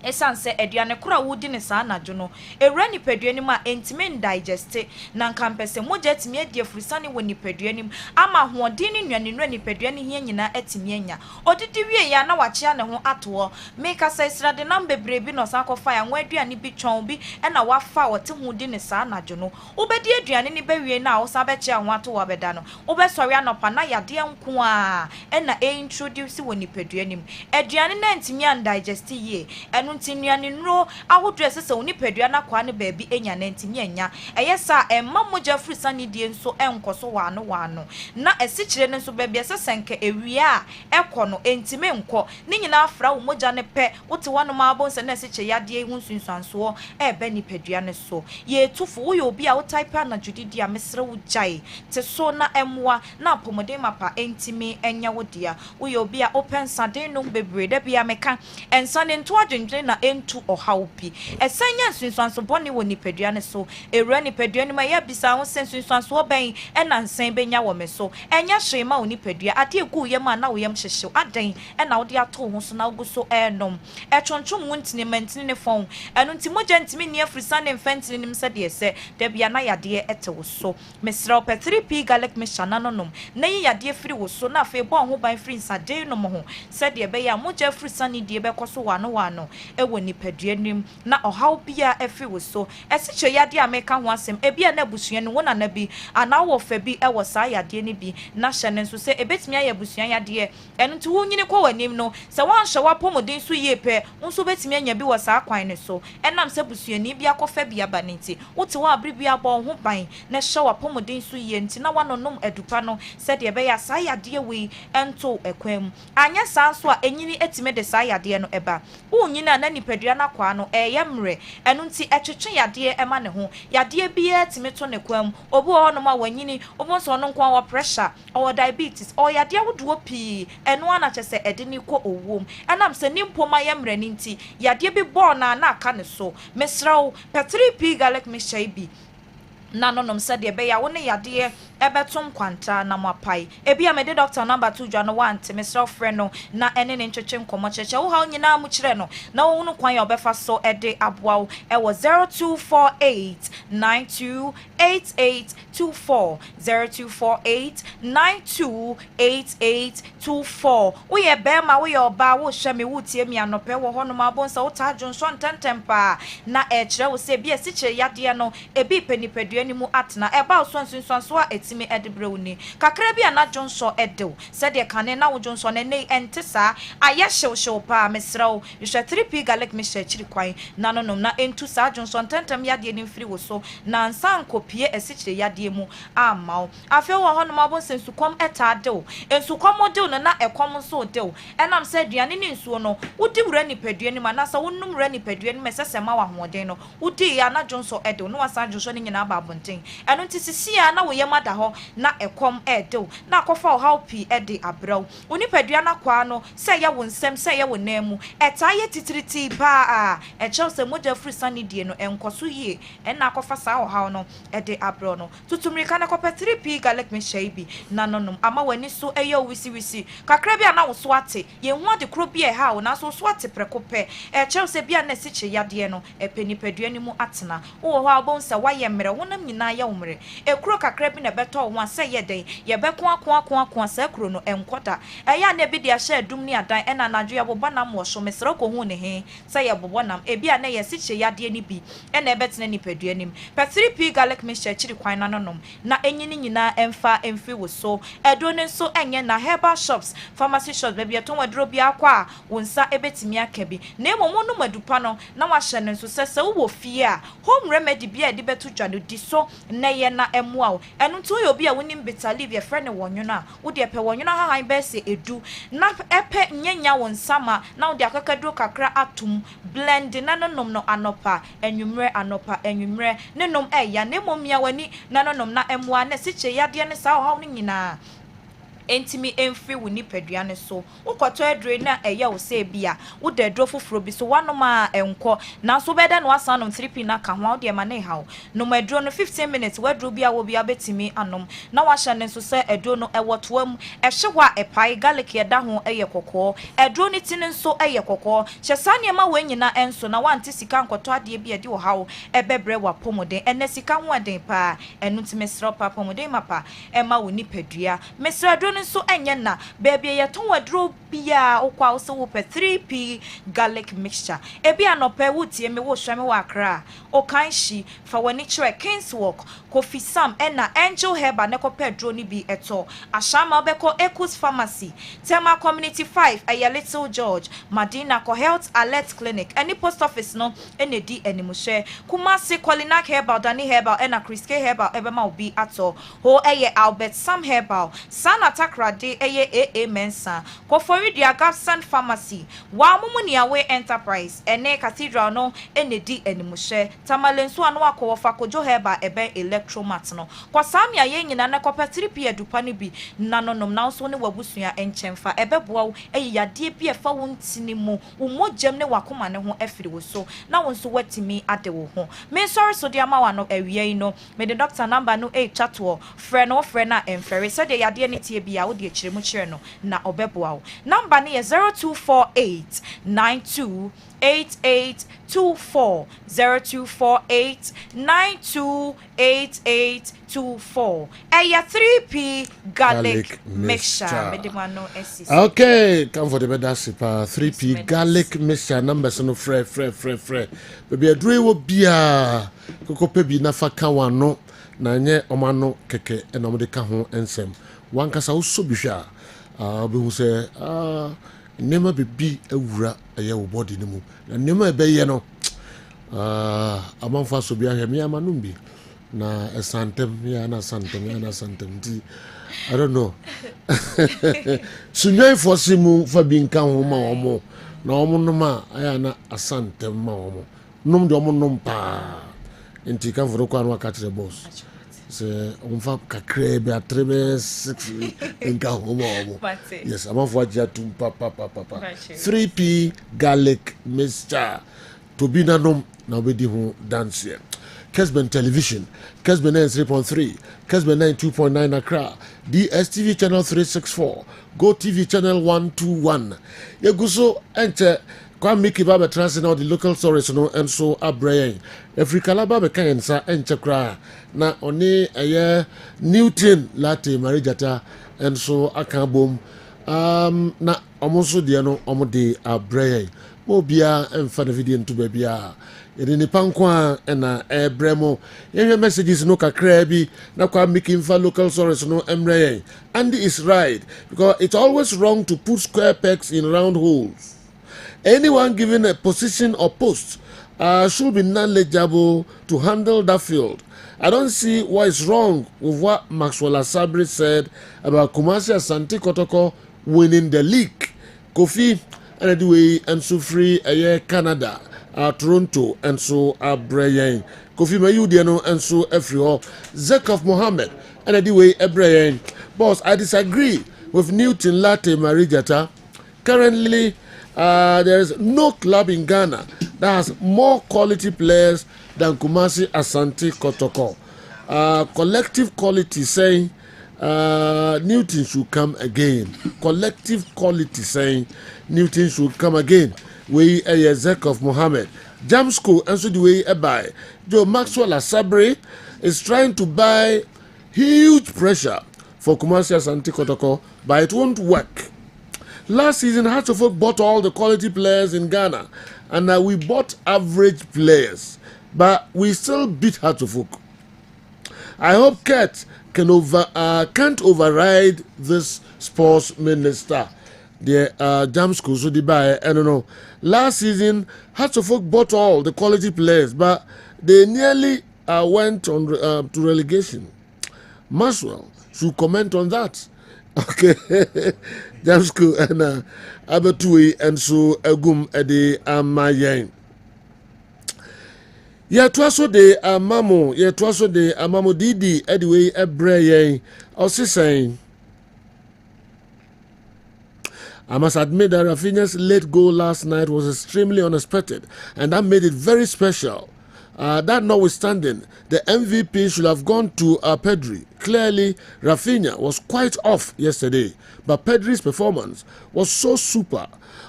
esan se aduane kora wodi ne saa anadwo no ewura nipadua nim a entime ndigeste na nkampese mogya timi adie furusane wɔ nipadua nim ama hoɔden ne nnuane nura nipadua ne hia nyina atimi anya odidi wie ya na wakyea ne ho atoɔ meka sɛ srade nam bebre bi no san kɔfa ya nwa aduane bi twɔn bi ɛna wafa wɔte ho di ne saa anadwo no wobɛdi aduane ne bɛwie na wo sa bɛkyea ho ato wabɛda no wobɛsɔre anɔpa na yade nko a ɛna introduce wɔ nipadua nim aduane na entimi andigeste yie ntinuane nro ahodre sese oni padua na kwa ne baabi enya na ntimi enya eyesa emma moja frusane die nso enkoso wano na esikyire ne nso baabi sesenke ewia ekɔ no entime nkɔ ne nyina afra wo moja ne pɛ wote wano ma abonse na esikye yade hu sunsuanso ebe ni padua ne so ye tufu wo ye obi a wo type na judidi a mesre wo gyae te so na emwa na apomode mapa entime enya wo dia wo ye obi a open sade no bebre da bia meka ensane nto adwendwen na entu ohaupi esanya nsunsuanso boni wo nipadua ne so ewura nipadua ne ma ya bisa ho nsunsuanso ben ena nsen benya wo me so enya hwema wo nipadua ade egu yem na wo yem hyehyew adan ena wo de ato ho so na wo so enom etwonchom wo ntine mantine ne fon eno nti mogya ntime ni afrisa ne mfantine nim se de se da bia na yade ete wo so mesra pe 3p garlic mixture na nonom na yi yade firi wo so na afi bo ho ban firi nsade no mo ho se de be ya mogya afrisa ne de be koso wano ewo nipadua nim na ɔhaw bia efi wo so ɛsikyɛ yade ameka ho asɛm ebia na busua ne wona na bi ana wo fa bi ɛwɔ saa yade ne bi na hyɛ ne nso sɛ ebetimi ayɛ busua yade ɛno nti wo nyine kɔ wanim no sɛ wanhyɛ wapɔmɔden so yie pɛ nso betimi anya bi wɔ saa kwan ne so ɛnam sɛ busuani bia kɔfa bi aba ne nti wote wa abri bia bɔ ho ban na hyɛ wapɔmɔden so yie nti na wanonom adupa no sɛ de ɛbɛyɛ saa yade wei ɛnto ɛkwan mu anya saa so a enyini etime de saa yade no ɛba wo nyina na nipadua na kwa no yemre eno nti etwetwe yade ema ne ho yade bia timi to ne kwam obi ho no ma wanyini obo so no nkwa wa pressure or diabetes or yade wodo pii eno ana kyese ede ni kɔ owom enam se nimpoma yemre ni nti yade bi bɔ na aka ne so mesraw pe 3p garlic mixture bi na nonom sɛ de be ya wo ne yade ebetum kwanta na mapai ebia me de doctor number 2 dwa no want me self friend no na ene ne ntwetwe nkomo cheche wo ha nyina mu kire no na wo nu kwan ya obefa so ede aboa e wo 0248928824 0248928824 wo ye be ma wo ye oba wo hwe me wo tie mi anope wo ho no ma bonsa wo ta dwonso ntentempa na e kire wo se bia si kire yade no ebi penipadua ni mu atena e ba so nsunsuanso a etimi edebreuni kakra bia na dwonso edew se de kane na wo dwonso ne nei entesa aye hyew pa mesraw yehwe 3p garlic mixture chiri kwan na nonom na entu sa dwonso ntentem yade ni mfiri wo so na nsan kopie esikyire yade mu amaw afi wo ho no mabo sensukom etadew ensukom dew no na ekom so dew enam se aduane ni nsuo no wodi wura nipadua ni manasa wonnum wura nipadua ni mesese ma wa hoden no wodi ya na dwonso edew no wasa dwonso ni nyina ba abonten eno ntisisi ya na wo yema da ho na ekom edew na akofa o how pi ede abraw onipadua na kwa no se ye wo nsem se ye wo namu etaye titiriti pa a echew se moja frusane die no enkoso yie ena akofa sa o how no ede abraw no tutumrika na kopa 3p garlic mixture bi na nonom ama wani so eye wisi kakra bia na wo so ate ye hu ade kro bia ha wo na so ate prekope echew se bia na siche yade no epenipadua ni mu atena wo ho abon se waye mre wonam nyina ye wo mre ekro kakra bi na beto wan say ye den ye beko akon sa kro no enkoda eya na bi dia share dum ni adan e na nadwo ye bobo nam wo so mesro ko hu ne he say ye bobo nam e bia na ye siche yade ni bi e na ebetena ni padua nim pe 3p garlic mixture chiri kwan na nonom na enyini nyina emfa emfi wo so edo ne so enye na herbal shops pharmacy shops be bia ton wadro bia kwa wonsa ebetimi aka bi na emomo no madupa no na wa hye ne so sese wo fie a home remedy bia de beto dwa no di so na ye na emoa wo eno to yo bia wonim bitter leaf ye frɛ ne wonwono a wo de pɛ wonwono hahan be se edu na epe nyanya wonsama na wo de akakaduro kakra atum blend na nonom no anopa enwumre ne nom ya ne momia wani na nonom na emoa na siche yade ne sa haw ne nyina entimi emfri wo ni padua ne so ukoto edre na eya wo se bia wo de dro foforo bi so wanoma enko na so beda no asa no 3p na ka ho de ma ne hawo no madro no 15 minutes wadro bia wo bia betimi anom na wa hye ne so se edro no ewotoam ehye wa epai garlic ye da ho eye kokko edro ni tin so eye kokko hye sane ma wanyina enso na wante sika nkoto ade bia di wo hawo ebebre wa pomoden ene sika ho aden pa enu timesro pa pomoden mapa ema wo ni padua mesra so enye na baby ye ton wadro bia okwa wo so wo pe 3p garlic mixture ebi anopa wutie me wo hweme wa akra o kan shi fa wani chere Kings Walk Kofi Sam na Angel Herba ne ko pedro ni bi eto ashama obeko Ekus Pharmacy Tema Community 5 aya Little George Madina ko Health Alert Clinic any post office no enedi animuhwe Kumasi Kolinak Herbal Dani Herbal na Chris K Herbal ebema obi ato ho eye Albert Sam Herbal Sana Takrade eye AA Mensa Kofori dia Gapsan Pharmacy wa Mumunia Enterprise ene Cathedral no enedi animuhwe Tamalensu anu akwofa kojo Herbal ebe electromat no kwa samia ye nyina na kopa 3p adupa ne bi na nonom na so ne wabusua enchemfa ebeboa wo eyade bi efa wo ntini mu wo mojem ne wakoma ne ho afiri wo so na wo nso watimi ade wo ho me sorry so dia ma wa no awie no me the doctor number no chatwo frɛ na emfere so de yade ne tie bia wo de akire mu kire no na obeboa wo number ne 0248 92 8824 0248 928824 Eya 3p garlic mixture. Okay, come for the better sipa 3p garlic mixture numbers no frɛ. Baby adre wo bia kokope bi na fa ka wano na nye omano keke na mo de ka ho ensem. Wankasa wo so bihwa obi hu se nema bebi awura eye wo body ni mu na nema ebeye no amanfa so bia hweme amanum bi na esantem ya na santem di I don't know sunye fosi mu fa bi nka ho ma omo na omo no ma aya na asantem ma omo num de omo num pa enti kan foro kwa no aka tire boss se umfa kakre be atrebe 6 enka homo yes amanfo agia tum papa 3p garlic mixture to be nanom na obedi ho dance here Kessben television Kessben 3.3 Kessben 2.9 Accra DSTV channel 364 Go TV channel 121 yeguso enche kwa miki baba transit now the local stories no and so abrayen every calabar be kan sa enchekra na oni eye Newton latte marijata and so akabom na omoso de no omode abrayen mo bia emfa na video nto ba bia yede ni pankwa na ebremo ye messages no kakra bi na kwa miki mfa local stories no emrayen and is right because it's always wrong to put square pegs in round holes. Anyone given a position or post should be knowledgeable to handle that field. I don't see what is wrong with what Maxwell Asabri said about Kumasi Asante Kotoko winning the league. Kofi anyway and so free Canada, Toronto and so Brian. Kofi Mayudiano and so Efrio Zekov Mohammed and anyway Brian. Boss, I disagree with Newton Latte Marijata. Currently, there is no club in Ghana that has more quality players than Kumasi Asante Kotoko. Collective quality saying Newton should come again. Collective quality saying Newton should come again. We a Zekov Mohammed. Jam school and so the way buy. Joe Maxwell Asabri is trying to buy huge pressure for Kumasi Asante Kotoko, but it won't work. Last season, Hearts of Oak bought all the quality players in Ghana, and we bought average players, but we still beat Hearts of Oak. I hope Kurt can't override this sports minister. The Jam School, so I don't know. Last season, Hearts of Oak bought all the quality players, but they nearly went on to relegation. Maxwell should comment on that. Okay, Jam School and Abatui and so Agum Ede Amayen. Twaso de Amamo, Twaso de Amamo Didi, Edway Ebreye, also saying, I must admit that Rafinha's late goal last night was extremely unexpected, and that made it very special. That notwithstanding, the MVP should have gone to Pedri. Clearly, Rafinha was quite off yesterday, but Pedri's performance was so super.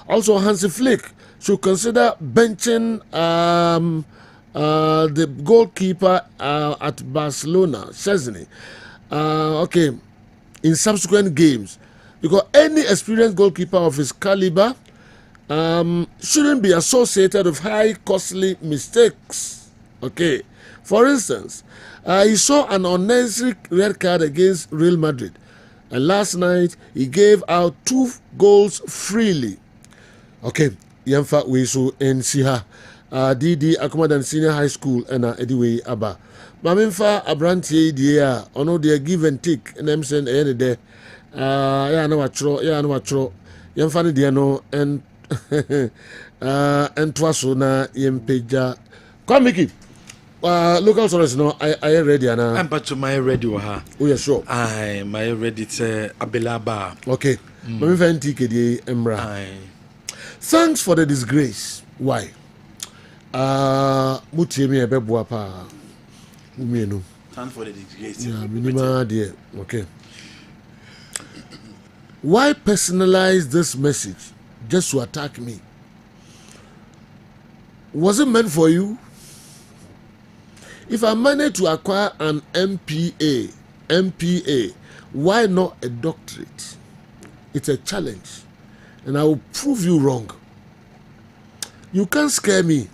Also, Hansi Flick should consider benching the goalkeeper at Barcelona, Szczesny, in subsequent games, because any experienced goalkeeper of his caliber shouldn't be associated with high costly mistakes. Okay, for instance, he saw an unnecessary red card against Real Madrid, and last night he gave out 2 goals freely. Okay, Yemfa Wesu in Siha. DD Akumadan Senior High School and anyway Abba. Maminfa Abranti dear, ono dear give and take, and I'm saying any day. Yeah, no, Yamfani Diano and Twaso na Yempeja. Come, Mickey. Local source, no, I ready, and I'm but to my radio. Oh, yeah, sure. I my ready to Abelaba. Okay, Maminfa TKD Embra. Thanks for the disgrace. Why? Mutiemi ebebua pa umienu. Thanks for the disgrace. Yeah, minima dear. Okay. Why personalize this message just to attack me? Was it meant for you? If I manage to acquire an MPA, why not a doctorate? It's a challenge, and I will prove you wrong. You can't scare me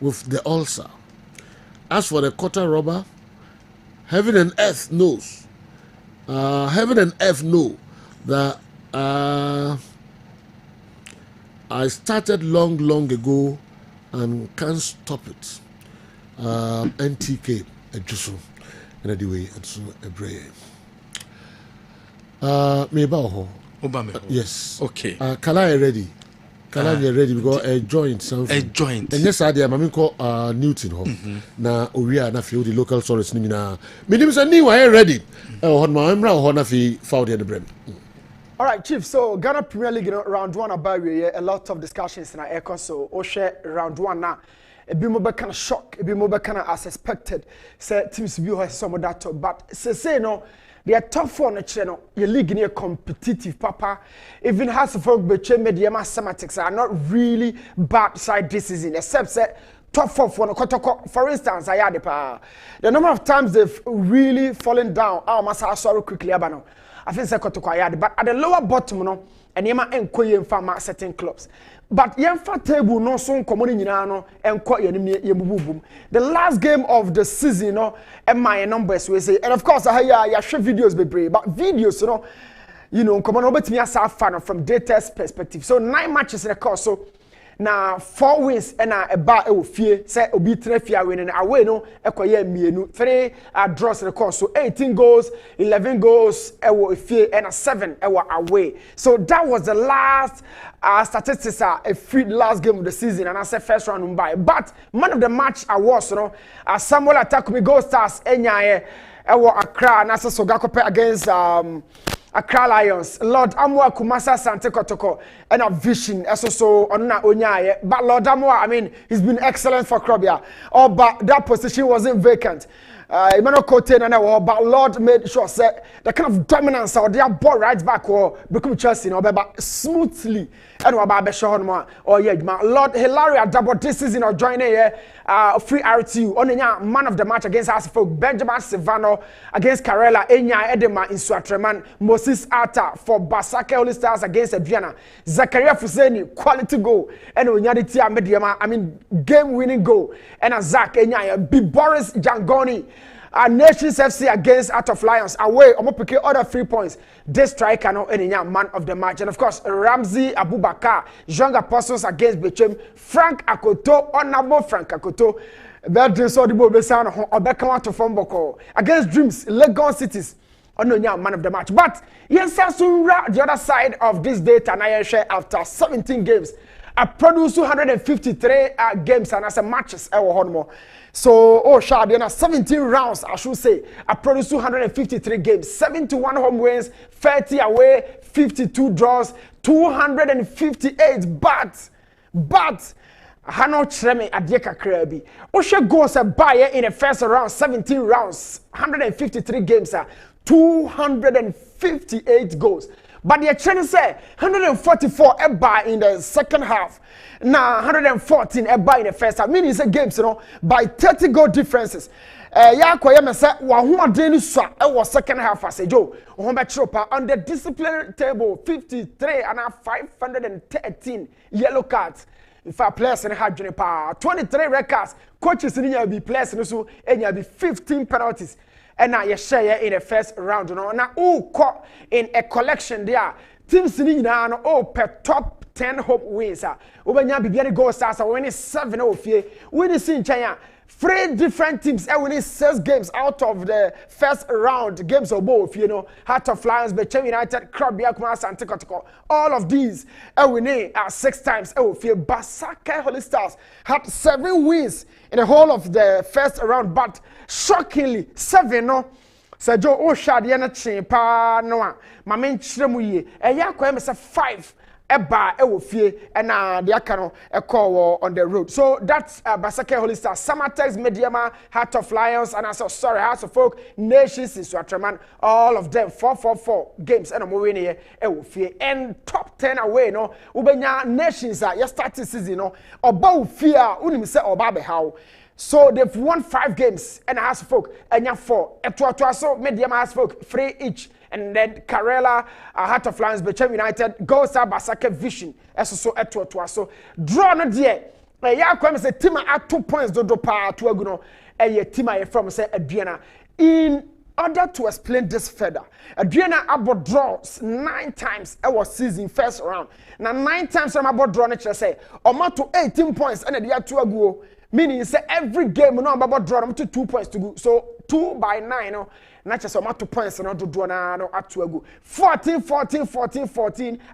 with the ulcer. As for the quarter rubber, heaven and earth knows. Heaven and earth know that I started long ago and can't stop it. NTK Ejusu and anyway and so a brave. Yes. Okay. Kala ready. Kala ready because a joint something. A joint. And yes, I did. Mami call Newton ho. Na Oria na fi the local source ni na. Me nim say ni wa ready. Hon ma emra ho na fi found the brem. All right, Chief. So Ghana Premier League, round 1 about a lot of discussions in our echo. So Oshe round 1 now. A bit more kind of shock, a bit more kind of as expected. Say teams view has some of that, but say no. They are tough for the channel. Your league near competitive, Papa. Even has a folk betray media mathematics are not really bad side this season, except say top 4 for Kotoko. For instance, I had the number of times they've really fallen down. I must sorry quickly, Abano. I think Kotoko I had, but at the lower bottom, no, and Yema enquire from certain clubs. But Yemfa table no so common in no and quite boom. The last game of the season, no, and my numbers we say, and of course I share videos be brave, but videos, come on over to me as a fan from data's perspective. So 9 matches in the course, so now 4 wins and a bar fear say obi 3 fear winning away no ekoye mienu 3 draws in the course, so 18 goals, 11 goals fear and 7 away. So that was the last statistics a free last game of the season, and I said first round by. But man of the match awards, Samuel Atakumi Gold Stars Enyaye Accra and Asa Sogakope against Accra Lions. Lord Amwa Kumasa Sante Kotoko and a vision so Onna Onyaye. But Lord Amwa, I mean, he's been excellent for Krobia. But that position wasn't vacant. Emmanuel Cote and but Lord made sure say the kind of dominance or their ball right back or become Chelsea no but smoothly and about show or yeah Lord Hilaria double this season or joining here free RTU on man of the match against Asifo Benjamin Silvano against Karela Enya Edema in Suatreman Moses Arta for Basake Holy Stars against Adriana Zakaria Fuseni quality goal and Onyaditi Mediama I mean game winning goal and a Zach Enya B Boris Jangoni Nations FC against Art of Lions away pick other 3 points this striker no Enya man of the match and of course Ramsey Abubakar Young Apostles against Bechem Frank Akoto honorable Frank Akoto that dreams all the ball Obeka to form boko against Dreams Lagos Cities Ononya man of the match but yes the other side of this data and I share after 17 games I produced 253 games and as a matches so Shadi 17 rounds I should say I produced 253 games 71 home wins 30 away 52 draws 258 but Hano Treme Adieka Krabi. Osha goes a buyer in the first round, 17 rounds, 153 games, 258 goals. But the trend say 144 a buy in the second half. Now 114 a buy in the first half. Meaning it's a games, by 30 goal differences. Yakoyama said, Wahuma Deni Sa, was second half as a Joe. Tropa on the disciplinary table, 53 and 513 yellow cards. In fact, players in had 23 records, coaches in here be players in so and you be 15 penalties. And now you share in the first round. Now, caught in a collection there. Teams in per top 10 hope wins. When you begin to go stars, winning 7 of you, winning in China. 3 different teams winning 6 games out of the first round games of both, Heart of Lions, Bechem United, Krabia Kumas, and Tikotiko. All of these winning 6 times. Basake Holy Stars had 7 wins in the whole of the first round, but shockingly 7 no. Sergio Oshadiana Chimpa Noa, Mamin Chremuye, and Yakoem 5. Eba ewofie na the akano call on the road. So that's Basake Holy Stars, Samatex, Mediama, Heart of Lions, and House of Folk, Nations in Suatreman, all of them 4 games and I'm winning ewofie and top 10 away no. Ubenya Nations ya starting season no. Oba fear unim se oba be how. So they've won 5 games and House of Folk and 4. Eto so Mediama House of Folk 3 each. And then Karela, Heart of Lions, Bechem United, goes up Basake Vision, so so draw no dear. Yakwem say team at 2 points do pa to aguno. Team from say Adriana. In order to explain this further, Adriana about draws 9 times our season first round. Now 9 times I'm about draw nature say or to 18 points and the 2 ago. Meaning say every game no about draw to 2 points to go. So 2 by 9 no. Not just 2 points no do draw no at 2 ago. 14.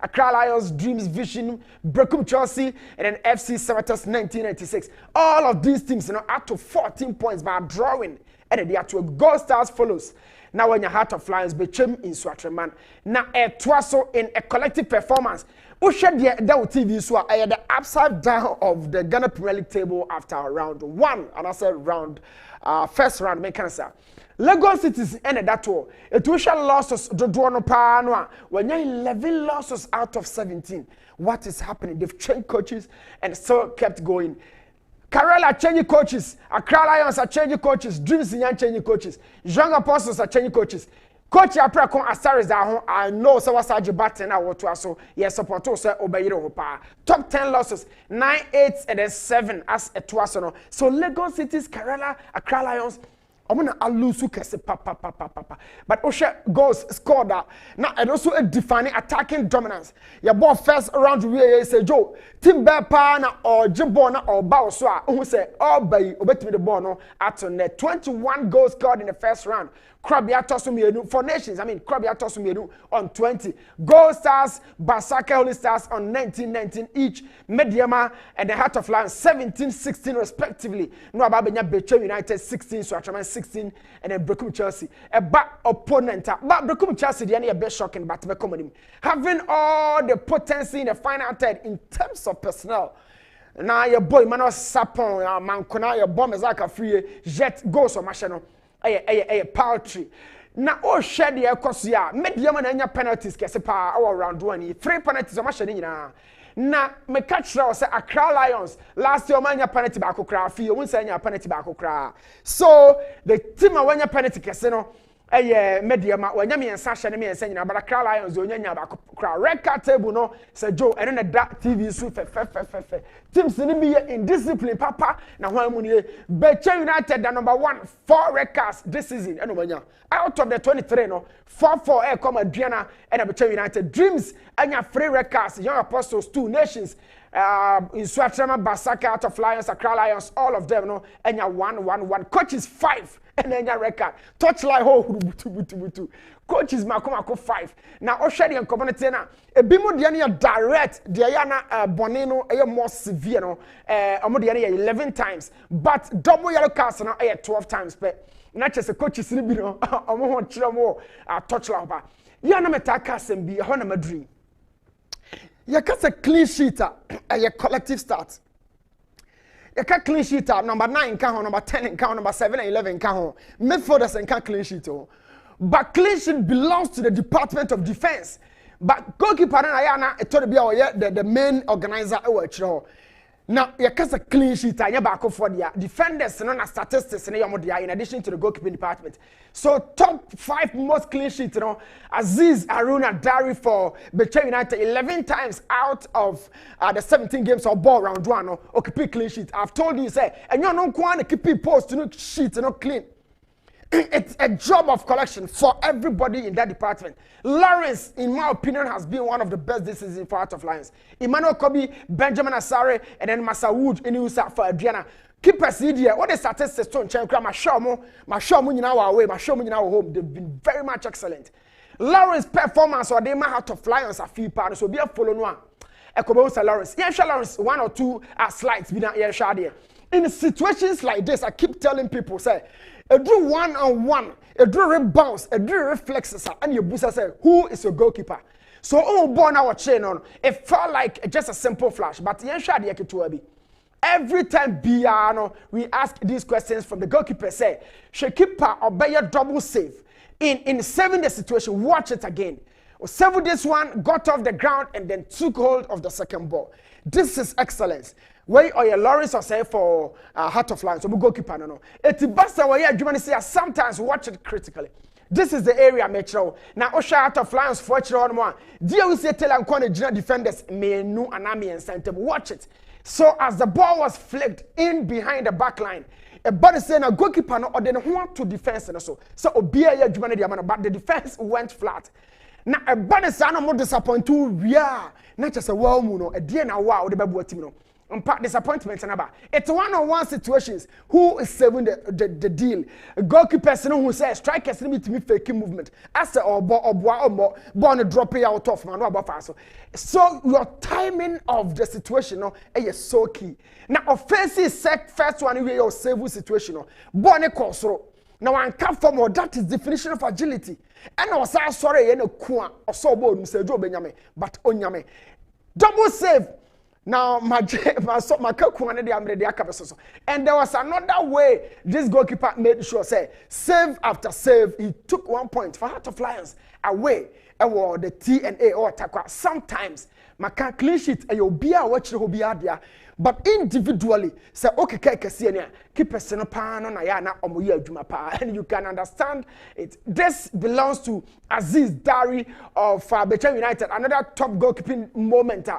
Accra Lions, Dreams, Vision, Brecum Chelsea, and then FC Samatex 1996. All of these teams up to 14 points by drawing. And they are to Gold Stars follows. Now when your Heart of Lions became in Suatreman. Now a twaso in a collective performance. Usha the TV so the upside down of the Ghana Premier League table after round 1. And I said round first round make answer. Lagos Cities ended that tour. It was losses do no pa when you 11 losses out of 17. What is happening? They've changed coaches and still kept going. Karela changing coaches, Accra Lions are changing coaches, Dreams in changing coaches, Young Apostles are changing coaches. Coach Apra kon Asaris da I know so was Saji Batten na woto so yes support so obeyiro ho pa. Top 10 losses, 9, 8 and then 7 as a twaso no. So Lagos Cities, Karela, Accra Lions Omuna alusu kese pa. But Osha goals scored that. Now and also a defining attacking dominance. Your ball first round we say Joe. Team Bepa na or Jibona or Baoswa who say all by obetimi the ball no at net 21 goals scored in the first round. Krabia Tosumienu for Nations. I mean Krabia Tosumienu on 20. Gold Stars, Basake Holy Stars on 19 each. Mediama and the Heart of Lions 17-16 respectively. No Ababenya Bechem United 16, Suatreman 16, and then Brecum Chelsea. A back opponent. But Brecum Chelsea the only a bit shocking, but having all the potency in the final third in terms of personnel. Now your boy Manuel Sapon, Mankona, your bomb is like a free jet goes or machine. paltry. Na o share the ekosia medium na nya penalties kese pa all round 1 3 penalties o ma share nyina na me catch now say Accra Lions last year manya penalty ba kokra fi o say nya penalty ba kokra so the team awanya penalty kese no medium wanya me ensa hye ne me ensa nyina but Accra Lions onya nya ba kokra red card table no say Joe eno na da TV so fe teams ni be indiscipline papa na ho amu ni Beche United the number 1 4 red cards this season eno manya out of the 23 no 4 come Adriana and Beche United Dreams anya 3 red cards Young Apostles 2 Nations in Swatrama Basaka out of Lions Accra Lions all of them no anya 1 coaches 5 and anya record touchline ho butu coaches makomako 5 na oshedi en community na ebimu de na direct de ya na bone no more severe no omo de na 11 times but double yellow cards no 12 times pe na chese coaches ni bi no omo ho kire mo touchline ba ya na metaka sem bi ho na madri ya kasa clean sheet a collective start you can clean sheet number 9 can number 10 can number 7 and 11 can midfielders and can clean sheet but clean sheet belongs to the Department of Defense but goalkeeper na ya na it to be the main organizer now you can say clean sheet anya back for the defenders no na statistics na yomo in addition to the goalkeeping department so top 5 most clean sheet Aziz Aruna Dari for Beche United 11 times out of the 17 games of ball round 1 no occupy clean sheet I've told you say and you no kwa na keep post no sheet no clean it's a job of collection for everybody in that department. Lawrence, in my opinion, has been one of the best this season for Heart of Lions. Emmanuel Kobe, Benjamin Asare, and then Masawood in USA for Adriana. Keepers here, what the statistics don't change. My show mu in our way, my show mu in our home. They've been very much excellent. Lawrence performance or they my Heart of Lions a few parts, so be a follow no. Ekobo Lawrence. Yeah, Lawrence 1 or 2 slides be not here. In situations like this, I keep telling people say. A drew 1-on-1, a drew rebounds, a drew reflexes, and your booster say, who is your goalkeeper? So, born our chain on, it felt like just a simple flash, but every time we ask these questions from the goalkeeper, say, keeper obey a double save. In saving the situation, watch it again. Save this one, got off the ground, and then took hold of the second ball. This is excellence. Where or your Lawrence or say for Heart of Lions, so we goalkeeper no. It's basta where you say sometimes watch it critically. This is the area metro. Now Osha Heart of Lions for on one. Dear we say tell and corner defenders may no anami and center. Watch it. So as the ball was flicked in behind the back line, a body saying a goalkeeper no or then want to defense and so obia ya jumani diamana, but the defense went flat. Now a body sana more disappointed. Yeah, not just a wow muno, a dear na wow the babu team no. Disappointment and it's 1-on-1 situations. Who is saving the deal? A goalkeeper who says strikers limit to me fake movement. As or born drop out of man so your timing of the situation is so key. Now offensive set first one your save situation born a consoro. Now one come from that is definition of agility. And I was sorry or so bold Mr. Joe Benjamin but onyame double save. Now, and there was another way this goalkeeper made sure say save after save he took 1 point for Heart of Lions away the TNA or Takwa. Sometimes maka clean sheet and you'll be a watch the hobby there. But individually, say okay, keep a and you can understand it. This belongs to Aziz Dari of Beche United, another top goalkeeping moment.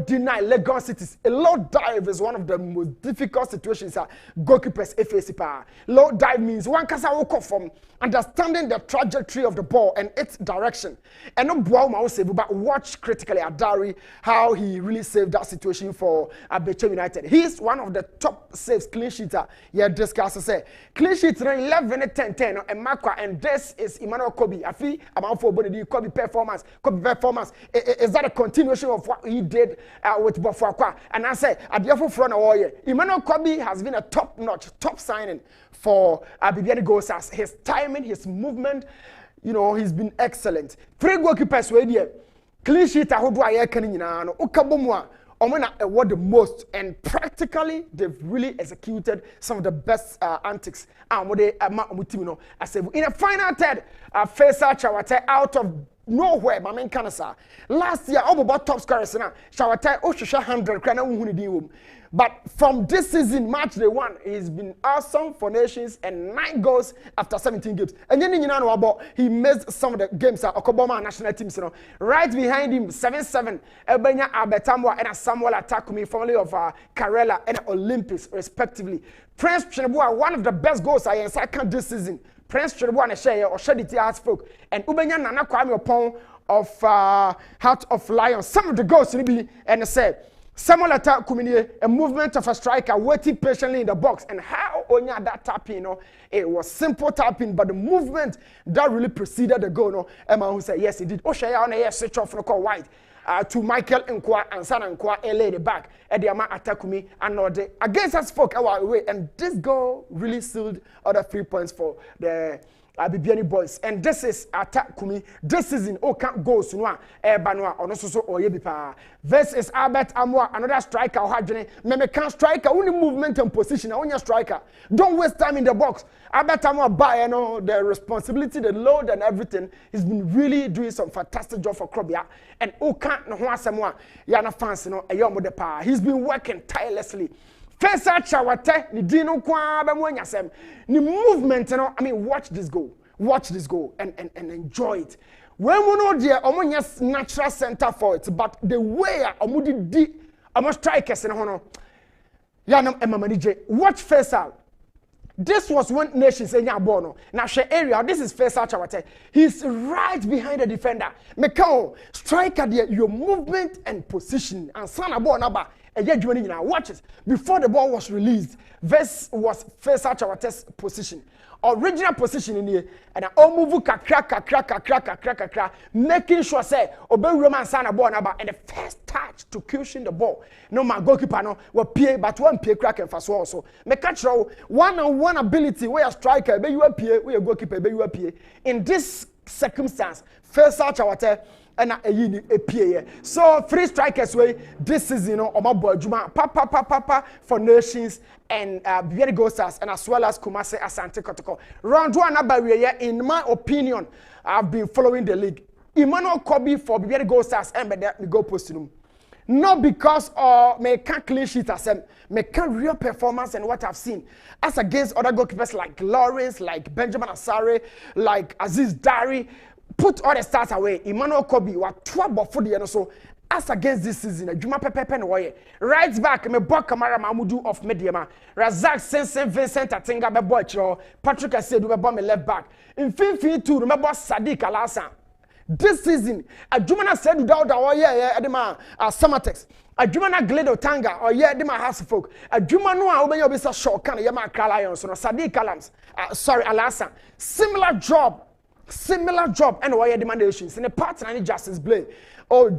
Deny Lagos Cities. A low dive is one of the most difficult situations goalkeepers face. Low dive means one can walk from understanding the trajectory of the ball and its direction. And not but watch critically at Dari how he really saved that situation for Beche United. He's one of the top saves clean sheeter. Yeah, discuss say clean sheet 11-10-10 and Makwa, and this is Emmanuel Kobe. I feel about for body Kobe performance. Is that a continuation of what he did with Bofakwa? And I say at the front of Emmanuel Kobe has been a top-notch, top signing for Bibiani Gosas. His timing, his movement, he's been excellent. 3 goalkeepers were here. Clean sheet ahodo aye kan nyina no ukabomwa Omena what the most, and practically they've really executed some of the best antics. In a final third, Faisal Chawate out of nowhere, my main cancer. Last year, about top scorers now. Chawate Oshusha 100 but from this season, match day 1, he's been awesome for nations and 9 goals after 17 games. And then you know about he missed some of the games at Okoboma national teams. You know, right behind him, 7-7, Ebenya Abetamwa and a Samuel Atakumi, formerly of Karela and Olympics, respectively. Prince Chenebua, one of the best goals I can this season. Prince Chenebua and Shea or Shediti Artsfolk and Ubenya Nana Kwame Opon of Heart of Lions. Some of the goals in be and said. Samuel Atakumi, a movement of a striker waiting patiently in the box, and how Onya that tapping, you know, it was simple tapping, but the movement that really preceded the goal, no, Emma who said yes, he did. Oshaya on a switch off for white to Michael Nkwa and San Nkwa LA the back, Ediama Atakumi and Norde against us folk our way, and this goal really sealed other 3 points for the Bibiani boys, and this is Atakumi. This season, can't go Sunwa, Banwa, or no so or Yebipa. This is Albert Amwa, another striker, or Hajane. Memekan striker, only movement and position, only striker. Don't waste time in the box. Albert Amwa, by you know, the responsibility, the load, and everything. He's been really doing some fantastic job for Krobia. And can't no one Samoa, Yana fans, you know, a young power. He's been working tirelessly. Faisal Chawate, ni dino kwa bemwenya sem. Ni movement, you know, I mean, watch this goal and enjoy it. When we know there, omo natural center for it, but the way omo di omo strikers, you know, ya no emamanje. Watch Faisal. This was when nations enya bono. Now share area. This is Faisal Chawate. He's right behind the defender. Mekao striker there, your movement and position and sana ball naba. Watch it. Before the ball was released, this was Faisal Chawate's position. Original position in here, and I all move kakra, making sure say obey Roman sana ball number and the first touch to cushion the ball. No my goalkeeper no will pay, but one pay crack and fast also. Make a show one-on-one ability where a striker be you appear, where a goalkeeper be you appear. In this circumstance, Faisal Chawate and a PA. So 3 strikers way this is Omabo Juma papa for nations and very good stars and as well as Kumase Asante Kotoko. Round 1 barrier in my opinion I've been following the league. Emmanuel Kobe for very good stars and me go posting. Not because me can't clean sheet as me can't real performance and what I've seen as against other goalkeepers like Lawrence, like Benjamin Asare, like Aziz Dari. Put all the stars away. Emmanuel Kobe was 12 for the so as against this season. Juma Pepe no way. Right back, me boy Kamara Mamudu of Mediama. Razak Sensen Vincent Atinga be boy chiro. Patrick Asedu be boy me left back. In 52 remember Sadiq Alasan. This season, Jumana said without the edema Samatex. Jumana Gledo Tanga or edema House folk. Jumano Obey Obisa Shaw can Yama Lions or Sadiq Alams. Alasan. Similar job and why demandations in the partner and justice blame.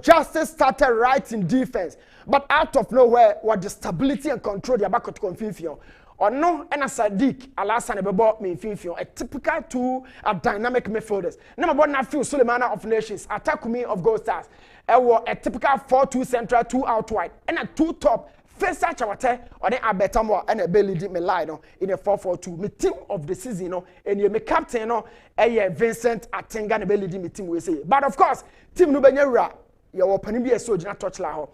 Justice started right in defense, but out of nowhere, what the stability and control the back to confusion. Or no, and a Sadiq, Alasan Bebo me infusion, a typical 2 dynamic midfielders. Number 1 na feel Sulemana of Nations, Atakumi of Gold Stars. A typical 4-2 central, 2 out wide, and a 2 top. Faisal Chawate or the Abetamwa and a belly did me lie in a 4-4-2. Me team of the season, and you me captain, Vincent Atenga and belly did me team we say. But of course, Team Nubenyera, your opening be a soldier touch laho.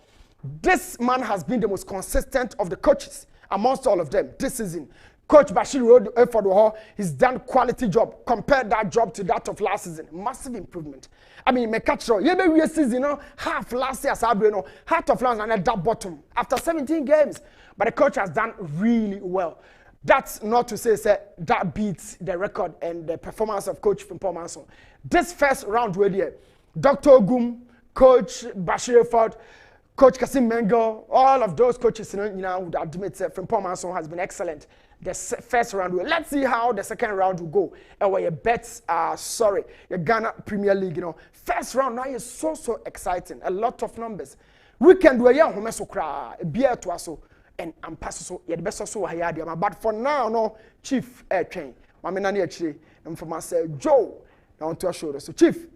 This man has been the most consistent of the coaches amongst all of them this season. Coach Bashir Road for the whole, he's done quality job. Compare that job to that of last season. Massive improvement. I mean, Mekatro, we season, half last year, half of last and that bottom after 17 games. But the coach has done really well. That's not to say that beats the record and the performance of Coach Frimpong Manson. This first round, Dr. Ogum, Coach Bashir Ford, Coach Kasim Mengo, all of those coaches, would admit Frimpong Manson has been excellent. The first round. Let's see how the second round will go. And where your bets are your Ghana Premier League, First round now is so exciting. A lot of numbers. Weekend where you home so cry, beer to us and pass so the best so hayadi. But for now, no Chief train. Mama nani actually and for myself Joe down to a shoulder. So Chief.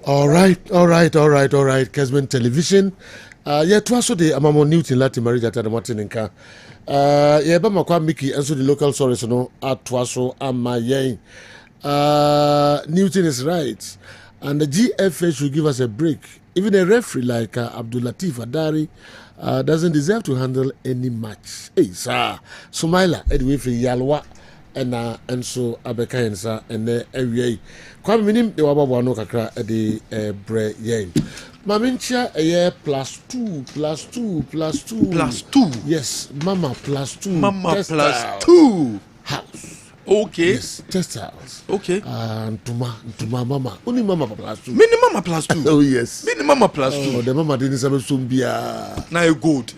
All right. Kessben Television. Yeah, to also the Amamo Newton Latin Marriage at the Martininka. Yeah, but Makwa Mickey, and so the local source, no, at Twaso, Ama Yang. Newton is right. And the GFA should give us a break. Even a referee like Abdul Latif Adari doesn't deserve to handle any match. Hey, sir. Sumaila, Edwin Yalwa. And so Abeka sir and every Kwame minim the waba no kakra the bre yen. Mamincha a year +2 +2 yes mama +2 Mama textile. +2 house. Okay. Yes, textiles. Okay. Tuma mama. Only mama +2. Mini mama +2. Oh yes. Mini mama +2. Oh, the mama didn't say sombia. Na good.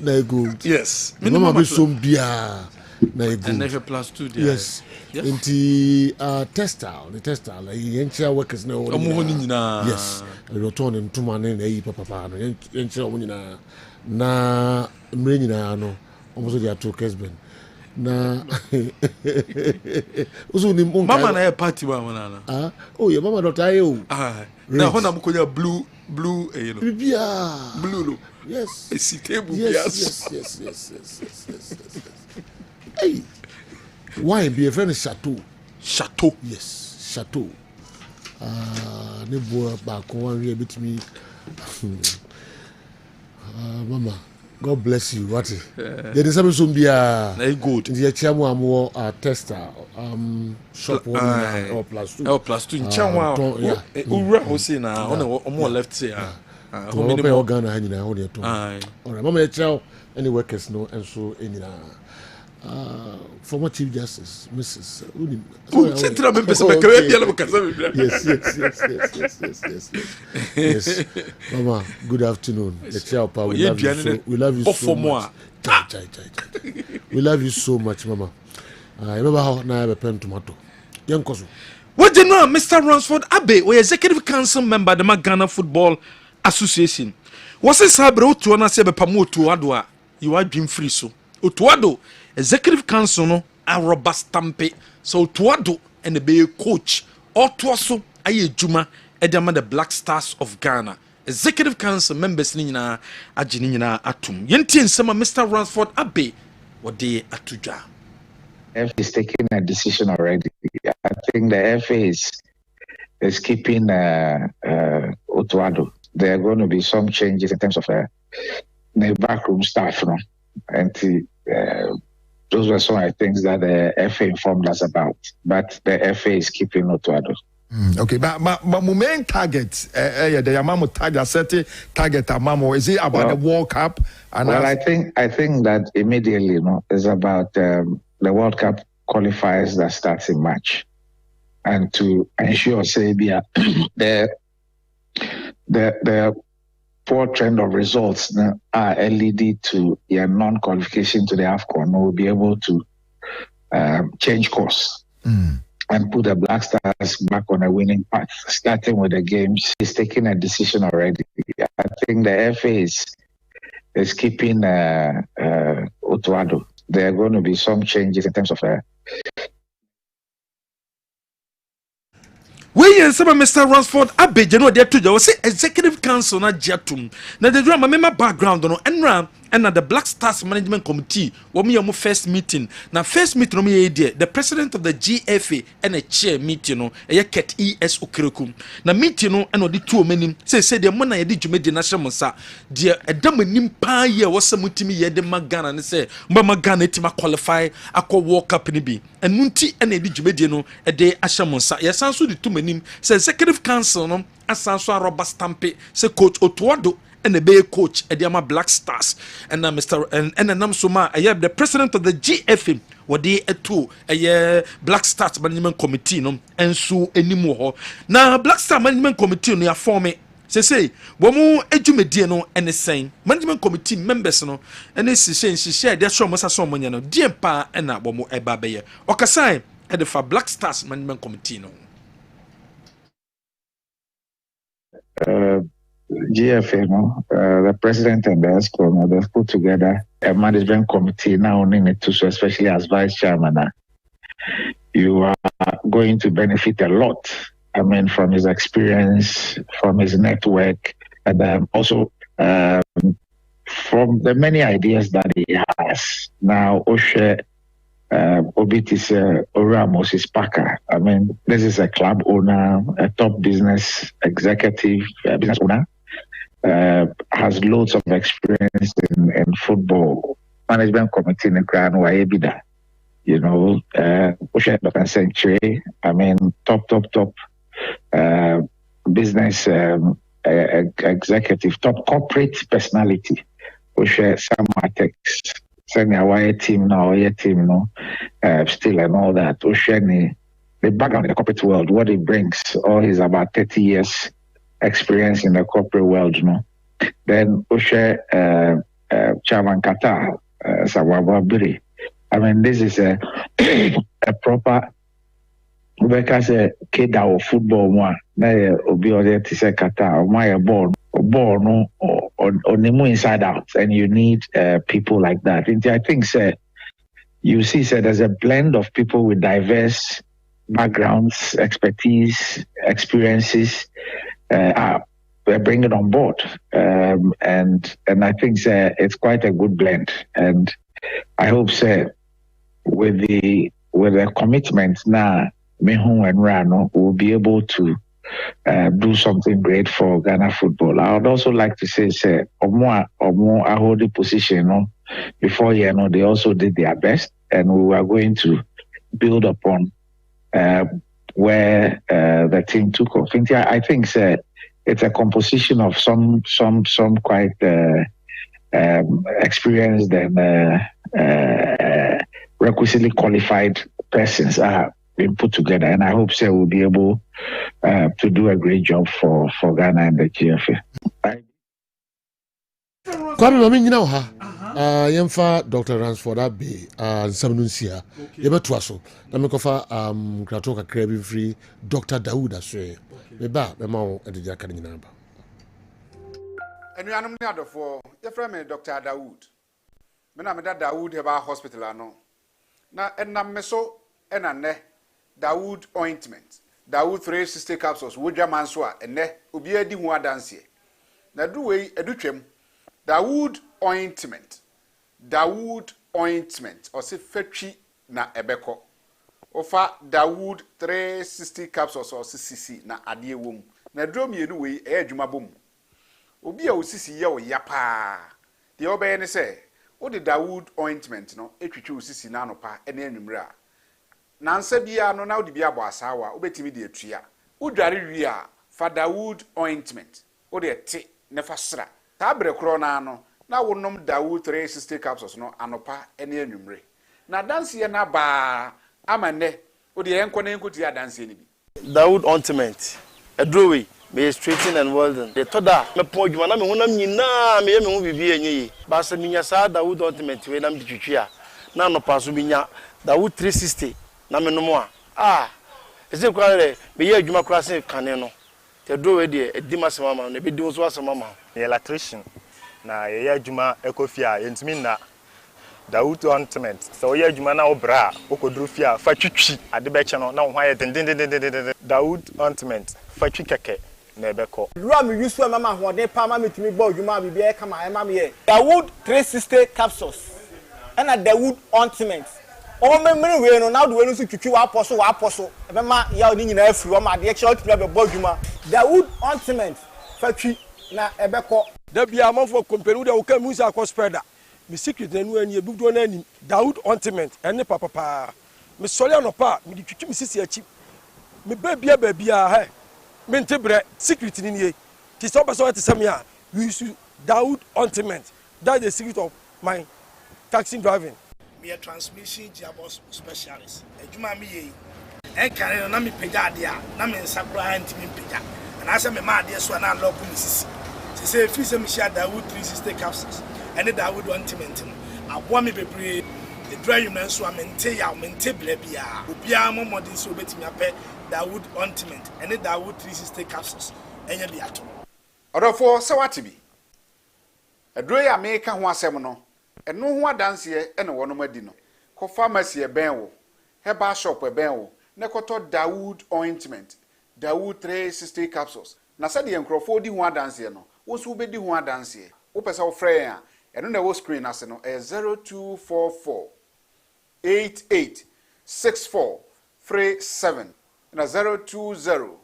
Yes. Mini mama be sombia. And never +2 there. Yes. Into textile, the textile, yencha workers now. Yes. Return into man and papa. Yencha winina na mrenina no. Almost they are two Kessben. Na mama na party mama na. Oh yeah, mama don't I na hona mkonya blue you know. Bibia. Blue. Yes. It's table. Yes. Hey, wine be a friend of chateau. Yes, chateau. Nebo back one year bit me. Mama, God bless you. What? There is some be a good. The chairman more tester shop one or +2. +2 chairman. Yeah. Ura Hosina on more left say. Many organ hanging out there too. All right, Mama, chow any workers no and so any. Former Chief Justice, Mrs. Yes. Mama, good afternoon. The chair power. We love you so much. We love you so much, Mama. I remember how now I have a pen tomato. Young Kosu. What do you know, Mr. Ransford Abbey, we executive council member of the Ghana Football Association. Was this Sabre to an Asebe Pamotu Adwa? You are dream free so. Utuado. Executive Council no a rubber stampe so Tuado and the be coach or Tuaso aye juma edama the Black Stars of Ghana. Executive Council members ni nyina agini nyina atum. Yenti nsema Mr. Ransford Abbey what they atuja. FA is taking a decision already. I think the FA is keeping Otuado. There are going to be some changes in terms of the backroom staff, no? And those were some of the things that the FA informed us about. But the FA is keeping Otuado. Okay, but my main target, the Amamo target, certain target Amamo, is it about the World Cup? And I think that immediately, is about the World Cup qualifiers that starts in March, and to ensure, say, the poor trend of results are leading to non-qualification to the AFCON. We'll be able to change course and put the Black Stars back on a winning path, starting with the games. He's taking a decision already. I think the FA is keeping Otuado. There are going to be some changes in terms of we and some Mr. Ransford Abbey, you know, there too. Was executive council na jatum. Na the drama member background no enra and the Black Stars Management Committee. When we first meeting. Na first meeting me the president of the GFA and a chair meeting no. Ket ES Okrekum. Na meeting no and the two menim say the money yedi jumedi national monsa. Dear a dam nim pa ye was some mutimi yedi magana and say mama Ghana tima qualify akwa World Cup ni bi. And nunti and edi jumedi no a day ashamonsa. Yes, answer the two menim say executive council no asanso rubber stampe say coach Otuado and the bay coach Ediama Black Stars and Mr. and Namsuma the president of the GFM what they two Black Stars Management Committee no and so anymore now Black Star Management Committee no form say womu ejumedie no and saying management committee members no and she share their show masa so money no die pa na womu eba beye okasai and the Black Stars Management Committee no GFA, the president and the ESCO, they've put together a management committee now in it too, so especially as vice chairman. You are going to benefit a lot. I mean, from his experience, from his network, and also from the many ideas that he has now, Oshe Obitis Ora Moses Parker. I mean, this is a club owner, a top business executive, business owner, has loads of experience in football management committee in the Crown Waebida. You know, Oshe Dr. Century. I mean, top business executive, top corporate personality. Oshe Samatex. Send our team now, your team, no, still and all that. Osheni, the background in the corporate world, what he brings, all his about 30 years experience in the corporate world, no. Then Oshe, Chairman Qatar, Sawababiri. I mean, this is a proper, because a kid of football one, obi ode to say Qatar, my ball no or nemo inside out, and you need people like that. And I think you see there's a blend of people with diverse backgrounds, expertise, experiences. We're bringing on board, and I think it's quite a good blend. And I hope with the commitment now, Mehu and Rano will be able to do something great for Ghana football. I would also like to say, Omo I hold the position, no, before they also did their best, and we were going to build upon where the team took off. I think it's a composition of some quite experienced and requisitely qualified persons are being put together, and I hope we'll be able to do a great job for Ghana and the GFA. Kwame mami nyina wo ha. Yemfa Dr. Ransford Abbey Nsamnunsia. Yebeto aso. Na mekofa krato kakra bi free Dr. Dawood Aswe. Meba ma wo edija kan nyina ba. Enuanum ni adofo, ye frɛ me Dr. Dawood. Me na me da Dawood Heba Hospital ano. Na enam me so enane Dawood ointment. Dawood 360 capsules wodwa manso a ene obi adi hu adanse. Na du wei edutwem. Dawood ointment. Dawood ointment. Ose fetwi na ebeko. Ofa Dawood 360 capsules or CCC na ade wom. Na drum yenu wei adwuma bom. Obi a osisi ye o yapa. De obeye ne se, o de Dawood ointment no etwitwe osisi na anopa ene anwumre a. Nansa bia no na odi bia bo asawa obetimi de atua udware wi a fa Dawood ointment o de te ne fa sra ta bre kro na no na wonom Dawood 360 capsules no anopa ene anwumre na danse ye na ba amane o de enko na enko ti adanse ni bi Dawood ointment edrowe me straighten and welding de toda me pon adwuma na me honam nyina me ye me ho bibi enye ba se minya sa Dawood ointment we nam ditwitwi a na anopa so minya Dawood 360 na menomo ese kware be ye adwuma kwase se kane no te do we de edi masema ma no be di so asema ma ye electrician na ye adwuma ekofi a yentimi na Dawood ointment so ye adwuma na obra okoduru fi a fa twitwi ade be che no na ho aye dendendendendende Dawood ointment fa twi keke na ebeko ruwa mi yusu mama hode pa ma metimi gba adwuma bibi e kama e ma me ye Dawood 360 capsules and Dawood ointment. O memre we no na do we no so twitwi wa aposo ebe ma ya oni nyina afiri o ma de ekye o tibia be bodwuma Dawood ointment fatwi na ebeko da bia amafo company de o ka mu sa ko spreader mi secret na nu ani ebudo na ani Dawood ointment ene papa mi sole no pa mi twitwi mi sisi achi mi babia he mi ntebre secret ni nie ti so ba so te sam ya we use Dawood ointment. That's the secret of my taxi driving. Me a transmission gearbox specialist. Ejuma mi ye. En kan na mi pega de a na me nsakura antimi pega. And I say me ma de so na lock mi sisi. Se fi se mi share Dawood 360 capsules. And the Dawood ointment. Abo me bebre the dry you na so amente ya mente bla bia. Obia mo modern so betimi apɛ Dawood ointment and the Dawood 360 capsules. Enya bi ato. Odofo se watibi. Adro ya me ka ho asɛm no. Eno ho adanse ene wono madi no. Ko pharmacy e ben wo. Heba shop e ben wo. Ne koto Dawood ointment. Dawood 360 capsules. Na se de enkrofo di ho adanse no. Wo so be di ho adanse. Wo pese wo frɛ ya ɛno na ɛwɔ screen ase no 0244 88 6437 na 020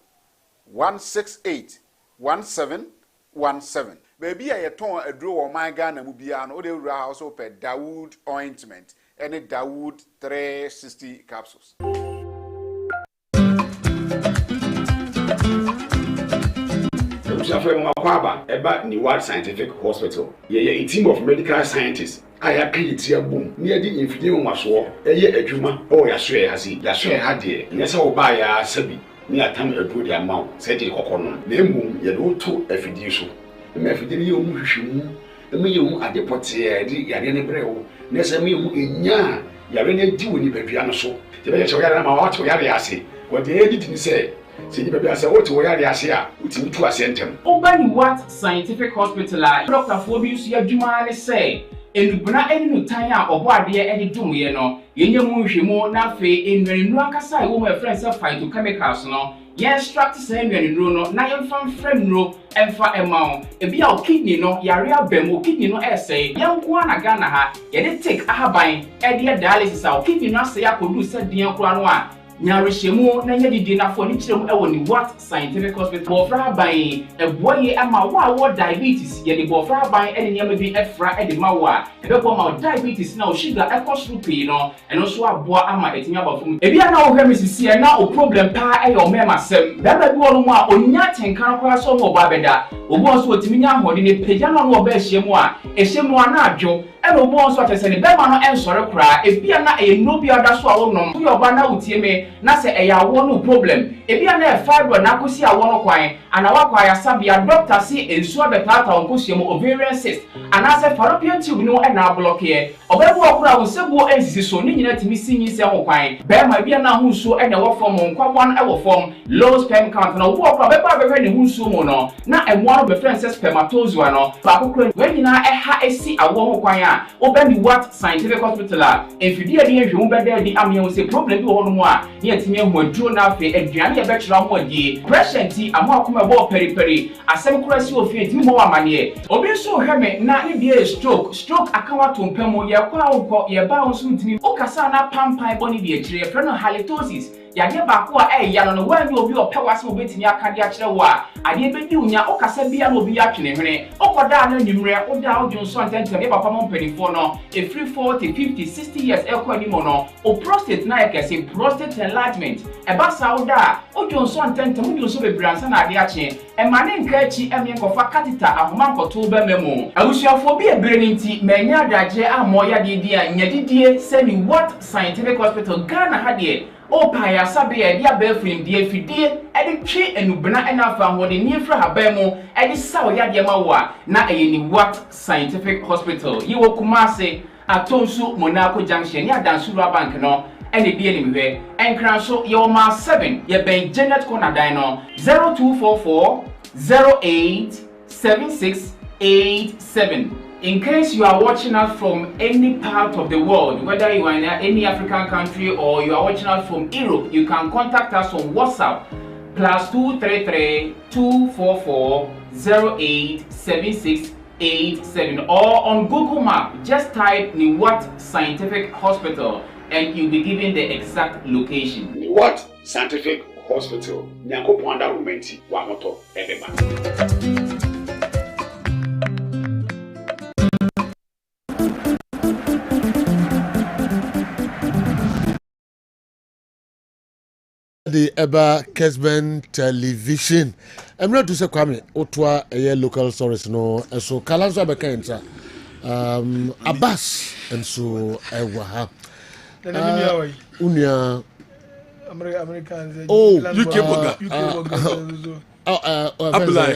168 1717 baby a yɛtɔn aduro wɔ man Ghana mu bia no wode wura ha so pɛ Dawood ointment ɛne Dawood 360 capsules. Makwaba about Niwad Scientific Hospital. A team of medical scientists. I have created a boom near the infidel Maswa. A juma or Yasue Hasi, Yasue Hadi, Nessa Obaya Sabi, near time a good amount, said the Coconon. Name boom, Yadu to a fiducial. The Mephidium Mushimu, the Mium at the Potier, Yarene Breo, Nessa Mium in Ya, Yarene Diwini Pepiano so. The Vegetarian Mawat Yariasi, what the editing said. See the baby as a what we are here, which is to a sentence. Obani what scientific hospital, Dr. Phobius Yajumani say, and Buna any Tanya or what dear any doom, you know, Yenyamu, Nafe, in Nuakasa, woman friends of fight to chemicals, no. Yes, struck to send me no, na from friend no, and for a mount. If you are kidney no, Yaria Bemo kidney no essay, young one a Ghana ha, yet take a habine, Edia dialysis, our kidney not say I could do said Dian Kranwa. Nyarishemu na nyadi na fo ni kirem ewo ni what scientific hospital bofra ban eboye ama wa diabetes ye de bofra ban ene nyama bi efra e de mawa e be ko ma diabetes na o sugar e ko srupi no eno so aboa ama etimi abafum e bia na o hwe misisi e na o problem pa e yo mema sem da ba bi wonu mu a onya tenkan kwa so mo ba beda obo so otimi nya hode ne peja no no ba hyiemu a ehyemu ana adwo e no obo so atese ne be ma no ensore kra e bia na e no bia da so a wonom yo ba na utie me na se e ya wo no problem e bia na e fibro na kosi a wo no kwan ana wa kwa ya sabia doctor si ensu abetata onkosuemu ovarian cyst ana se fallopian tube no e na block ye obebu okura wo sebu ensisi so ni nyina timi sinyi se ho kwan be ma bia na hu so e na wo form nkwawan e wo form low sperm count na wo okura be ba be ne hu so mu no na emo be friend say spermatozoa no ba kokura we nyina e ha esi awo ho kwan a obani what scientific hospital a enfidie de ehwe be da di amia wo se problem bi wo no mu a ne atimi ehu aduro na afi aduane e be kyerɛ ho adie pressure nti amo akoma bo periperi asem kura si ofi ntimi mo amane obi so hwe me na ne bia stroke akawa to mpam ye kwa wo ye ba wo so ntimi okasa na pampan boni bi akyire frɛ no halitosis yade ba ko a ya no wan obi opewase obetimi akade akyere wo a ade bedi unya okasa bia na obi atwene hwene okoda na nyimre oda odwonso antentem ye papa mo mpanifo no e free 40 50 60 years ekwa ni mo no o prostate na yakase prostate enlargement e ba sa oda odwonso antentem odwonso bebransa na ade akye e mane nka achi emye kofa catheter ahoma nkoto ba memo abusuafo bi ebere ni nti manya adagye amo ya de dia nyadidie semi what scientific hospital Ghana hade o pa ya sabe ya dia befrim dia fidie edi twe enubena enafa hode ni fra habemu edi saw ya dia mawa na eyeni what scientific hospital yi wo Kumase atonsu Monaco junction ya Dansura bank no ene die ni mwe enkran so ye ma 7 ye ben Janet Corner no 0244 087687. In case you are watching us from any part of the world, whether you are in any African country or you are watching us from Europe, you can contact us on WhatsApp +233 244 087687 or on Google Map. Just type Niwat Scientific Hospital and you'll be given the exact location. Niwat Scientific Hospital, Nyanko Pwanda Rumenti, Wamoto, Edema. The Eba Kessben television. I'm not to say Kwame Otwa a local source no so Kalanzo Bekensa Abbas and so Ewaha Unia Americans UK Abla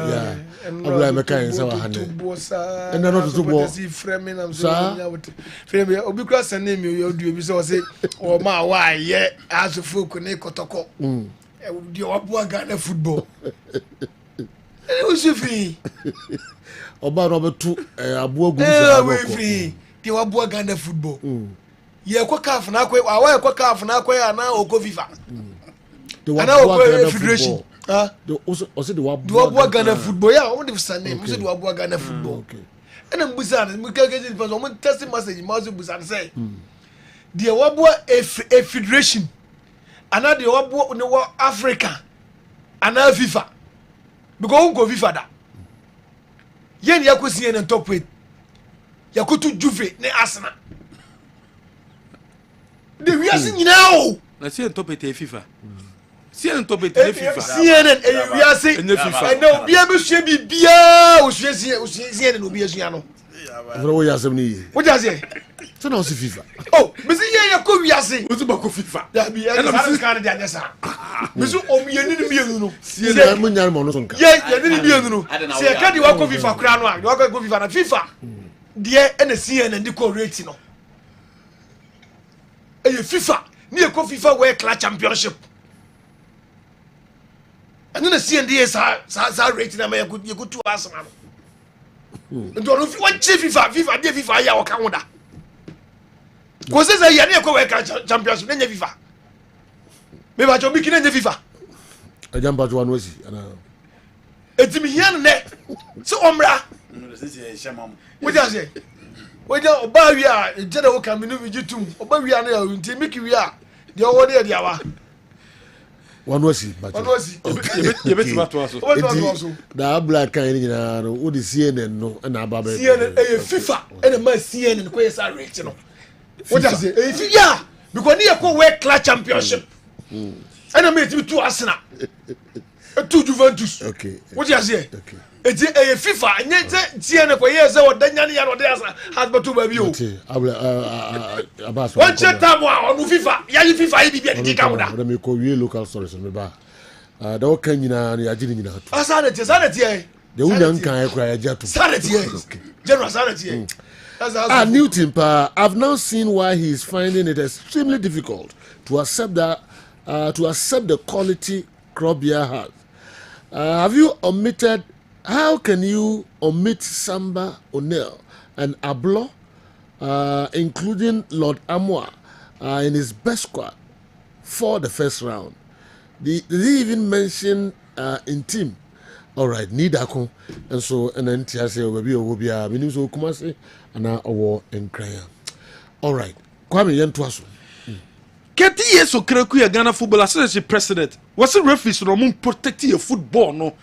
yeah Abla Mekan Sawa Hane and not to go framing I'm so frame obi cross name you do bi so say o ma why yeah as folk ne kotoko e di obo Ghana football e o se free oba no betu abo agu so free di obo Ghana football ye kwa caf na kwa awa kwa caf na kwa na oko FIFA ana oko federation also the Wabua Ghana football, yeah, what if Sunday? Was it Wabua Ghana football? And I'm Busan, we can get it for someone testing message in Mazu Busan say. The Wabua a federation, another Wabua no Africa, another FIFA. Because go FIFA da. Yen Yakusi and top with Yakutu Juve, ne Asana. The we are seeing now. Let's see on top of FIFA. CNN top it FIFA. CNN we are saying FIFA. No, be able to be bia o CNN no be azuano. What you say? What you say? So now see FIFA. Oh, me say ya ko we are saying. What about FIFA? Ya be ya can dey answer. Me so o mi ni bi enu no. CNN mo nyar mo no sonka. Ya ni bi enu no. Se ya ka di wa ko FIFA kra no a, wa ko FIFA na FIFA. Die e na CNN di ko rate no. E FIFA, ni e ko FIFA World Class Championship. And then the CND sa rating na you go to us man. Ndo no what FIFA dey FIFA ya waka wonda. Ko se say ya na ko World Class Championship na FIFA. Me ba jo biki na FIFA. E jamba jo anwasi ana. Etimi hian ne. So omra. What you say? What you oba wi a jeda wo kan me no vigitum. Oba wi a na ya nti miki wi a de owo de awa. One was it, but you bet about us. The black kind of what is CNN no and about CNN FIFA and a man CNN and rating. What does it? Yeah, because near co World Class Championship. And I made you two Arsenal, two Juventus. Okay, what you say? Okay, it's a FIFA and yet CNN for years or Daniel or there's has but two baby. About one chat on FIFA. Yeah, FIFA, you come down. Let me call you local stories. Remember, the whole Kenya, the Ajin. Sanity. The woman can cry. Sanity. General Sanity. Newton, I've now seen why he is finding it extremely difficult to accept that the quality Krobia has. Have you omitted? How can you omit Samba O'Neill and Ablo, including Lord Amwa, in his best squad for the first round? Did he even mention in team? All right, Nidako, and so and then Tiase will be a Minuso Kumasi and a war in Kraya. All right, Kwame Yentwaso. 30 years of Ghana Football Association president was a referee so no protect your football no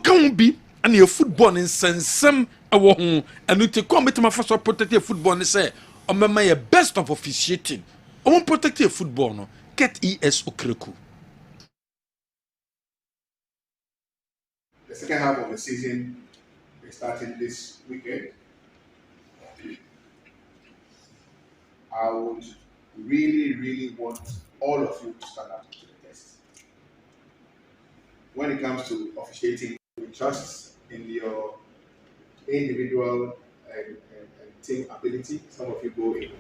can be and your football in sensem awo ho and to come to my first protect your football and say o my best of officiating o protect your football no get ES Okreku. The second half of the season is starting this weekend. I would really want all of you to stand up to the test. When it comes to officiating, we trust in your individual and team ability. Some of you go in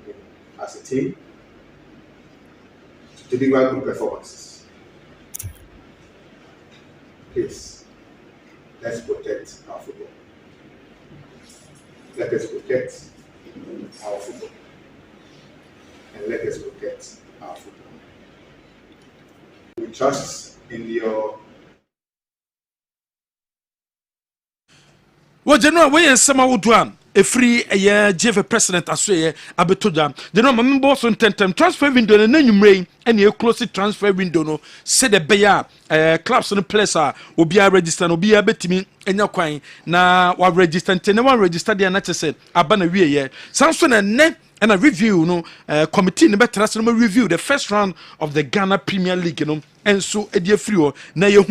as a team to deliver good performances. Please, let's protect our football. Let us protect our football. And let us protect our football. We trust in your. Well, General, we are some old one. A free GF president as well. Abetoja. General, my boss on 10 transfer window and then you may any close transfer window. No, said the Bayer clubs on the place will be a register, will be a betting in your coin. Now, what register and one register the another said, Abana we Samson and net. And a review, committee in the better review the first round of the Ghana Premier League, and so a dear free. Now you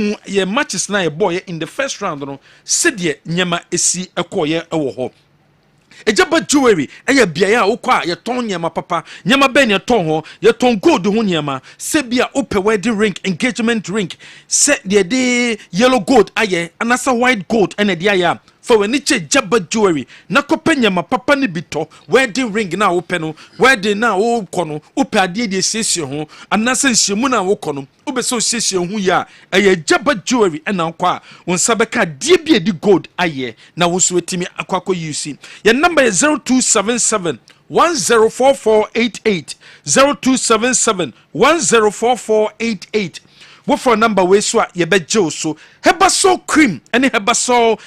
matches now a boy in the first round, said ye nyama esi a koye awo. Ejaba jewelry, eya biaya okwa ye ton nyama papa, nyama ben ye ton ho, ye ton gold ho nyama, sebia ope wedding ring, engagement ring, set the yellow gold aye, anasa white gold and a dia. For when it's jabba jewelry, nakopenya ma papa ni bito, wedding ring na open, wedding na o kono, upe adie de session ho, anasa shimuna o kono, ube so session hu ya, aye jabba jewelry and now kwa, on sabeka diebie di gold aye, na wuswetimi akwako yusi. Your number is 0277 104488, 0277 104488. wo for number we so ye be je so Herbasol cream any Herbasol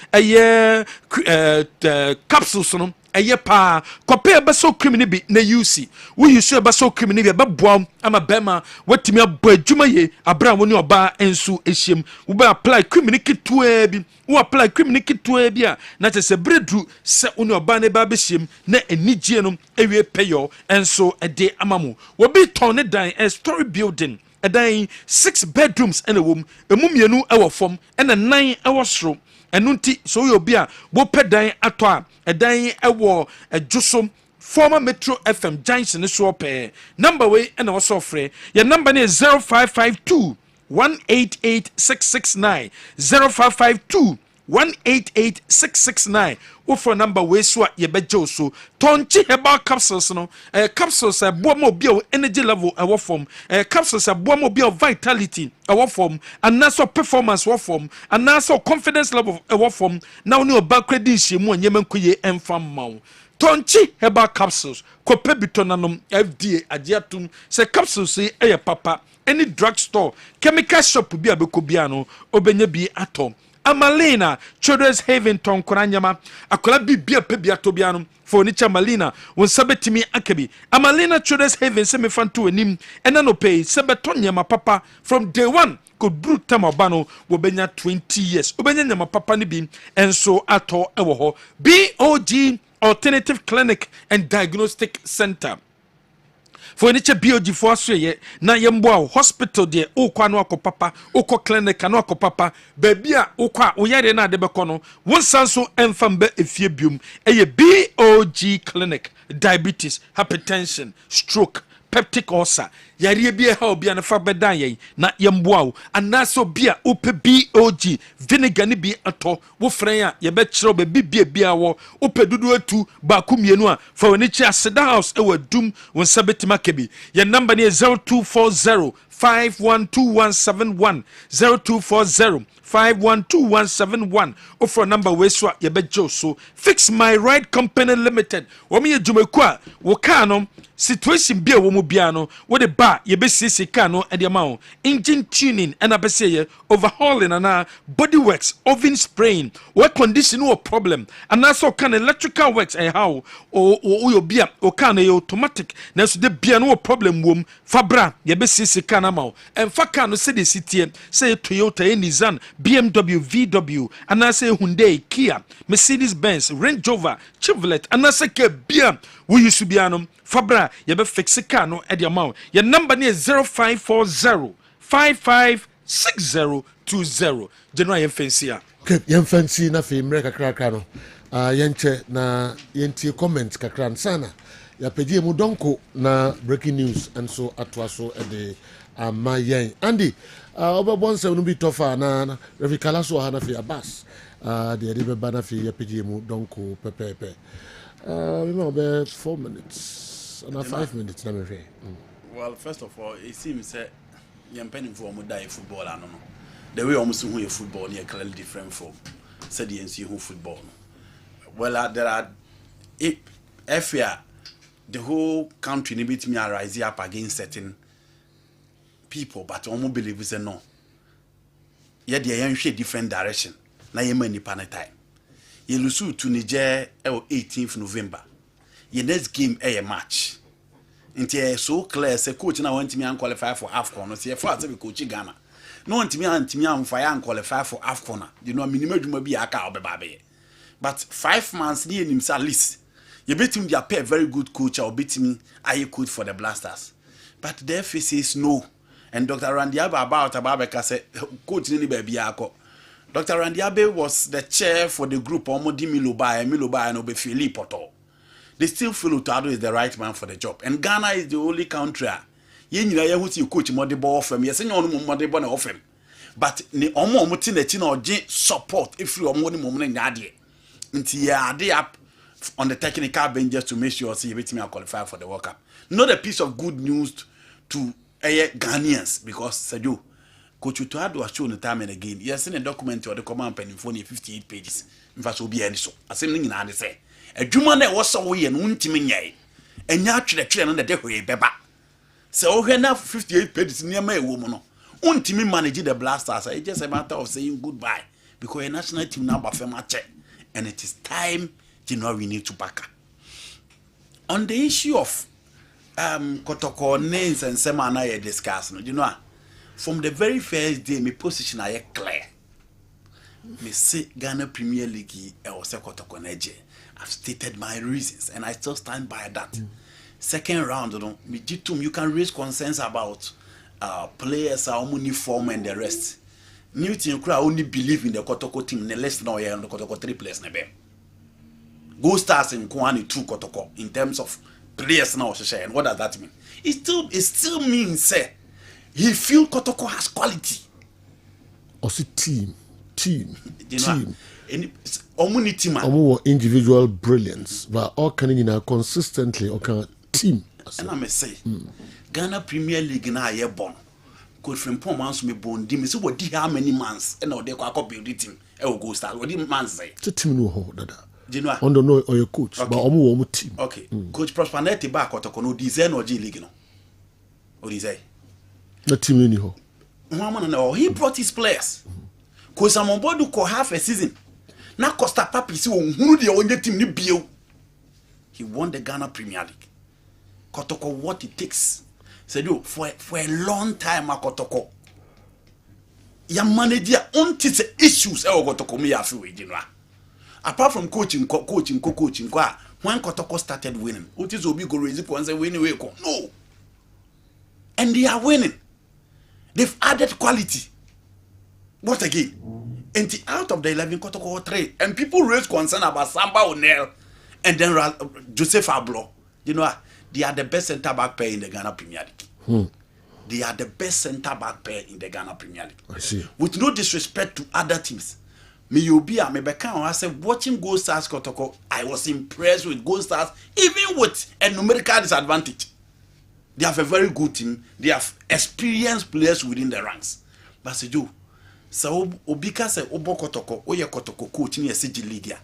capsules no eye pa kope Herbasol cream ni bi na use wo use Herbasol cream ni bi be boam ama bema watimi abo adwuma ye abra wo ni oba ensu ehiem wo be apply cream ni kitwa bi wo apply cream ni kitwa bi a na se breadru se wo ni oba na ba be hiem na enigye no ewie payo enso ede amamu wo bi ton ne dan a story building a dan 6 bedrooms and a womb emu mienu ewo fom and a 9 ewo soro enunti so yo bia wo pedan ato a dan ewo adwosom former Metro FM Johnson so pe number way and also free your number is 0552 188669 0552 188669 wo for number we so ye beje so tonchi herbal capsules no capsules boamo bio energy level e form capsules boamo bio vitality e form and naso performance wo form and naso confidence level e form now ni oba credit mu anyem nkoye emfam mawo tonchi herbal capsules kope bitonanom FDA agiatum se capsules e papa any drugstore chemical shop bi abekobia no obenye bi atom Amalina Children's Haven ton koranyama akola bibia pebia tobiano for nicha Malina won sabetimi akabi Amalina Children's Haven se me fanto anim ena no pay sebeton nyama papa from day one could brute tamabano wo benya 20 years obenya nyama papa ni bi enso ato ewo ho BOG Alternative Clinic and Diagnostic Center for niche BOG for ye na yemboa hospital de ukwa no akopapa ukọ clinic no akopapa baby a ukwa uyare na de bekono wonsanso emfamba efie biom eye BOG clinic diabetes hypertension stroke peptic ulcer yare bia ha obia na fa bedan ye na yemboa wo anaso bia upe BOG vinegar ni bi ato wo fran a ye be kire be bia wo upe dudu atu ba kumienu a fa woni chi aseda house e wadum won sabetima kebi ye number ni 0240 512171 0240 512171 offer number we so ye bejo so Fix My Ride Company Limited wo me adwumaku a wo ka no situation bia wo mu bia no wo de ba ye be sisi ka no e de ma engine tuning and abese ye overhauling and body works oven spraying what condition or problem and also can electrical works and how o yo bia o can automatic na so de bia no problem wom fabra ye be sisi ka na ma en fa ka no se de sitie say Toyota Nissan BMW VW and I say Hyundai Kia Mercedes Benz Range Rover Chevrolet and I say ke bia we used to be anum fabra ye be fix car no e de amount your number is 0540 556020 general yemfensia okay yemfensi na fe mre kakra no yenche na yentie comment kakra sana ya pedi mu donko na breaking news and so atwaso e de amayen Andy obabon se no bi tofa na refikala so ha na fe abas de be bana fe ya pedi mu donko pepepe we know about 4 minutes and 5 minutes na me fe well first of all it seems that young penny for mo die football no the way almost who football near clearly different from said the NC who football well there are FA the whole country need to rise up against certain people but almost believe say no yeah they are in different direction na yema ni pan time you lose to Niger 18th November your next game a match until so clear say coach na want me qualify for AFCON no say for as be coach Ghana no want me am fire qualify for AFCON you know minimum dwuma bi aka obeba be but 5 months ni enim say at least you bet him dey pay very good coach or bet me aye coach for the Blasters but the FA says no and Dr. Randy Abe Ababeka say coach ni be bia akọ Dr. Randy Abe was the chair for the group Omodi Miloba and Obe Philippe Poto. They still feel Utado is the right man for the job. And Ghana is the only country. You know, who see coach Modibo off him. Yes, you know, Modibo off him. But the Omo Mutinetino support if you are money moment in Yadi. Until you are up on the technical bench just to make sure you me qualify for the World Cup. Not a piece of good news to Ghanaians because Sadio. Coach Utuado was shown time and again. Yes, in a document or the command pen in 58 pages. In fact, will be any so. As same thing I say. A Juman was away and untiminy. And now to the train on the day beba. So, enough 58 pages near my woman. untimi manage the Black Stars. It's just a matter of saying goodbye because a national team now for match, and it is time. You know we need to back up. On the issue of Kotoko names and Semana you discuss, you know, from the very first day, my position I clear. Me say Ghana Premier League I was a Kotoko Neje. I've stated my reasons and I still stand by that. Second round, you can raise concerns about players are uniform and the rest. New team only believe in the Kotoko team, the less now the Kotoko 3 players nebe. Go Stars in Kwani 2 Kotoko in terms of players now, and what does that mean? It still means he feel Kotoko has quality. Also team. Individual brilliance, but all can consistently or can team. And I may say, Ghana Premier League na ye born. Could from poor months me born. Dim so what how many months? And now they can build the team. Go start. What the man say? It's a team no hold that. Do you know? On the know or your coach, but omu team. Okay. Coach Prosperity back or to no design or G League no. What do you say? The team anyhow. He brought his players. Cause I'm on board to call half a season. Now Costa Papi see who the only team ni bio. He won the Ghana Premier League. Kotoko what it takes. Said you for a long time Kotoko. Ya manager on issues Kotoko me afi you know. Apart from coaching, when Kotoko started winning, Otis Obi go raise and say winning way no. And they are winning. They've added quality. What again? And out of the 11 Kotoko 3, and people raise concern about Samba O'Neill and then Joseph Ablo. You know, they are the best centre back pair in the Ghana Premier League. They are the best centre back pair in the Ghana Premier League. I see. With no disrespect to other teams. I said, watching Gold Stars Kotoko, I was impressed with Gold Stars, even with a numerical disadvantage. They have a very good team. They have experienced players within the ranks. But Sejo, so Obika say Obo Kotoko, Oye Kotoko coach in a CG League,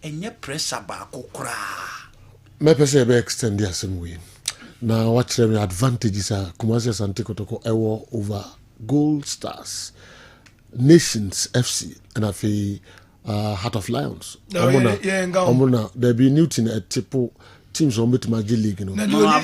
and ye pressure back okra. My person extend the same way. Now, what the advantages are Kumasi Asante Kotoko Ewo over Gold Stars, Nations FC, and I feel Heart of Lions. Omuna, there be Newton at Tipo. Teams on with Magic League, you know.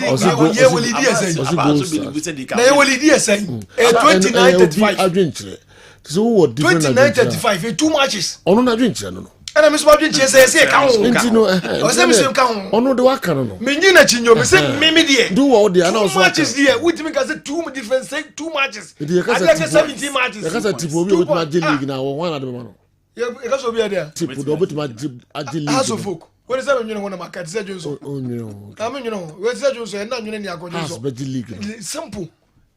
Also, 29-35. So what? 29-35. 2 matches. Oh no, drink no. And I'm supposed to say, oh no, the work no. Menina Chinyo, me say me do all the two matches there. Which means I said 2 different say 2 matches. I said 17 matches. Because Tipo with Magic League now. One of them. Yeah, because we are there. Tipo with Magic League. House of folk. What is that when you want to make it? Johnson. Oh no. I mean, you know, where's that Johnson? And now you need to go House Magic League. Simple.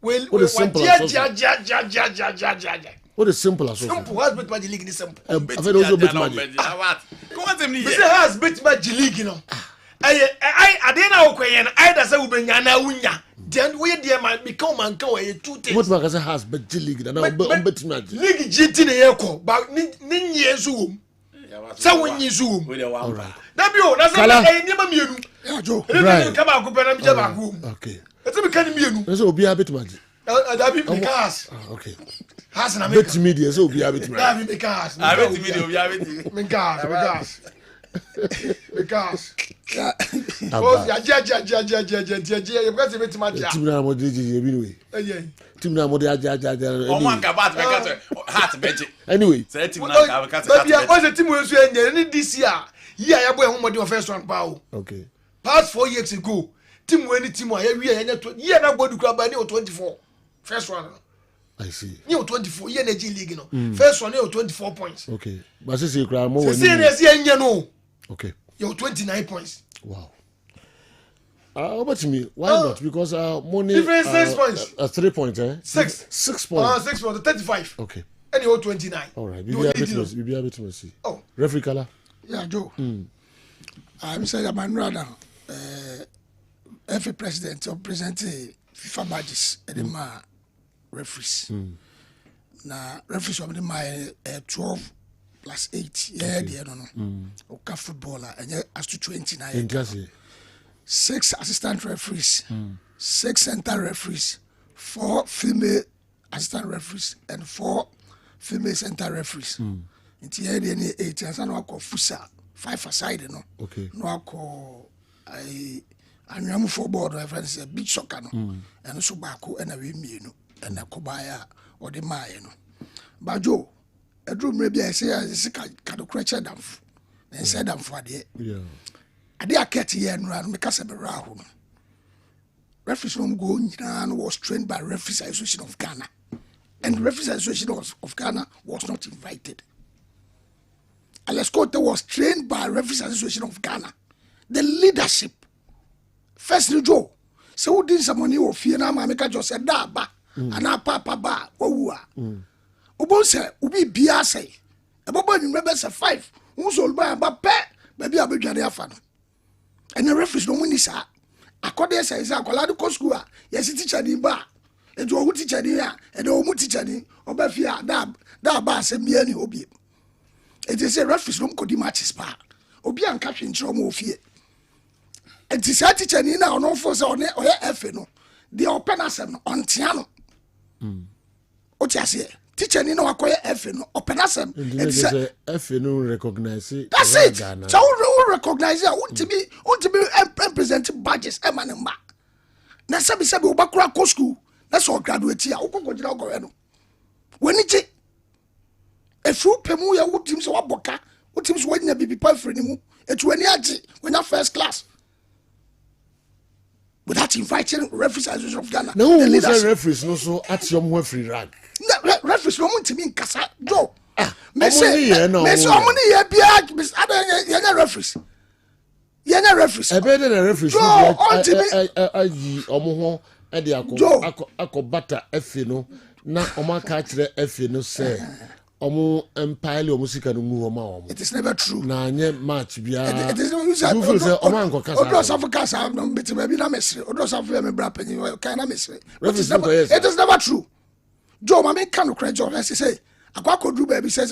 Well, what is simple? What is simple as simple? Has bet Magic League is simple. I've heard also bet Magic. What? Come on, tell me. This has bet Magic League, you know. I didn't know when I that's a woman unya. Then we there might become and go 2 things. What Marcus has bet League? Now bet Magic League GT the echo, but nin zoom. So when you zoom, all right. That's a never mean. Yeah, Joe. Right. Come out, go and jab home. Okay. That's a kind of mean. That's will be a bit Magic. That be because. Okay. Has an bet media so be a bit Magic. That be because. I bet media be a bit. Because. Oh, yeah. Because a bit Magic. Team now what did you anyway? Team now what did oh man kabat because heart bet anyway say team now because but yeah what's the team we so any this year I boy home the first one power okay past 4 years ago team we any team we year na bodu club by 24 first one I see you 24 year na G League no first one you 24 points okay but say you more no okay you 29 points wow. What you mean? Why not? Because money. Different 6 points. 3 points, eh? 6 points. 6 points. 35. Okay. And you 29. All right. You be a bit messy. Oh. Referee color. Yeah, Joe. I'm saying that my brother, every president or present FIFA badges and my referees. Now referees of my 12 plus 8. Yeah, I don't know. Okay, footballer and as to 29. 6 assistant referees, 6 center referees, 4 female assistant referees and 4 female center referees. Nti here dey 8 and no akọ fusa 5 aside no. Okay. No akọ anwam for board reference big soccer no. And so baako na we mienu and akobaya or the mae no. Bajo edru mre bia say ka kadokreche damfo. And said damfo ade. Yeah. Ade akete here no me ka se be ra ho no. Referees from Ghana was trained by Referees Association of Ghana. And the Referees Association of Ghana was not invited. Alex Cote was trained by Referees Association of Ghana. The leadership. First new Joe. So who did some money of fear now? Mamika just said, da ba. And a papa ba. Owa. Ubon say, ubi biase. A baba remember say 5. Who's all by a pet. Maybe I'll be Jania. And the referees don't win this. According to say akwala ko school a yes teacher ni ba edu owu teacher ni a edu owu teacher ni obafia da ba asem bia ni obi it is a referees no kodi matches pa obi anka hwenkyerɛ mo ofie it is a teacher ni na ono fo say oye efe no the open asem no ontia no o ti ase teacher ni na wakoye efe no open asem it is a efe no recognize that's it so we recognize it untimi present badges e manamba na sabi obakura ko school na so graduate a ukogojira ogowe no wani je efu pemu ya utim so waboka utim so wanya bibi pa freni mu etu wani agi wanya first class without inviting referees association of Ghana no who say referees no so at your mo free rag referees no untimi nkasa jo me say omuni ye bia ada referees yenya referees ebe de referees ayi omo ho e de akobata efe no na omo aka kire efe no say omo empire omo sika no mu omo it is never true na anye match bia it is omo anko kasa odo safu kasa no beti ba bi na mesre odo safu me bra panyi kan na mesre it is never true Joe mama kan kra Joe say akwa kodru ba bi say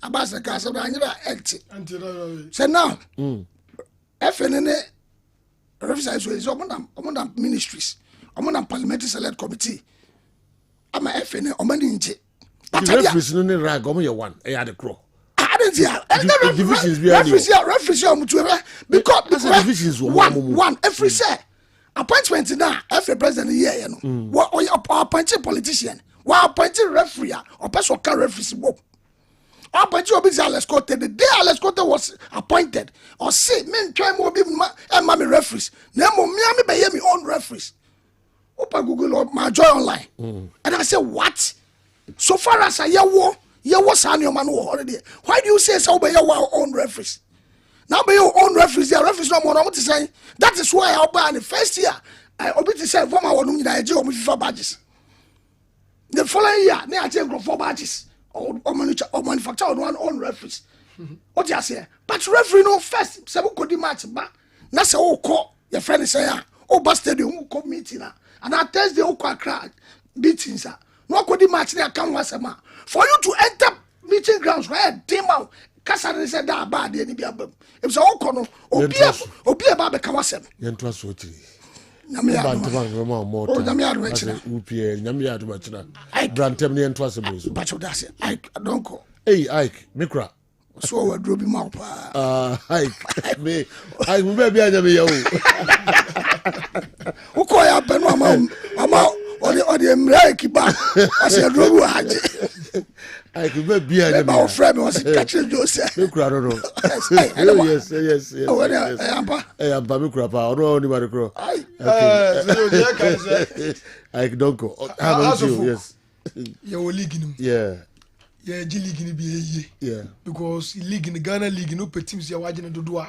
abasa kasa na anyira empty say now FNN referees is omonam ministries omonam parliamentary select committee ama FNN omani nje but referees no rag omo ye one e the crow divisions referees omutu because divisions one every say appointment na every president here no what appointed politician what appointed referee or person can referees bo appointed obi Alex Cote the day Alex Cote was appointed or say men try mo be me referees na mo me be hear me own referees open Google or my joy online and I say what so far as I yewo sanio man wo holiday why do you say so be your own referees now be your own referees the referees no more no to say that is why I buy the first year I obi to say former one nyina je o FIFA badges the following year na je go for badges or manufacture on own referees what you say but referee no first say we go di match ba na say o call your friend say o ba stadium o come meeting and na Thursday o call crowd meetings no go di match na kan wasema for you to enter meeting grounds where team out kasa say that bad any bi abam if so o call no obi e ba be kan wasem yento so tiri nyame ya brantem ne yento asebo but that's it I don't go hey Ike mikra so we drobi mouth Ike me be anya me ya o ko ya pe no mama odi emre kiba ase drobi haje Ike be be anya me my friend was catching Joseph mikra no yes amba mikra pa ono ni mari kro Ike don't go how about you yes your league nim yeah league ni bi yeah because league in Ghana league no pe teams ya wagene dodo a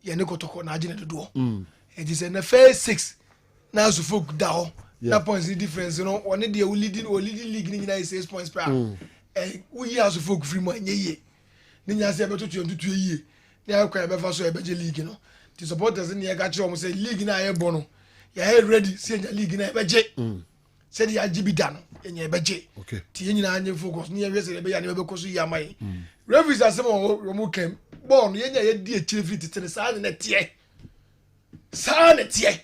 ye ne kotoko na agene dodo it is in the first 6 na so folk da ho na points difference no one dey leading league ni na 6 points per we year so folk free mo anyeye ni nya se beto 22 yie ni akwa be fa so e beje league no the supporters ni e ga kire o say league na ye bo no ya ready say league na e beje said ya jibida no enye beje ti yenyina anye focus ni ye se be ya ne be koso ya mai referees asem o mo kem ball no yenya ye di akire fit tene sa ne tie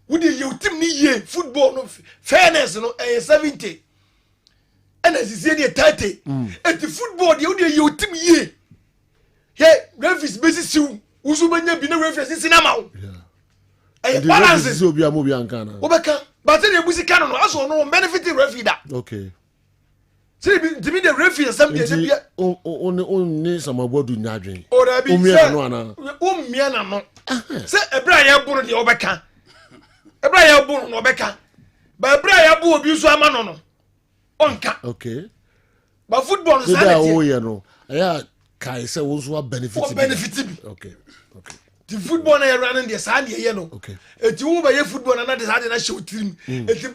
we di you team ni ye football no fairness no 70 ɛna sisi ne tate eti football de wode yɛ otim yie he referees besi siw usu benya bi na referees sisi na ma wo ɛyɛ balance sisi obi amobi anka na wobɛka but the busi ka no aso no benefit referee da okay see timi the referee some dey bia on ni samabodu nyadwen o da bi se no ana o mia na no se ebra ya bu no de wobɛka ebra ya bu no wobɛka ba ebra ya bu obi so ama no no onka okay ba football no say that o ye no aya kai say wo so benefit bi okay okay the football na running the sand ye no okay eti wo ba ye football na the sand na show team eti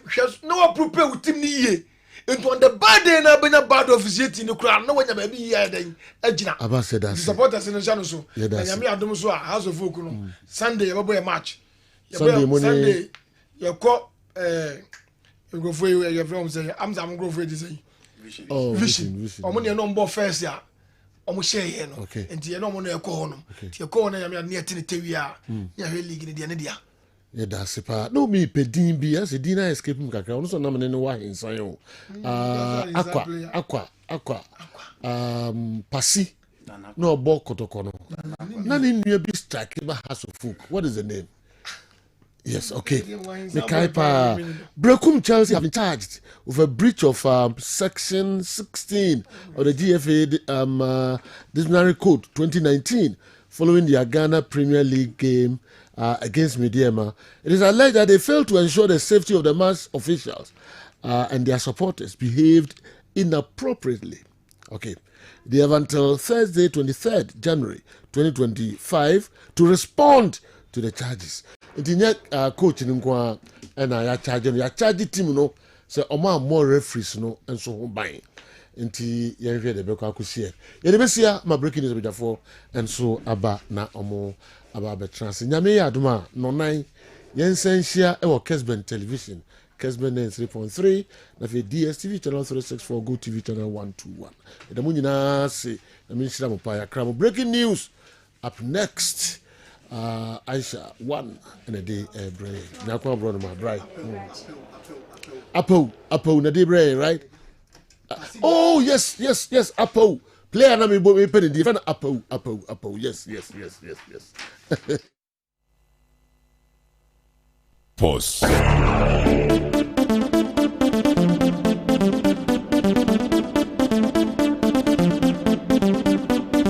no wa prepare with team ni ye into on the bad day na benya bad officiate ni kura na wanya ba bi ye dan agina aba said that supporters no chano so na yami adom so a house of folk no Sunday ye boy match Sunday ye ko go for you from say am go for you say vision omo ne no mbo first ya omo share here no enti ye no mo no ekọ ho no ti ekọ na yami ne tene tewia ya he league ne dia ne dia ye da sepa no mi pedin bi as di na escape mu kakra ono so na me ne wa hensan yo aqua pasi no obo kotoko no na ne nua bi strike ba house of folk what is the name yes okay the kaipa Brekum Chelsea have been charged with a breach of section 16 of the GFA disciplinary code 2019 following the Ghana Premier League game against Midfield. It is alleged that they failed to ensure the safety of the match officials and their supporters behaved inappropriately. Okay, they have until Thursday 23rd January 2025 to respond to the charges. Intinya coach nkwa na ya charge team no say omo more referees no enso ho ban nti ye hwe de be kwa kusie ye de besia ma breaking news bejafo enso aba na omo aba be trans nyame ya adoma no nan yensenhia e wo Kessben television Kessben 3.3 na fe DSTV channel 364 Go TV channel 121 de mo nyina se na me nhira mo pa ya kra mo breaking news up next. Aisha one in a day brain. Nakwa brother my bride. Apo na day brain, right? Oh yes, Apo. Player na me pen defend Apo. Yes. Pause.